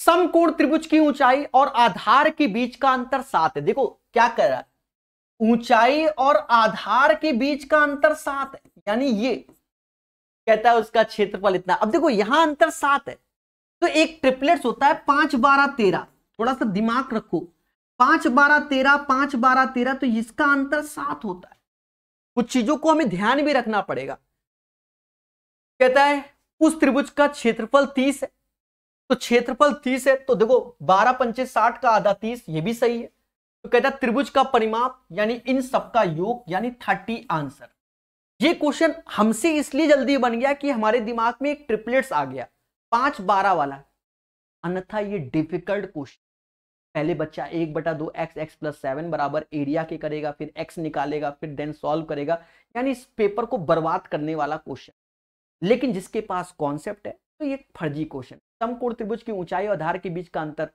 [SPEAKER 1] समकोण त्रिभुज की ऊंचाई और आधार के बीच का अंतर 7 है। देखो क्या कर रहा है, ऊंचाई और आधार के बीच का अंतर 7 है, यानी ये कहता है उसका क्षेत्रफल इतना। अब देखो यहां अंतर 7 है, तो एक ट्रिपलेट्स होता है 5 12 13, थोड़ा सा दिमाग रखो, 5 12 13, 5 12 13, तो इसका अंतर 7 होता है। कुछ चीजों को हमें ध्यान भी रखना पड़ेगा। कहता है उस त्रिभुज का क्षेत्रफल 30 है, तो क्षेत्रफल 30 है, तो देखो 12 पंचे 60 का आधा 30, ये भी सही है। तो कहता है त्रिभुज का परिमाप यानी इन सबका योग यानी 30 आंसर। ये क्वेश्चन हमसे इसलिए जल्दी बन गया कि हमारे दिमाग में एक ट्रिपलेट्स आ गया 5 12 वाला, अन्यथा ये डिफिकल्ट क्वेश्चन। पहले बच्चा 1/2 एक्स एक्स प्लस 7 बराबर एरिया के करेगा, फिर एक्स निकालेगा, फिर देन सॉल्व करेगा, यानी इस पेपर को बर्बाद करने वाला क्वेश्चन। लेकिन जिसके पास कॉन्सेप्ट है तो ये फर्जी क्वेश्चन। समकोण त्रिभुज की ऊंचाई और आधार के बीच का अंतर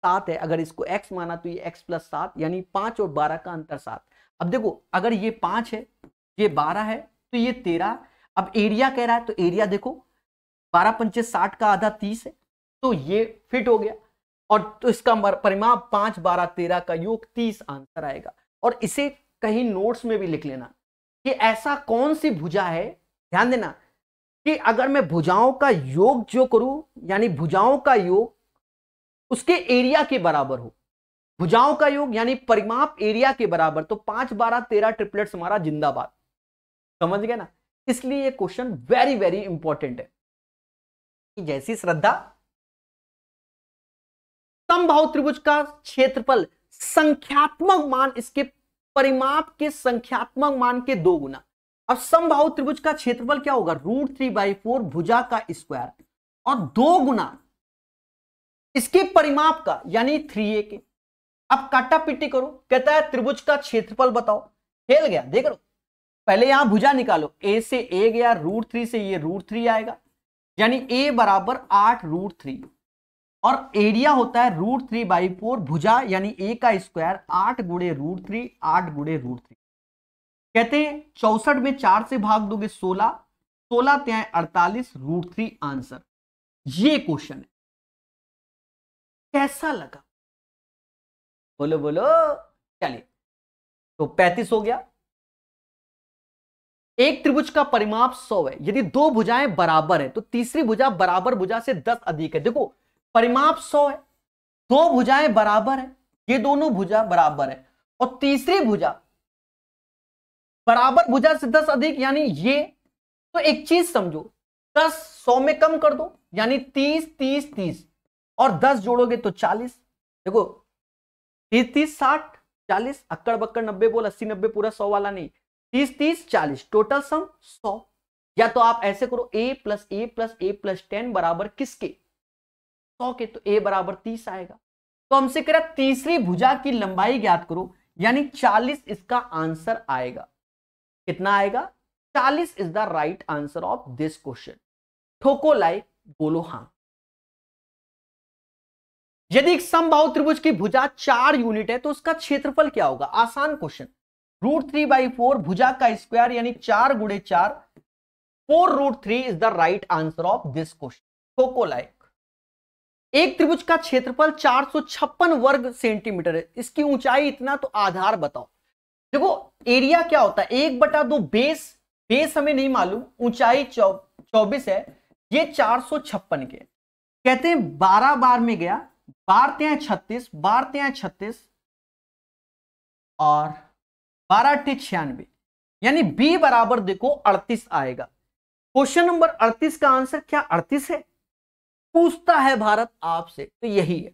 [SPEAKER 1] 7 है, अगर इसको x माना तो ये x प्लस 7, यानी 5 और 12 का अंतर 7। अब देखो अगर ये 5 है, ये 12 है, तो ये 13। अब एरिया कह रहा है, तो एरिया देखो 12 पंचे 60 का आधा 30 है, तो ये फिट हो गया। और तो इसका परिमाप 5 12 13 का योग 30 आंसर आएगा। और इसे कहीं नोट्स में भी लिख लेना कि ऐसा कौन सी भुजा है, ध्यान देना कि अगर मैं भुजाओं का योग जो करूं, यानी भुजाओं का योग उसके एरिया के बराबर हो, भुजाओं का योग यानी परिमाप एरिया के बराबर, तो 5 12 13 ट्रिपलेट्स हमारा जिंदाबाद। समझ गए ना? इसलिए ये क्वेश्चन वेरी वेरी इंपॉर्टेंट है। कि जैसी श्रद्धा, समबाहु त्रिभुज का क्षेत्रफल संख्यात्मक मान इसके परिमाप के संख्यात्मक मान के 2 गुना। अब समबाहु त्रिभुज का क्षेत्रफल क्या होगा, √3/4 भुजा का स्क्वायर और 2 गुना इसके परिमाप का यानी 3a के। अब काटा पिट्टी करो, कहता है त्रिभुज का क्षेत्रफल बताओ, खेल गया। देख लो, पहले यहां भुजा निकालो, a से a गया, √3 से ये √3 आएगा, यानी a बराबर 8 √3, और एरिया होता है √3/4 भुजा यानी a का स्क्वायर 8 गुणे √3, 8 गुणे √3। कहते हैं 64 में 4 से भाग दोगे 16, 16 त्यां 48 √3 आंसर। ये क्वेश्चन है। कैसा लगा बोलो बोलो? चलिए, तो 35 हो गया। एक त्रिभुज का परिमाप 100 है, यदि 2 भुजाएं बराबर है तो तीसरी भुजा बराबर भुजा से 10 अधिक है। देखो परिमाप 100 है, 2 भुजाएं बराबर है, ये दोनों भुजा बराबर है, और तीसरी भुजा बराबर भुजा से 10 अधिक, यानी ये। तो एक चीज समझो, 10 100 में कम कर दो यानी 30 30 30, और 10 जोड़ोगे तो 40। देखो 30 30 60 40, अक्कड़ बक्कड़ 90 बोल, 80 90 पूरा 100 वाला नहीं, 30 30 40, टोटल सम 100। या तो आप ऐसे करो, a plus a plus a plus 10 बराबर किसके, 100 के, तो a बराबर 30 आएगा। तो हमसे कह रहा तीसरी भुजा की लंबाई ज्ञात करो, यानी 40 इसका आंसर आएगा। कितना आएगा? 40 is the right answer of this question. ठोको लाइक, बोलो हां। यदि एक समबाहु त्रिभुज की भुजा 4 यूनिट है तो उसका क्षेत्रफल क्या होगा? आसान क्वेश्चन। √3/4 भुजा का स्क्वायर यानी 4 गुणे 4, 4√3 is the right answer of this question. कोको लाइक। एक त्रिभुज का क्षेत्रफल 456 वर्ग सेंटीमीटर है, इसकी ऊंचाई इतना, तो आधार बताओ। देखो एरिया क्या होता है, 1/2 बेस, बेस हमें नहीं मालूम, ऊंचाई 24 है, ये 456 के। कहते हैं 12 बार में गया, बार 36, बार 36 और 12 96, यानी बी बराबर देखो 38 आएगा। क्वेश्चन नंबर 38 का आंसर क्या 38 है? पूछता है भारत आपसे, तो यही है।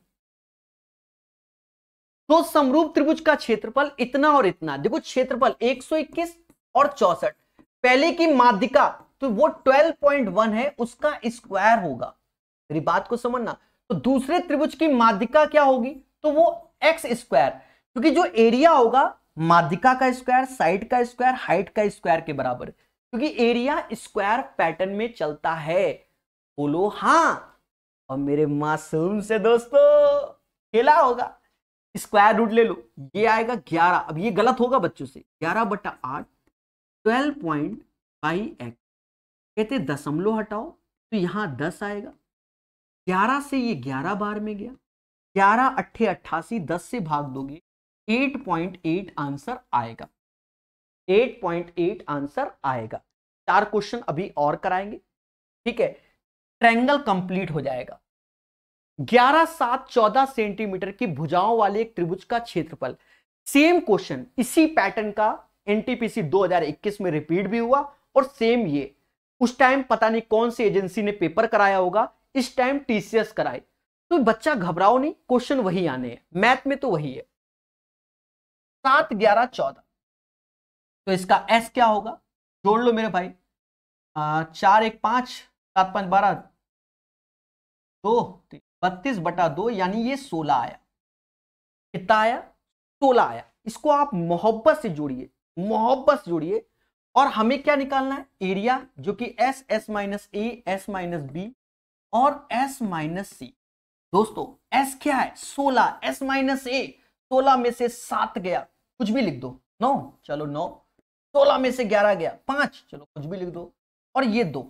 [SPEAKER 1] तो समरूप त्रिभुज का क्षेत्रफल इतना और इतना, देखो क्षेत्रफल 121 और 64, पहले की माध्यिका तो वो 12.1 है, उसका स्क्वायर होगा। मेरी बात को समझना। तो दूसरे त्रिभुज की माध्यिका क्या होगी? तो वो एक्स स्क्वायर, क्योंकि जो एरिया होगा माध्यिका का स्क्वायर, साइड का स्क्वायर, हाइट का स्क्वायर के बराबर, क्योंकि एरिया स्क्वायर पैटर्न में चलता है। बोलो हां। और मेरे मासूम से दोस्तों खेला होगा, स्क्वायर रूट ले लो, ये आएगा 11। अब ये गलत होगा बच्चों से, 11/8 12.5x। कहते दशमलव हटाओ तो यहां 10 आएगा, 11 से ये 11 बार में गया, 11 8 88, 10 से भाग दोगे 8.8 आंसर आएगा, 8.8 आंसर आएगा। 4 क्वेश्चन अभी और कराएंगे, ठीक है, ट्रायंगल कंप्लीट हो जाएगा। 11 7 14 सेंटीमीटर की भुजाओं वाले एक त्रिभुज का क्षेत्रफल। सेम क्वेश्चन इसी पैटर्न का एनटीपीसी 2021 में रिपीट भी हुआ, और सेम ये उस टाइम पता नहीं कौन सी एजेंसी ने पेपर कराया होगा, इस टाइम टीसीएस कराई। तो बच्चा घबराओ नहीं, क्वेश्चन वही आने हैं, मैथ में तो वही है। 7 11 14, तो इसका एस क्या होगा? जोड़ लो मेरे भाई, 4 1 5 7 5 12 2 32/2, यानी ये 16 आया। कितना आया? 16 आया। इसको आप मोहब्बत से जोड़िए, मोहब्बत से जोड़िए, और हमें क्या निकालना है? एरिया, जो कि एस एस माइनस ए, एस माइनस बी और एस माइनस सी। दोस्तों एस क्या है? 16, एस माइनस ए, 16 में से 7 गया, कुछ भी लिख दो, 9, चलो 9, 16 में से 11 गया 5, चलो कुछ भी लिख दो, और ये 2,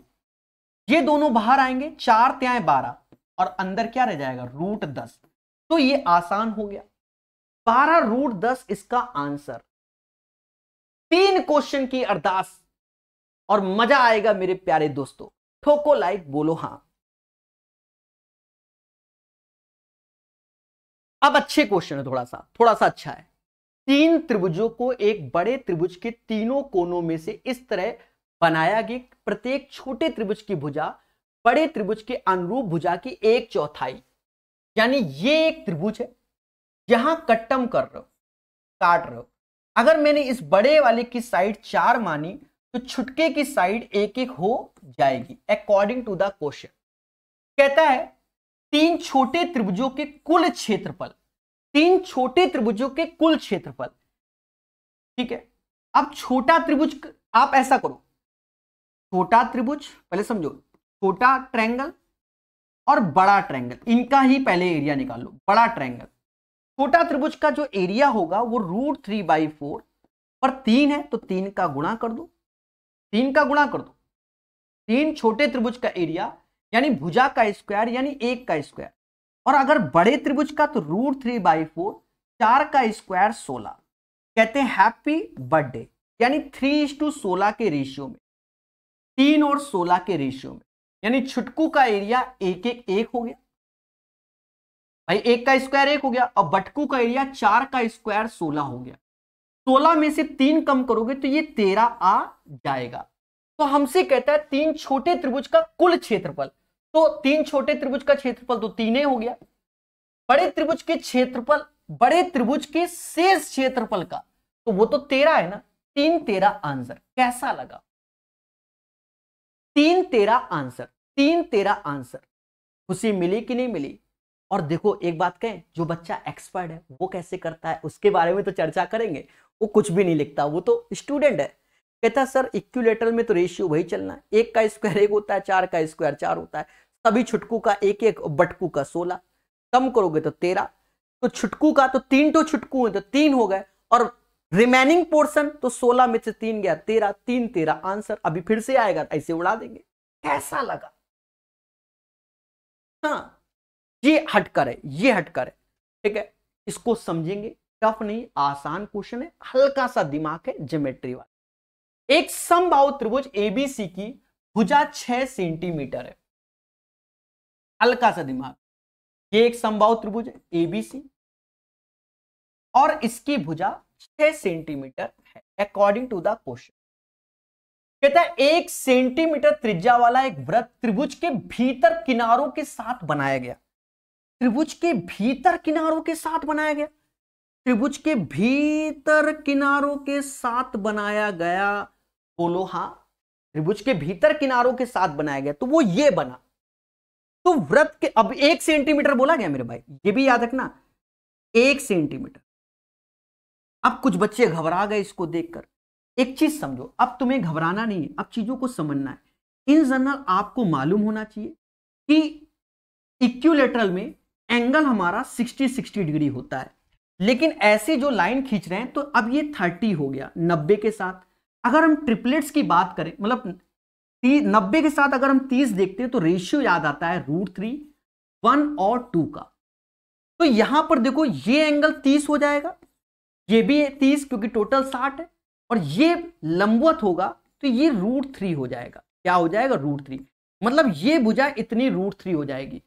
[SPEAKER 1] ये दोनों बाहर आएंगे, 4 त्याएं 12, और अंदर क्या रह जाएगा? √10। तो ये आसान हो गया, 12√10 इसका आंसर। 3 क्वेश्चन की अरदास, और मजा आएगा मेरे प्यारे दोस्तों। ठोको लाइक, बोलो हां। अब अच्छे क्वेश्चन है, थोड़ा सा अच्छा है। 3 त्रिभुजों को एक बड़े त्रिभुज के तीनों कोनों में से इस तरह बनाया कि प्रत्येक छोटे त्रिभुज की भुजा बड़े त्रिभुज के अनुरूप भुजा की 1/4, यानी ये एक त्रिभुज है, यहां कट्टम कर रहे हो, काट रहे हो। अगर मैंने इस बड़े वाले की साइड 4 मानी, तो छुटके की साइड 1 हो जाएगी, अकॉर्डिंग टू द क्वेश्चन। कहता है 3 छोटे त्रिभुजों के कुल क्षेत्रफल, 3 छोटे त्रिभुजों के कुल क्षेत्रफल, ठीक है। अब छोटा त्रिभुज, आप ऐसा करो, छोटा त्रिभुज पहले समझो, छोटा ट्रायंगल और बड़ा ट्रायंगल, इनका ही पहले एरिया निकाल लो। बड़ा ट्रायंगल, छोटा त्रिभुज का जो एरिया होगा वो √3/4, पर 3 है तो 3 का गुणा कर दो, 3 का गुणा कर दो। 3 छोटे त्रिभुज का एरिया यानी भुजा का स्क्वायर, यानी 1 का स्क्वायर, और अगर बड़े त्रिभुज का तो √3/4, 4 का स्क्वायर 16। कहते हैं हैप्पी बर्थडे, यानी 3:16 के रेशियो में, 3 और 16 के रेशियो में, यानी छुटकू का एरिया 1 1 1 हो गया भाई, 1 का स्क्वायर 1 हो गया, और बटकू का एरिया 4 का स्क्वायर 16 हो गया। 16 में से 3 कम करोगे तो ये 13 आ जाएगा। तो हमसे कहता है 3 छोटे त्रिभुज का कुल क्षेत्रफल, तो 3 छोटे त्रिभुज का क्षेत्रफल तो 3 हो गया। बड़े त्रिभुज के क्षेत्रफल, बड़े त्रिभुज के शेष क्षेत्रफल का, तो वो तो 13 है ना, 3 13 आंसर। कैसा लगा? 3 13 आंसर, 3 13 आंसर। खुशी मिली कि नहीं मिली? और देखो एक बात कहें, जो बच्चा एक्सपर्ट है वो कैसे करता है उसके बारे में तो चर्चा करेंगे। वो कुछ भी नहीं लिखता, वो तो स्टूडेंट है। कहता है सर इक्विलेटरल में तो रेशियो वही चलना है, 1 का स्क्वायर 1 होता है, 4 का स्क्वायर 4 होता है, सभी छुटकू का एक एक, बटकू का 16, कम करोगे तो 13, तो छुटकू का तो 3 तो छुटकू है तो 3 हो गए, और रिमेनिंग पोर्शन तो 16 में से 3 गया 13, 3 13 आंसर। अभी फिर से आएगा, ऐसे उड़ा देंगे। कैसा लगा? हाँ, ये हटकर है, ये हटकर है, ठीक है। इसको समझेंगे, टफ नहीं, आसान क्वेश्चन है, हल्का सा दिमाग है, ज्योमेट्री वाला। एक समबाहु त्रिभुज एबीसी की भुजा 6 सेंटीमीटर है, हल्का सा दिमाग। ये एक समबाहु त्रिभुज है एबीसी और इसकी भुजा 6 सेंटीमीटर है अकॉर्डिंग टू द क्वेश्चन। कहता है 1 सेंटीमीटर त्रिज्या वाला एक वृत्त त्रिभुज के भीतर किनारों के साथ बनाया गया। त्रिभुज के भीतर किनारों के साथ बनाया गया, त्रिभुज के भीतर किनारों के साथ बनाया गया। बोलो हाँ, त्रिभुज के भीतर किनारों के साथ बनाया गया, तो वो ये बना। तो वृत्त के, अब 1 सेंटीमीटर बोला गया मेरे भाई, ये भी याद रखना, 1 सेंटीमीटर। अब कुछ बच्चे घबरा गए इसको देखकर। एक चीज समझो, अब तुम्हें घबराना नहीं है, अब चीजों को समझना है। इन जनरल आपको मालूम होना चाहिए कि इक्विलैटरल में एंगल हमारा 60 डिग्री होता है, लेकिन ऐसे जो लाइन खींच रहे हैं तो अब ये 30 हो गया 90 के साथ। अगर हम ट्रिपलेट्स की बात करें, मतलब 90 के साथ अगर हम 30 देखते हैं तो रेशियो याद आता है √3, 1 और 2 का। तो यहां पर देखो ये एंगल 30 हो जाएगा, ये भी 30 क्योंकि टोटल 60 है, और ये लंबवत होगा तो ये √3 हो जाएगा। क्या हो जाएगा? √3, मतलब ये भुजा इतनी √3 हो जाएगी।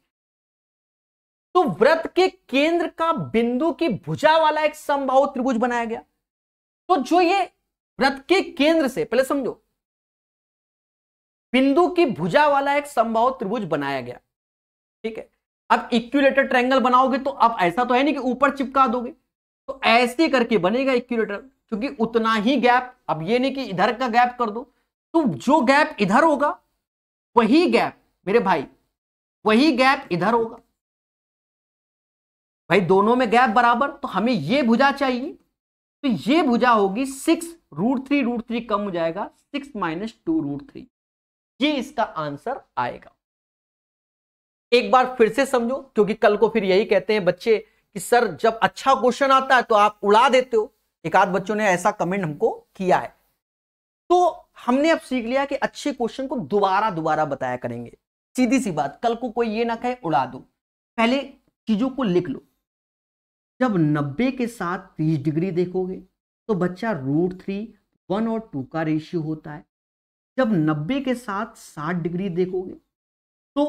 [SPEAKER 1] तो वृत्त के केंद्र का बिंदु की भुजा वाला एक समबाहु त्रिभुज बनाया गया। तो जो ये वृत्त के केंद्र से, पहले समझो, बिंदु की भुजा वाला एक समबाहु त्रिभुज बनाया गया, ठीक है। अब इक्विलेटर ट्रायंगल बनाओगे तो अब ऐसा तो है नहीं कि ऊपर चिपका दोगे, तो ऐसे करके बनेगा इक्विलेटर, क्योंकि उतना ही गैप, अब ये नहीं कि इधर का गैप कर दो, तो जो गैप इधर होगा वही गैप मेरे भाई, वही गैप इधर होगा भाई, दोनों में गैप बराबर। तो हमें ये भुजा चाहिए, तो ये भुजा होगी 6 √3, √3 कम हो जाएगा 6 - 2 √3, ये इसका आंसर आएगा। एक बार फिर से समझो, क्योंकि कल को फिर यही कहते हैं बच्चे कि सर जब अच्छा क्वेश्चन आता है तो आप उड़ा देते हो। एक आध बच्चों ने ऐसा कमेंट हमको किया है, तो हमने अब सीख लिया कि अच्छे क्वेश्चन को दोबारा दोबारा बताया करेंगे। सीधी सी बात, कल को कोई ये ना कहे उड़ा दो, पहले चीजों को लिख लो। जब 90 के साथ 30 डिग्री देखोगे तो बच्चा √3, 1 और 2 का रेशियो होता है। जब 90 के साथ 60 डिग्री देखोगे तो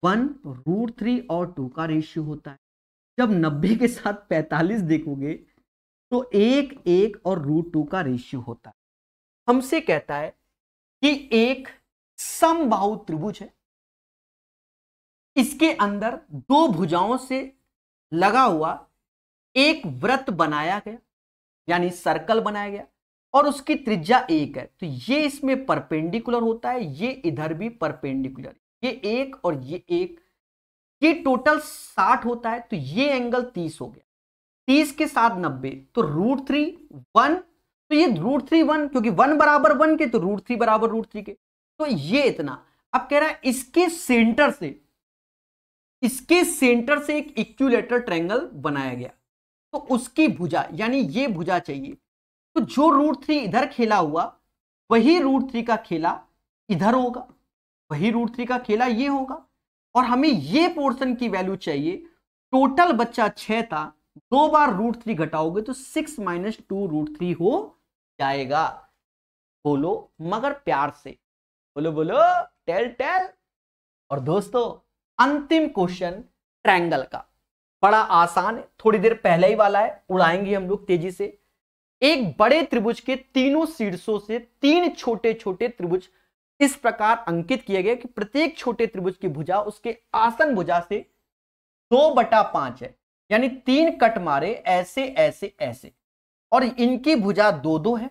[SPEAKER 1] 1 √3 और 2 का रेशियो होता है। जब 90 के साथ 45 देखोगे तो 1 1 और √2 का रेशियो होता है। हमसे कहता है कि एक समबाहु त्रिभुज है, इसके अंदर दो भुजाओं से लगा हुआ एक वृत्त बनाया गया, यानी सर्कल बनाया गया, और उसकी त्रिज्या 1 है। तो ये इसमें परपेंडिकुलर होता है, ये इधर भी परपेंडिकुलर, ये 1 और ये 1, ये टोटल 60 होता है। तो ये एंगल 30 हो गया, 30 के साथ 90, तो √3 1, तो ये √3 1, क्योंकि 1 बराबर 1 के, तो √3 बराबर √3 के, तो ये इतना। अब कह रहा है इसके सेंटर से एक इक्विलैटरल ट्रायंगल बनाया गया, तो उसकी भुजा, यानी ये भुजा चाहिए। तो जो √3 इधर खेला हुआ वही √3 का खेला इधर होगा, वही √3 का खेला ये होगा, और हमें ये पोर्शन की वैल्यू चाहिए। टोटल बच्चा 6 था, 2 बार √3 घटाओगे तो 6 - 2 √3 हो जाएगा। बोलो मगर प्यार से, बोलो बोलो, टेल टेल। और दोस्तों अंतिम क्वेश्चन ट्रायंगल का, बड़ा आसान है, थोड़ी देर पहले ही वाला है, उड़ाएंगे हम लोग तेजी से। एक बड़े त्रिभुज के तीनों शीर्षों से 3 छोटे छोटे त्रिभुज इस प्रकार अंकित किए गए कि प्रत्येक छोटे त्रिभुज की भुजा उसके आसन भुजा से 2/5 है, यानी 3 कट मारे ऐसे ऐसे ऐसे, और इनकी भुजा 2-2 है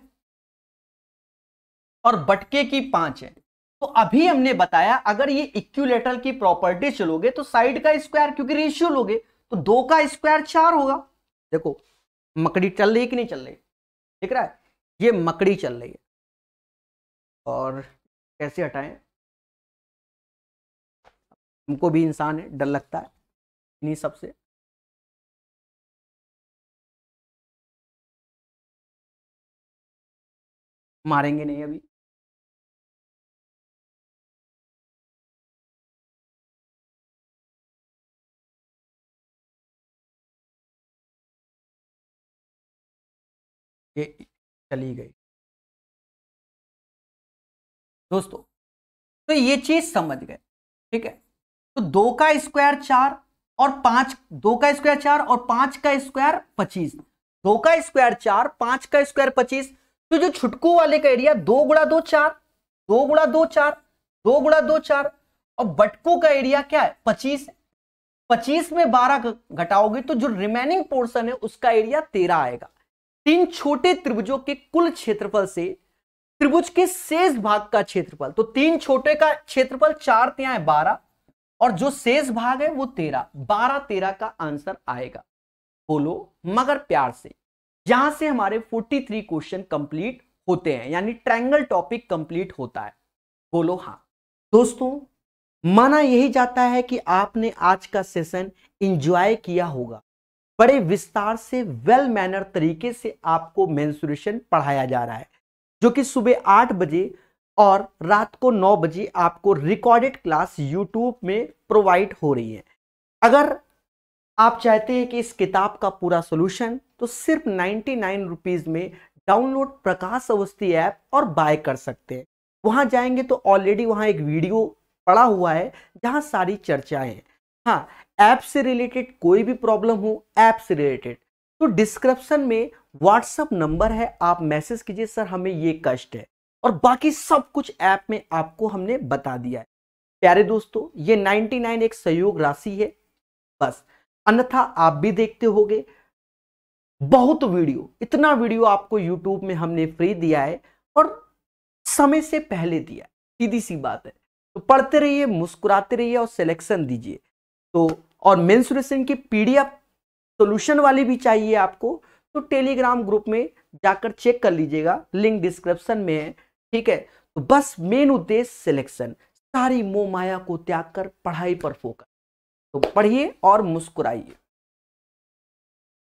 [SPEAKER 1] और बटके की 5 है। तो अभी हमने बताया अगर ये इक्विलैटरल की प्रॉपर्टी चलोगे तो साइड का स्क्वायर, क्योंकि रेशियो लोगे तो 2 का स्क्वायर 4 होगा। देखो मकड़ी चल रही है कि नहीं चल रही, दिख रहा है, ये मकड़ी चल रही है। और कैसे हटाएं, हमको भी इंसान है, डर लगता है इन्हीं सबसे। मारेंगे नहीं अभी। ये चली गई दोस्तों। तो ये चीज समझ गए, ठीक है। तो 2 का स्क्वायर 4 और 5, 2 का स्क्वायर 4 और 5 का स्क्वायर 25, 2 का स्क्वायर 4, 5 का स्क्वायर 25। तो जो छुटकू वाले का एरिया 2 गुणा 2 4, 2 गुणा 2 4, 2 गुणा 2 4, और बटकू का एरिया क्या है 25। 25 में 12 घटाओगे तो जो रिमेनिंग पोर्शन है उसका एरिया 13 आएगा। तीन छोटे त्रिभुजों के कुल क्षेत्रफल से त्रिभुज के शेष भाग का क्षेत्रफल, तो तीन छोटे का क्षेत्रफल 4 तिहाई 12 और जो शेष भाग है वो 13, 12 13 का आंसर आएगा। बोलो मगर प्यार से। यहां से हमारे 43 क्वेश्चन कंप्लीट होते हैं, यानी ट्रायंगल टॉपिक कंप्लीट होता है। बोलो हाँ। दोस्तों माना यही जाता है कि आपने आज का सेशन एंजॉय किया होगा। बड़े विस्तार से वेल मैनर तरीके से आपको मेंसुरेशन पढ़ाया जा रहा है, जो कि सुबह 8 बजे और रात को 9 बजे आपको रिकॉर्डेड क्लास यूट्यूब में प्रोवाइड हो रही है। अगर आप चाहते हैं कि इस किताब का पूरा सोल्यूशन, तो सिर्फ 99 रुपीज में डाउनलोड प्रकाश अवस्थी ऐप और बाय कर सकते हैं। वहां जाएंगे तो ऑलरेडी वहां एक वीडियो पड़ा हुआ है जहां सारी चर्चाएं हैं। हाँ, ऐप से रिलेटेड कोई भी प्रॉब्लम हो, ऐप से रिलेटेड, तो डिस्क्रिप्शन में व्हाट्सएप नंबर है, आप मैसेज कीजिए सर हमें ये कष्ट है, और बाकी सब कुछ ऐप में आपको हमने बता दिया है। प्यारे दोस्तों ये 99 एक सहयोग राशि है बस, अन्यथा आप भी देखते होगे बहुत वीडियो, इतना वीडियो आपको यूट्यूब में हमने फ्री दिया है और समय से पहले दिया है, सीधी सी बात है। तो पढ़ते रहिए, मुस्कुराते रहिए और सिलेक्शन दीजिए। तो और मेंसुरेशन की पीडीएफ सॉल्यूशन वाली भी चाहिए आपको, तो टेलीग्राम ग्रुप में जाकर चेक कर लीजिएगा, लिंक डिस्क्रिप्शन में है, ठीक है। तो बस मेन उद्देश्य सिलेक्शन, सारी मोह माया को त्याग कर पढ़ाई पर फोकस। तो पढ़िए और मुस्कुराइए।